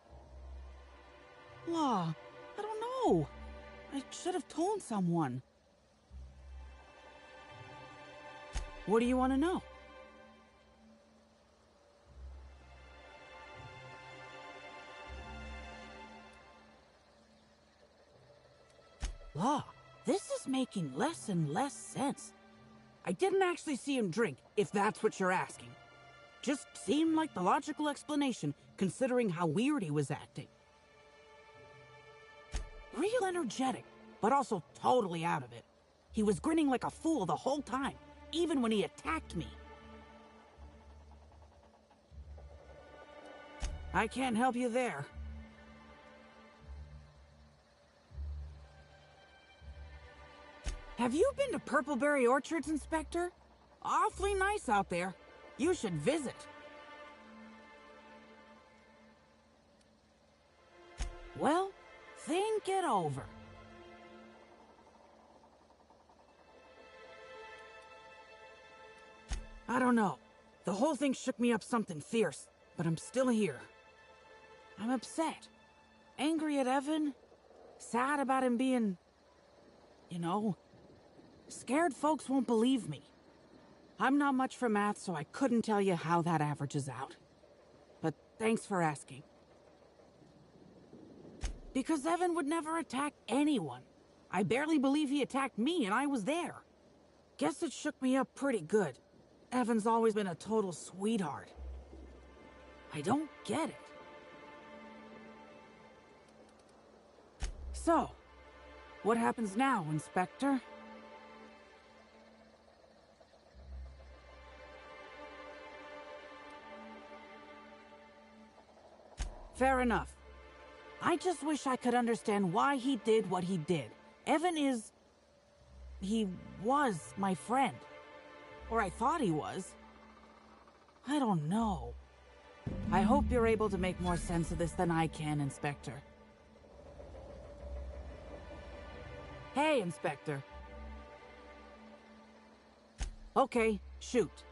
don't know. I should have told someone. What do you want to know? This is making less and less sense. I didn't actually see him drink, if that's what you're asking. Just seemed like the logical explanation, considering how weird he was acting. Real energetic, but also totally out of it. He was grinning like a fool the whole time, even when he attacked me. I can't help you there. Have you been to Purpleberry Orchards, Inspector? Awfully nice out there. You should visit. Well, think it over. I don't know. The whole thing shook me up something fierce, but I'm still here. I'm upset. Angry at Evan. Sad about him being... Scared folks won't believe me. I'm not much for math, so I couldn't tell you how that averages out. But thanks for asking. Because Evan would never attack anyone. I barely believe he attacked me, and I was there. Guess it shook me up pretty good. Evan's always been a total sweetheart. I don't get it. So, what happens now, Inspector? Fair enough. I just wish I could understand why he did what he did. Evan is... he was my friend. Or I thought he was. I don't know. I hope you're able to make more sense of this than I can, Inspector. Hey, Inspector. Okay, shoot.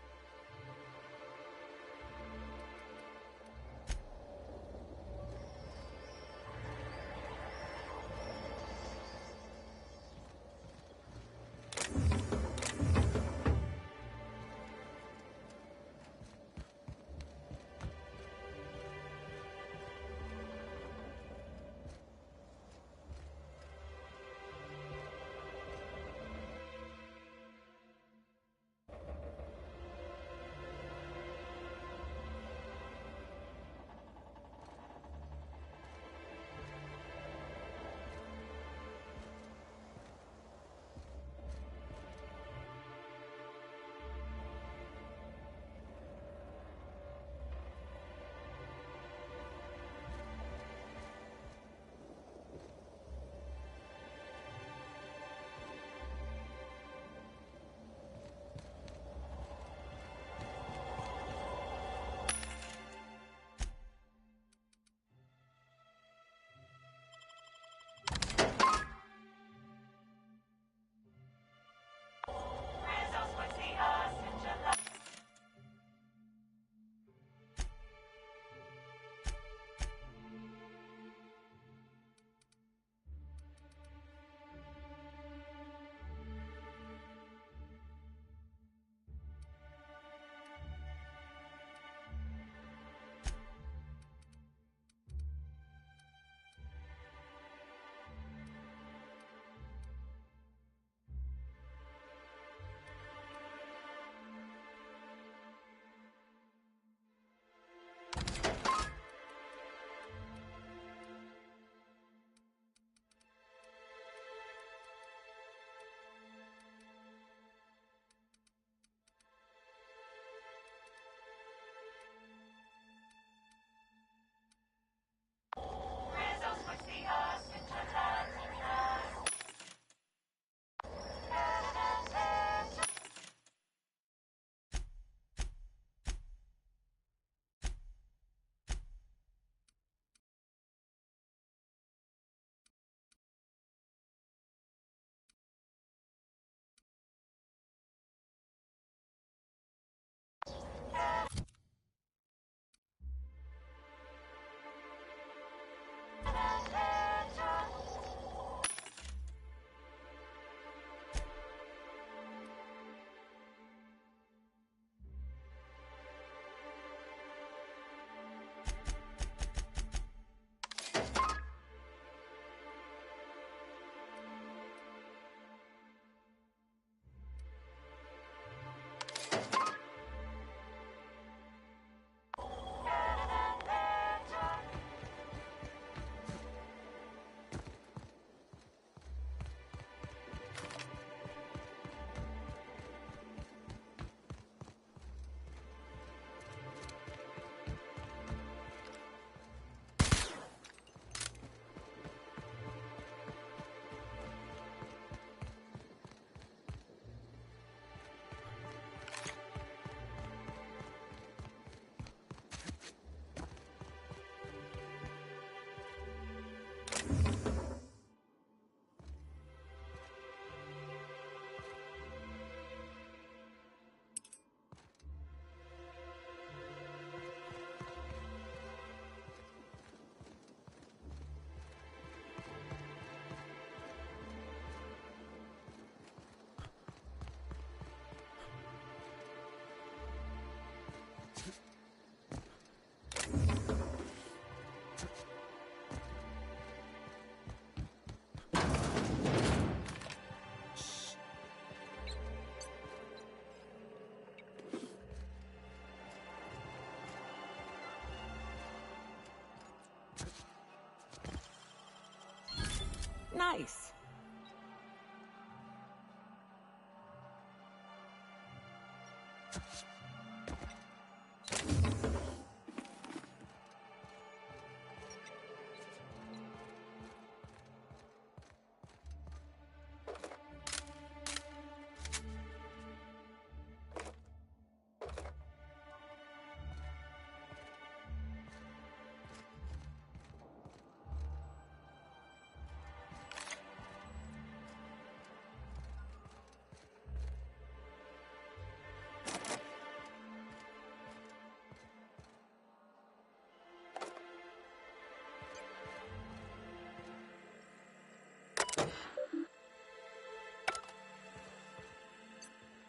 Nice.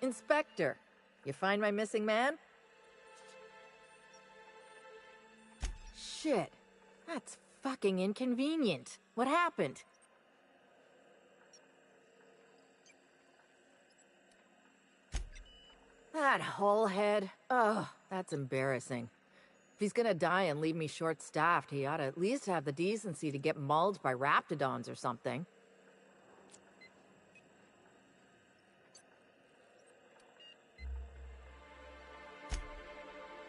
Inspector, you find my missing man? Shit, that's fucking inconvenient. What happened? That hullhead. Oh, that's embarrassing. If he's gonna die and leave me short-staffed, he ought to at least have the decency to get mauled by raptidons or something.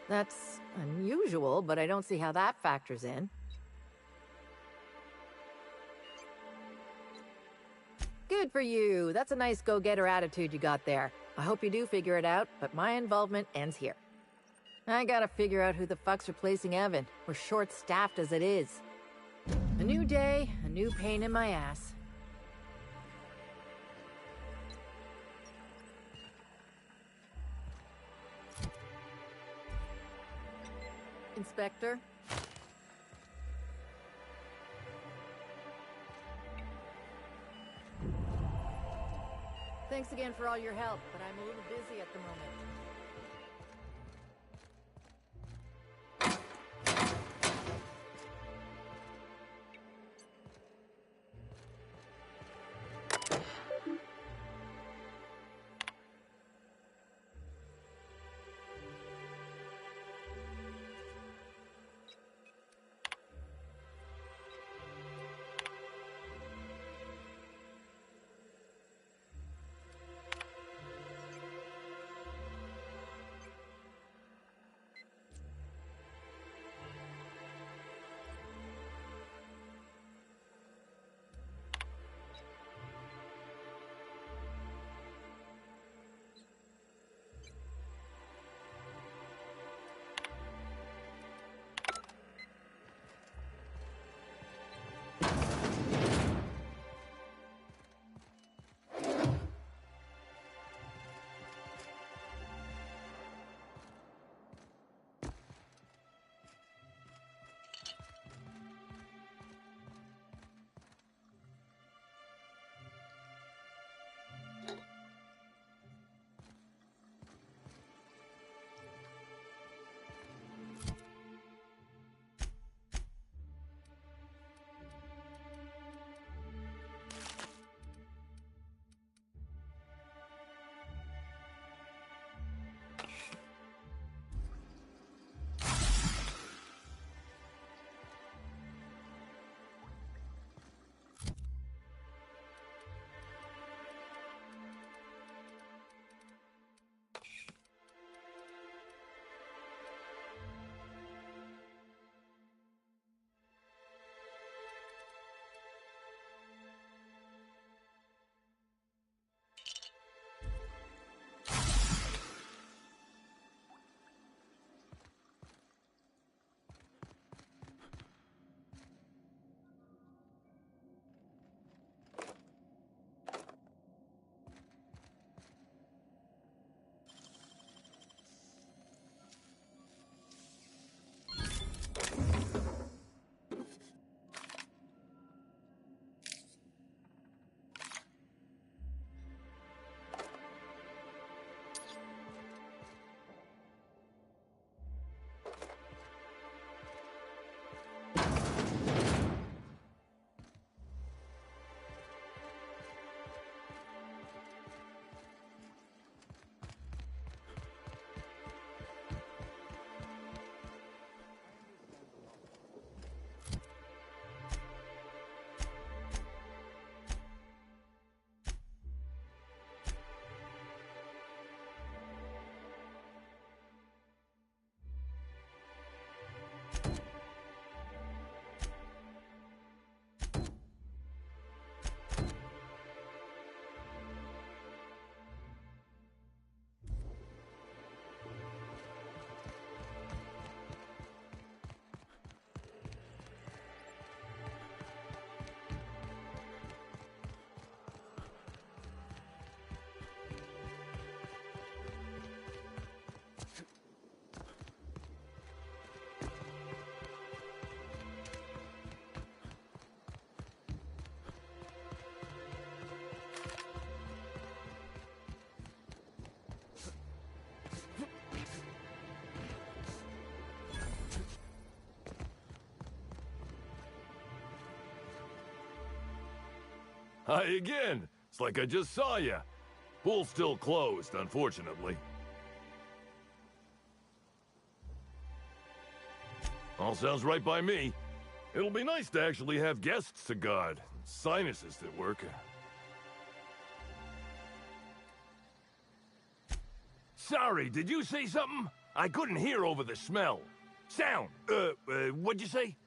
That's unusual, but I don't see how that factors in. Good for you. That's a nice go-getter attitude you got there. I hope you do figure it out, but my involvement ends here. I gotta figure out who the fuck's replacing Evan. We're short-staffed as it is. A new day, a new pain in my ass. Inspector? Thanks again for all your help, but I'm a little busy at the moment. Hi again. It's like I just saw you. Pool's still closed, unfortunately. All sounds right by me. It'll be nice to actually have guests to guard. Sinuses that work. Sorry, did you say something? I couldn't hear over the smell. Sound. What'd you say?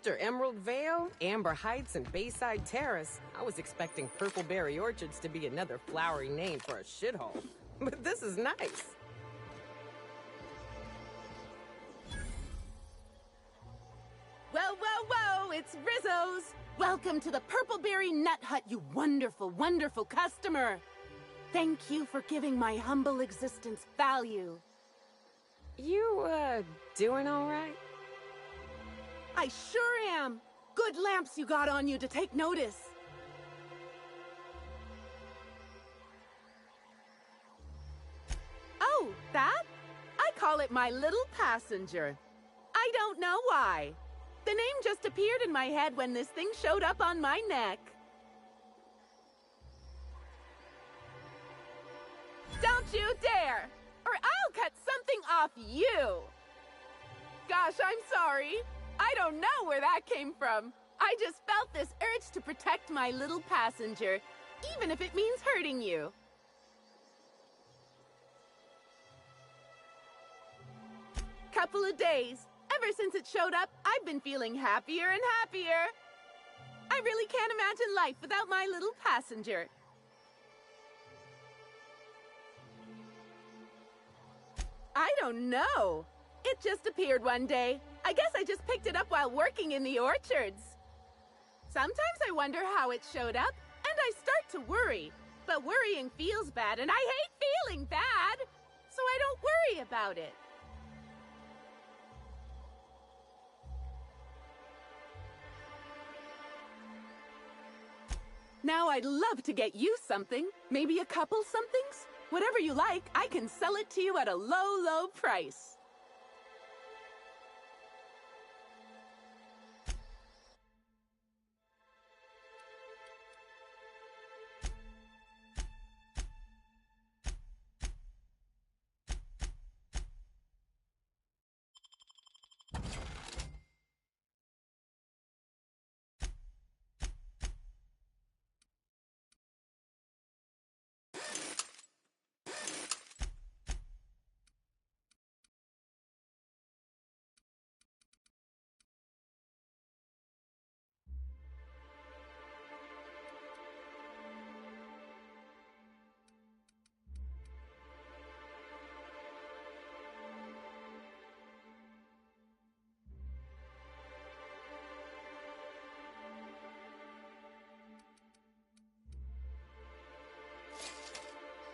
After Emerald Vale, Amber Heights, and Bayside Terrace, I was expecting Purpleberry Orchards to be another flowery name for a shithole. But this is nice. Whoa, whoa, whoa, it's Rizzo's! Welcome to the Purpleberry Nut Hut, you wonderful, wonderful customer! Thank you for giving my humble existence value. You, doing all right? I sure am! Good lamps you got on you to take notice. Oh, that? I call it my little passenger. I don't know why. The name just appeared in my head when this thing showed up on my neck. Don't you dare! Or I'll cut something off you! Gosh, I'm sorry. I don't know where that came from. I just felt this urge to protect my little passenger, even if it means hurting you. Couple of days. Ever since it showed up, I've been feeling happier and happier. I really can't imagine life without my little passenger. I don't know. It just appeared one day. I guess I just picked it up while working in the orchards. Sometimes I wonder how it showed up, and I start to worry. But worrying feels bad, and I hate feeling bad. So I don't worry about it. Now I'd love to get you something. Maybe a couple somethings? Whatever you like, I can sell it to you at a low, low price.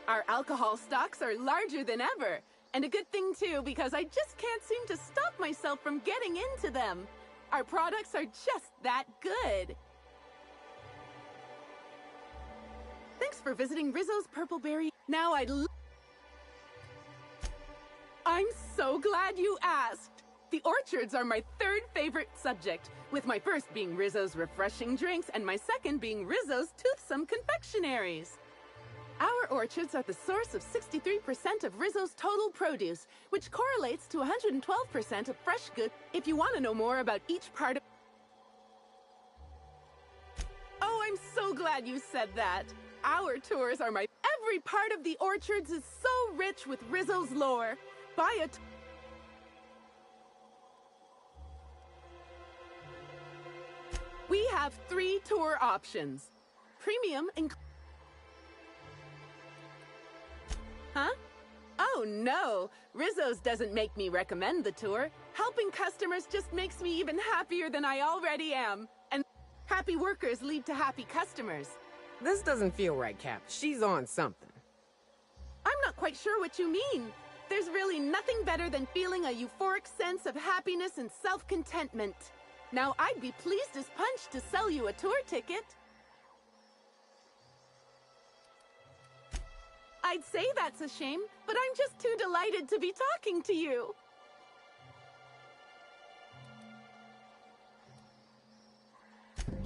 Our alcohol stocks are larger than ever. And a good thing, too, because I just can't seem to stop myself from getting into them. Our products are just that good. Thanks for visiting Rizzo's Purpleberry. Now I'm so glad you asked. The orchards are my third favorite subject, with my first being Rizzo's refreshing drinks and my second being Rizzo's toothsome confectionaries. Our orchards are the source of 63% of Rizzo's total produce, which correlates to 112% of fresh goods. If you want to know more about each part of... Oh, I'm so glad you said that. Our tours are Every part of the orchards is so rich with Rizzo's lore. Buy a... We have 3 tour options. Premium and... Huh? Oh no! Rizzo's doesn't make me recommend the tour. Helping customers just makes me even happier than I already am. And happy workers lead to happy customers. This doesn't feel right, Cap. She's on something. I'm not quite sure what you mean. There's really nothing better than feeling a euphoric sense of happiness and self-contentment. Now, I'd be pleased as punch to sell you a tour ticket. I'd say that's a shame, but I'm just too delighted to be talking to you.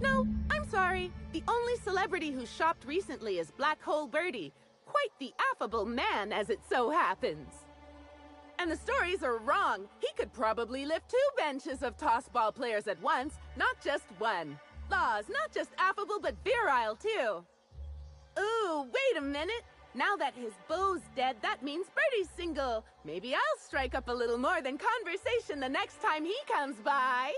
No, I'm sorry. The only celebrity who shopped recently is Black Hole Birdie. Quite the affable man, as it so happens. And the stories are wrong. He could probably lift 2 benches of tossball players at once, not just one. Laws, not just affable, but virile, too. Ooh, wait a minute. Now that his beau's dead, that means Birdie's single. Maybe I'll strike up a little more than conversation the next time he comes by.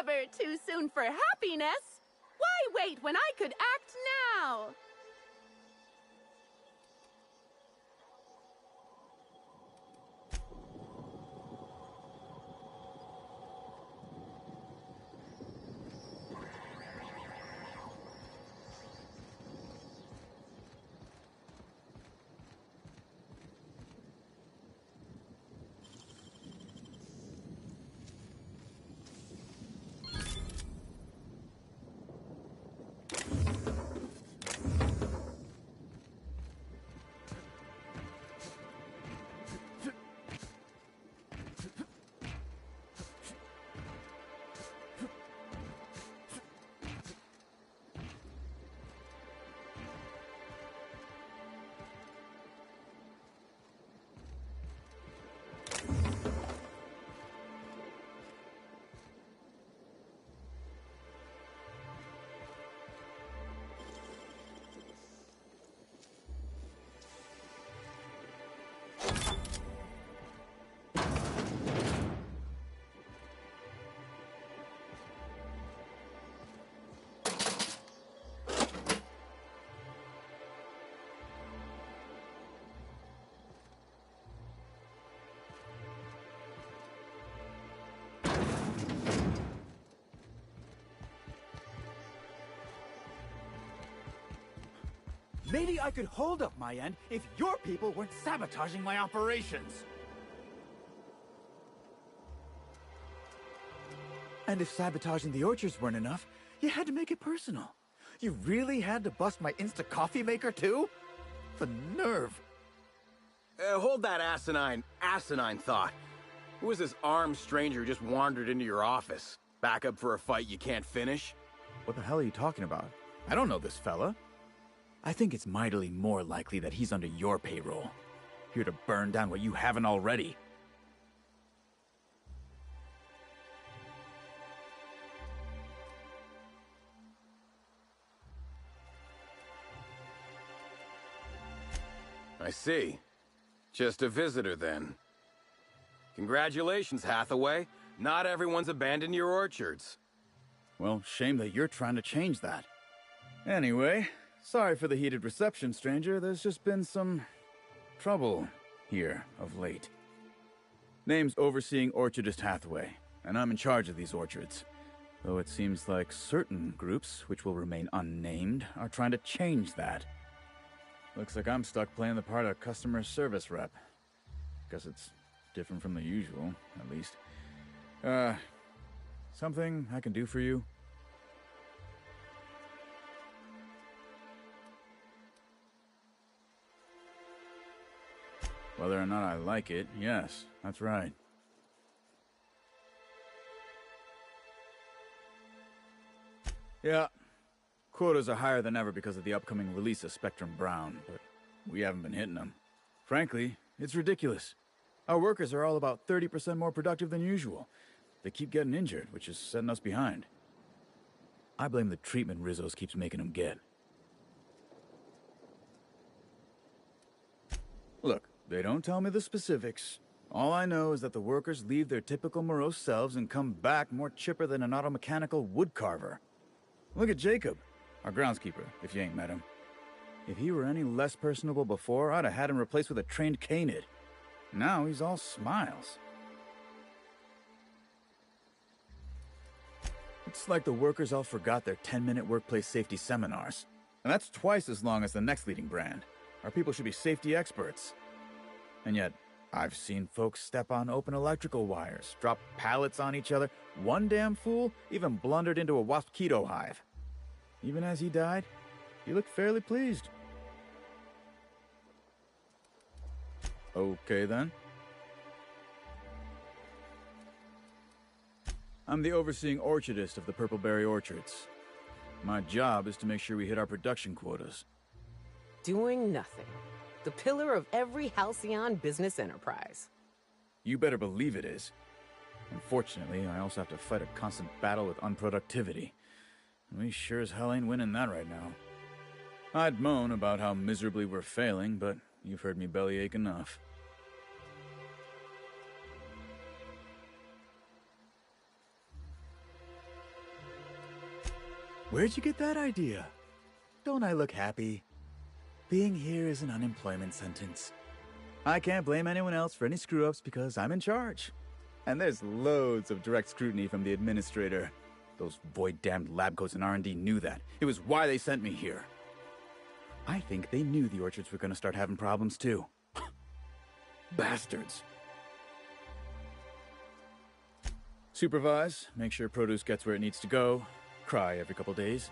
never too soon for happiness. Why wait when I could act now? Maybe I could hold up my end if your people weren't sabotaging my operations. And if sabotaging the orchards weren't enough, you had to make it personal. You really had to bust my Insta coffee maker too? The nerve. Hold that asinine thought. Who was this armed stranger who just wandered into your office? Back up for a fight you can't finish? What the hell are you talking about? I don't know this fella. I think it's mightily more likely that he's under your payroll. Here to burn down what you haven't already. I see. Just a visitor, then. Congratulations, Hathaway. Not everyone's abandoned your orchards. Well, shame that you're trying to change that. Anyway, sorry for the heated reception, stranger. There's just been some trouble here of late. Name's Overseeing Orchardist Hathaway, and I'm in charge of these orchards. Though it seems like certain groups, which will remain unnamed, are trying to change that. Looks like I'm stuck playing the part of customer service rep. Guess it's different from the usual, at least. Something I can do for you? Whether or not I like it, yes, that's right. Yeah, quotas are higher than ever because of the upcoming release of Spectrum Brown, but we haven't been hitting them. Frankly, it's ridiculous. Our workers are all about 30% more productive than usual. They keep getting injured, which is setting us behind. I blame the treatment Rizzo's keeps making them get. Look, they don't tell me the specifics. All I know is that the workers leave their typical morose selves and come back more chipper than an automechanical woodcarver. Look at Jacob, our groundskeeper, if you ain't met him. If he were any less personable before, I'd have had him replaced with a trained canid. Now he's all smiles. It's like the workers all forgot their 10-minute workplace safety seminars. And that's twice as long as the next leading brand. Our people should be safety experts. And yet, I've seen folks step on open electrical wires, drop pallets on each other. One damn fool even blundered into a wasp-keto hive. Even as he died, he looked fairly pleased. Okay, then. I'm the overseeing orchardist of the Purpleberry Orchards. My job is to make sure we hit our production quotas. Doing nothing. The pillar of every halcyon business enterprise. You better believe it is. Unfortunately, I also have to fight a constant battle with unproductivity. We sure as hell ain't winning that right now. I'd moan about how miserably we're failing, but you've heard me bellyache enough. Where'd you get that idea? Don't I look happy? Being here is an unemployment sentence. I can't blame anyone else for any screw-ups because I'm in charge. And there's loads of direct scrutiny from the administrator. Those void-damned lab coats and R&D knew that. It was why they sent me here. I think they knew the orchards were going to start having problems too. Bastards. Supervise, make sure produce gets where it needs to go. Cry every couple days.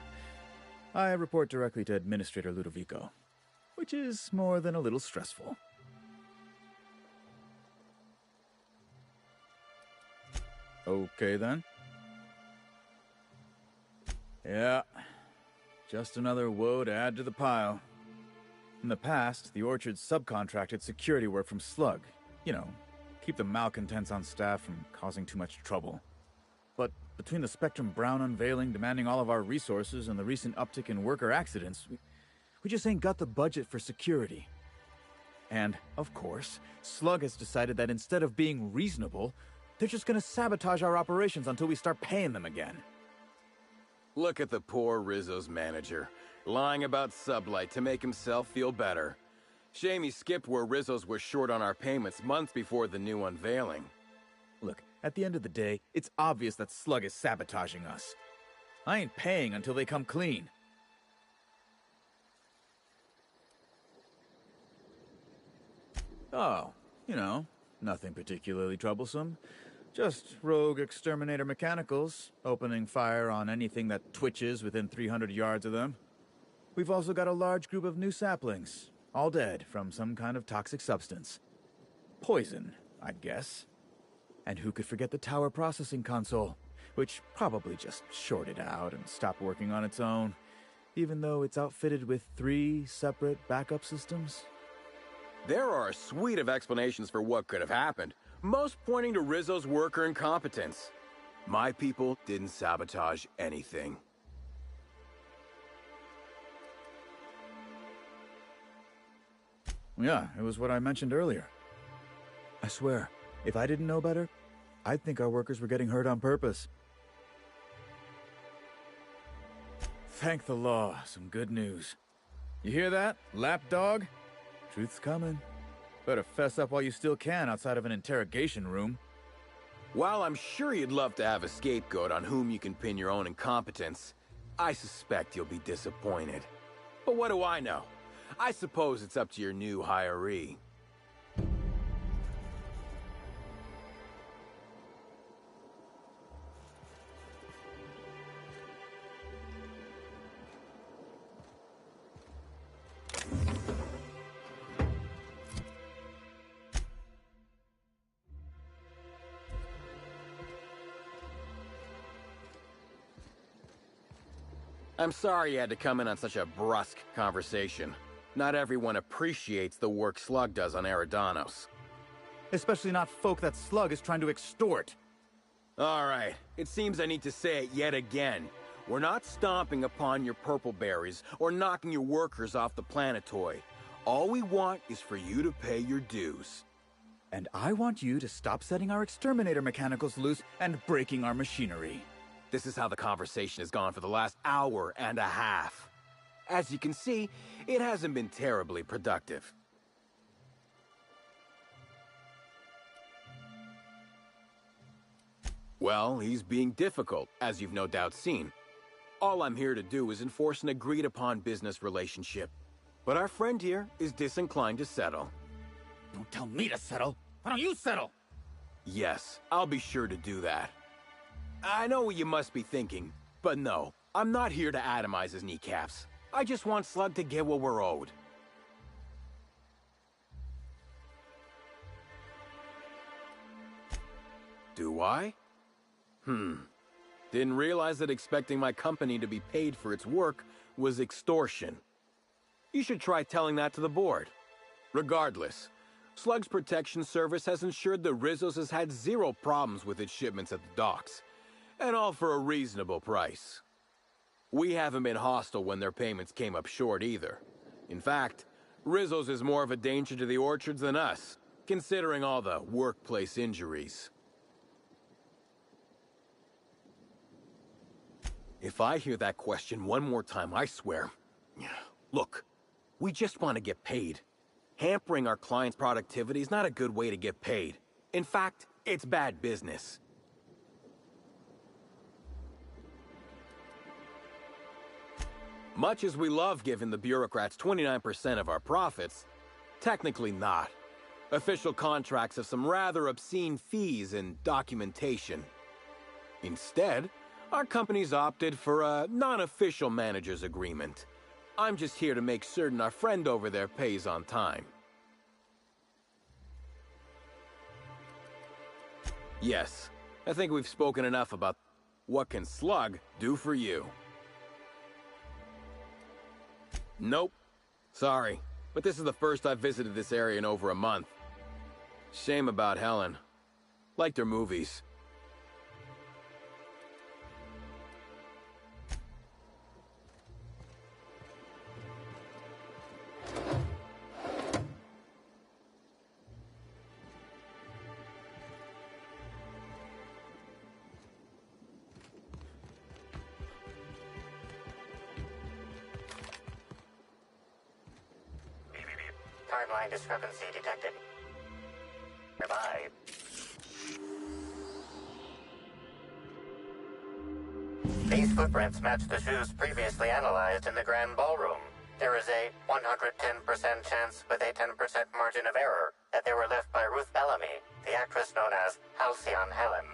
I report directly to Administrator Ludovico, which is more than a little stressful. Okay then. Yeah, just another woe to add to the pile. In the past, the orchard subcontracted security work from Slug. You know, keep the malcontents on staff from causing too much trouble. But between the Spectrum Brown unveiling demanding all of our resources and the recent uptick in worker accidents, we just ain't got the budget for security. And, of course, Slug has decided that instead of being reasonable, they're just gonna sabotage our operations until we start paying them again. Look at the poor Rizzo's manager, lying about Sublight to make himself feel better. Shame he skipped where Rizzo's was short on our payments months before the new unveiling. Look, at the end of the day, it's obvious that Slug is sabotaging us. I ain't paying until they come clean. Oh, you know, nothing particularly troublesome. Just rogue exterminator mechanicals, opening fire on anything that twitches within 300 yards of them. We've also got a large group of new saplings, all dead from some kind of toxic substance. Poison, I'd guess. And who could forget the tower processing console, which probably just shorted out and stopped working on its own, even though it's outfitted with 3 separate backup systems? There are a suite of explanations for what could have happened, most pointing to Rizzo's worker incompetence. My people didn't sabotage anything. Yeah, it was what I mentioned earlier. I swear, if I didn't know better, I'd think our workers were getting hurt on purpose. Thank the law, some good news. You hear that, lapdog? Truth's coming. Better fess up while you still can outside of an interrogation room. While I'm sure you'd love to have a scapegoat on whom you can pin your own incompetence, I suspect you'll be disappointed. But what do I know? I suppose it's up to your new hiree. I'm sorry you had to come in on such a brusque conversation. Not everyone appreciates the work Slug does on Eridanos. Especially not folk that Slug is trying to extort. All right, it seems I need to say it yet again. We're not stomping upon your purple berries or knocking your workers off the planetoid. All we want is for you to pay your dues. And I want you to stop setting our exterminator mechanicals loose and breaking our machinery. This is how the conversation has gone for the last hour and a half. As you can see, it hasn't been terribly productive. Well, he's being difficult, as you've no doubt seen. All I'm here to do is enforce an agreed-upon business relationship. But our friend here is disinclined to settle. Don't tell me to settle. Why don't you settle? Yes, I'll be sure to do that. I know what you must be thinking, but no, I'm not here to atomize his kneecaps. I just want Slug to get what we're owed. Do I? Didn't realize that expecting my company to be paid for its work was extortion. You should try telling that to the board. Regardless, Slug's protection service has ensured that Rizzo's has had 0 problems with its shipments at the docks. And all for a reasonable price. We haven't been hostile when their payments came up short either. In fact, Rizzo's is more of a danger to the orchards than us, considering all the workplace injuries. If I hear that question one more time, I swear. Look, we just want to get paid. Hampering our clients' productivity is not a good way to get paid. In fact, it's bad business. Much as we love giving the bureaucrats 29% of our profits, technically not. Official contracts have some rather obscene fees and documentation. Instead, our company's opted for a non-official manager's agreement. I'm just here to make certain our friend over there pays on time. Yes, I think we've spoken enough about what can Slug do for you. Nope. Sorry, but this is the first I've visited this area in over a month. Shame about Helen. Liked her movies. Timeline discrepancy detected. Nearby. These footprints match the shoes previously analyzed in the Grand Ballroom. There is a 110% chance with a 10% margin of error that they were left by Ruth Bellamy, the actress known as Halcyon Helen.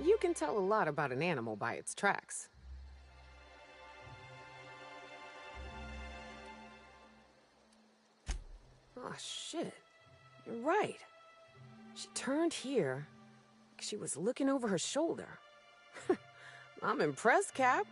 You can tell a lot about an animal by its tracks. Oh, shit. You're right. She turned here like she was looking over her shoulder. I'm impressed, Cap.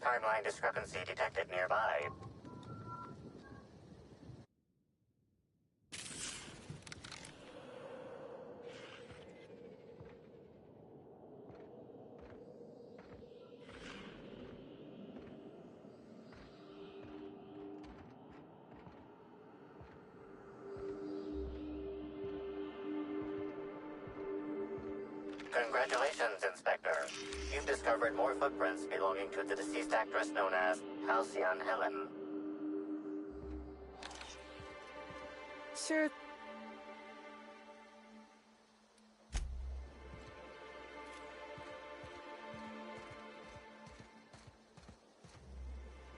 Timeline discrepancy detected nearby. Congratulations, Inspector. You've discovered more footprints belonging to the deceased actress known as Halcyon Helen. Sure.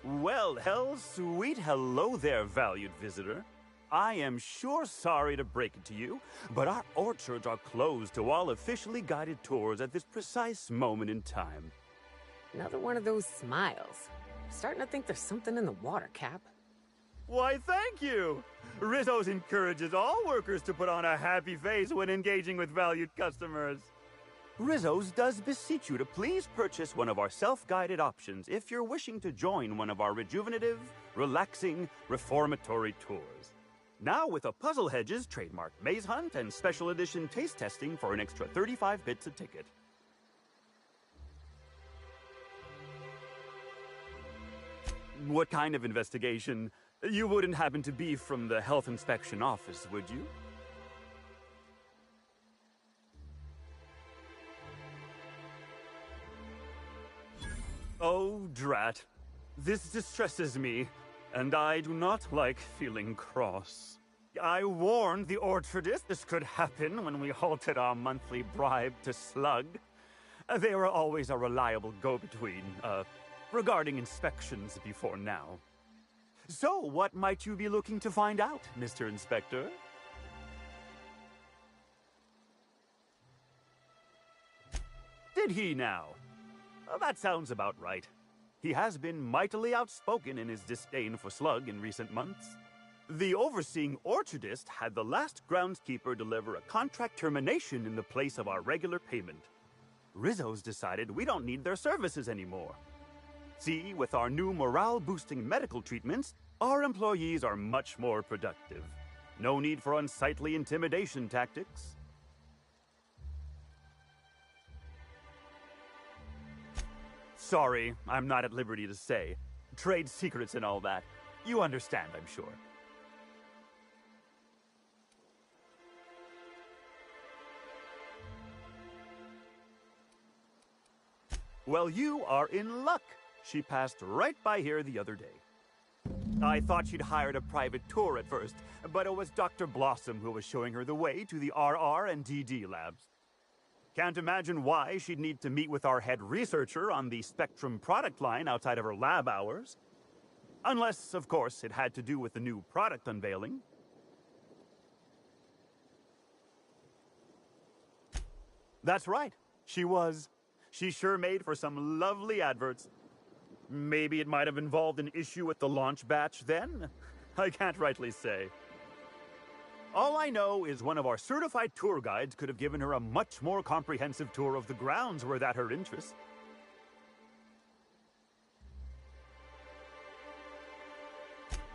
Well, sweet hello there, valued visitor. I am sure sorry to break it to you, but our orchards are closed to all officially guided tours at this precise moment in time. Another one of those smiles. I'm starting to think there's something in the water, Cap. Why, thank you! Rizzo's encourages all workers to put on a happy face when engaging with valued customers. Rizzo's does beseech you to please purchase one of our self-guided options if you're wishing to join one of our rejuvenative, relaxing, reformatory tours. Now with a Puzzle Hedges trademark maze hunt and special edition taste testing for an extra 35 bits a ticket. What kind of investigation? You wouldn't happen to be from the health inspection office, would you? Oh, drat. This distresses me, and I do not like feeling cross. I warned the orchardist this could happen when we halted our monthly bribe to Slug. They were always a reliable go-between, regarding inspections before now. So, what might you be looking to find out, Mr. Inspector? Did he now? That sounds about right. He has been mightily outspoken in his disdain for Slug in recent months. The overseeing orchardist had the last groundskeeper deliver a contract termination in the place of our regular payment. Rizzo's decided we don't need their services anymore. See, with our new morale-boosting medical treatments, our employees are much more productive. No need for unsightly intimidation tactics. Sorry, I'm not at liberty to say. Trade secrets and all that. You understand, I'm sure. Well, you are in luck. She passed right by here the other day. I thought she'd hired a private tour at first, but it was Dr. Blossom who was showing her the way to the RR and DD labs. Can't imagine why she'd need to meet with our head researcher on the Spectrum product line outside of her lab hours. Unless, of course, it had to do with the new product unveiling. That's right. She sure made for some lovely adverts. Maybe it might have involved an issue with the launch batch then? I can't rightly say. All I know is one of our certified tour guides could have given her a much more comprehensive tour of the grounds were that her interest.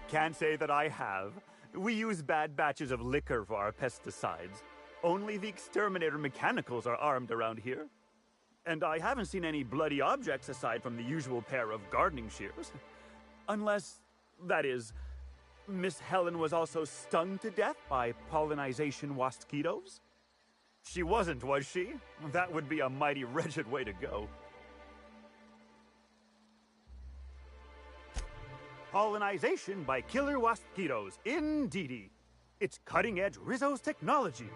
Can't say that I have. We use bad batches of liquor for our pesticides. Only the exterminator mechanicals are armed around here. And I haven't seen any bloody objects aside from the usual pair of gardening shears. Unless, that is, Miss Helen was also stung to death by pollinization mosquitoes? She wasn't, was she? That would be a mighty wretched way to go. Pollinization by killer mosquitoes, indeedy. It's cutting-edge Rizzo's technology.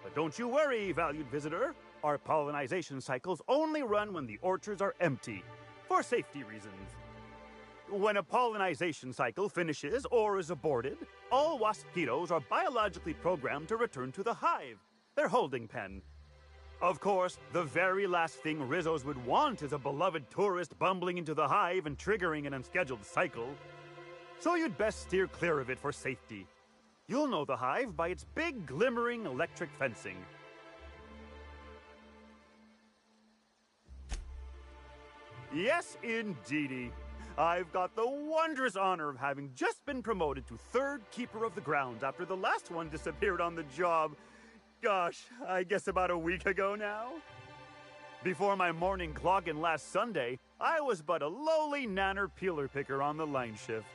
But don't you worry, valued visitor. Our pollinization cycles only run when the orchards are empty, for safety reasons. When a pollinization cycle finishes or is aborted, all mosquitoes are biologically programmed to return to the hive, their holding pen. Of course, the very last thing Rizzo's would want is a beloved tourist bumbling into the hive and triggering an unscheduled cycle. So you'd best steer clear of it for safety. You'll know the hive by its big, glimmering electric fencing. Yes, indeedy. I've got the wondrous honor of having just been promoted to third keeper of the grounds after the last one disappeared on the job. Gosh, I guess about a week ago now. Before my morning clock-in last Sunday, I was but a lowly nanner peeler picker on the line shift.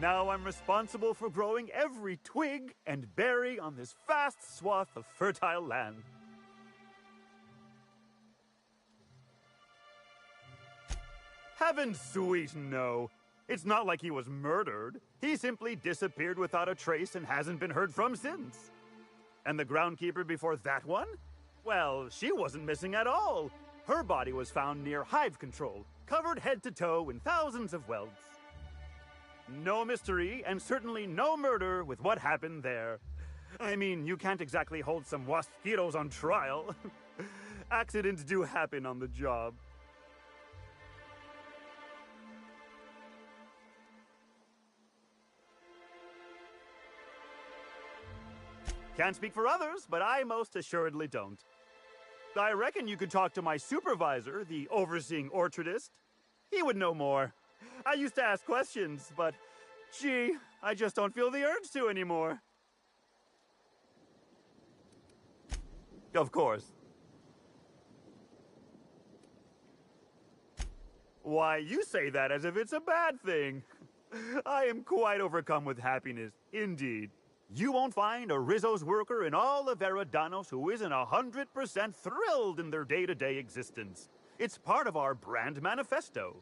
Now I'm responsible for growing every twig and berry on this vast swath of fertile land. Heaven sweet, no. It's not like he was murdered. He simply disappeared without a trace and hasn't been heard from since. And the groundkeeper before that one? Well, she wasn't missing at all. Her body was found near hive control, covered head to toe in thousands of welts. No mystery, and certainly no murder with what happened there. I mean, you can't exactly hold some mosquitoes on trial. Accidents do happen on the job. Can't speak for others, but I most assuredly don't. I reckon you could talk to my supervisor, the overseeing orchardist. He would know more. I used to ask questions, but gee, I just don't feel the urge to anymore. Of course. Why, you say that as if it's a bad thing. I am quite overcome with happiness, indeed. You won't find a Rizzo's worker in all of Eridanos who isn't 100% thrilled in their day-to-day existence. It's part of our brand manifesto.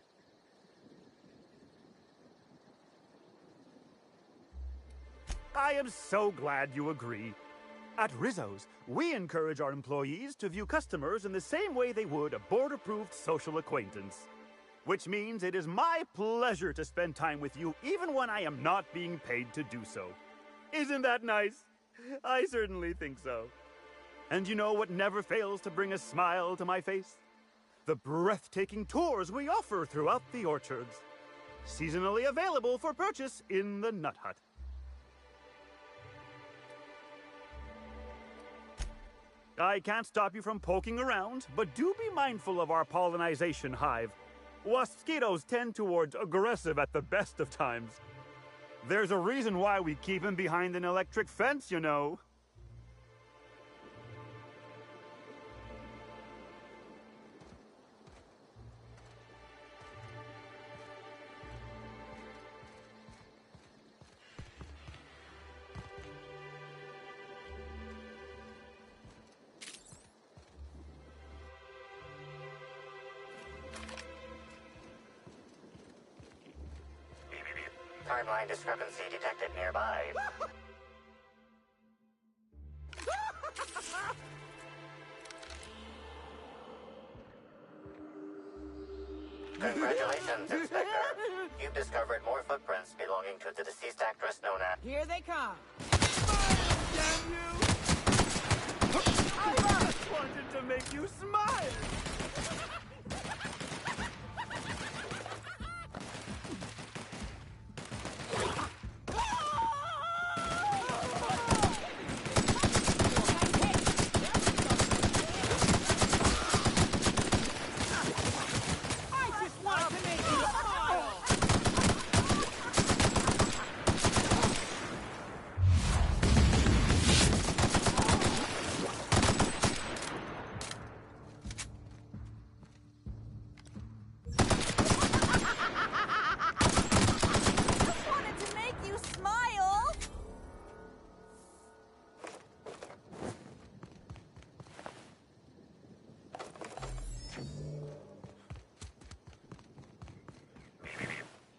I am so glad you agree. At Rizzo's, we encourage our employees to view customers in the same way they would a board-approved social acquaintance. Which means it is my pleasure to spend time with you even when I am not being paid to do so. Isn't that nice? I certainly think so. And you know what never fails to bring a smile to my face? The breathtaking tours we offer throughout the orchards. Seasonally available for purchase in the Nut Hut. I can't stop you from poking around, but do be mindful of our pollinization hive. Mosquitoes tend towards aggressive at the best of times. There's a reason why we keep him behind an electric fence, you know. Timeline discrepancy detected nearby. Congratulations, Inspector. You've discovered more footprints belonging to the deceased actress known as... Here they come. Damn you! I just wanted to make you smile!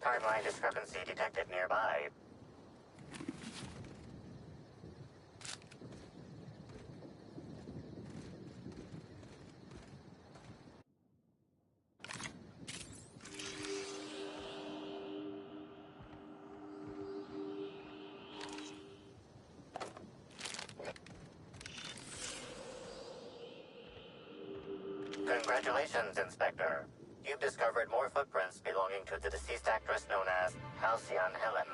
Timeline discrepancy detected nearby. Congratulations, Inspector. You've discovered more footprints belonging to the deceased actress known as Halcyon Helen.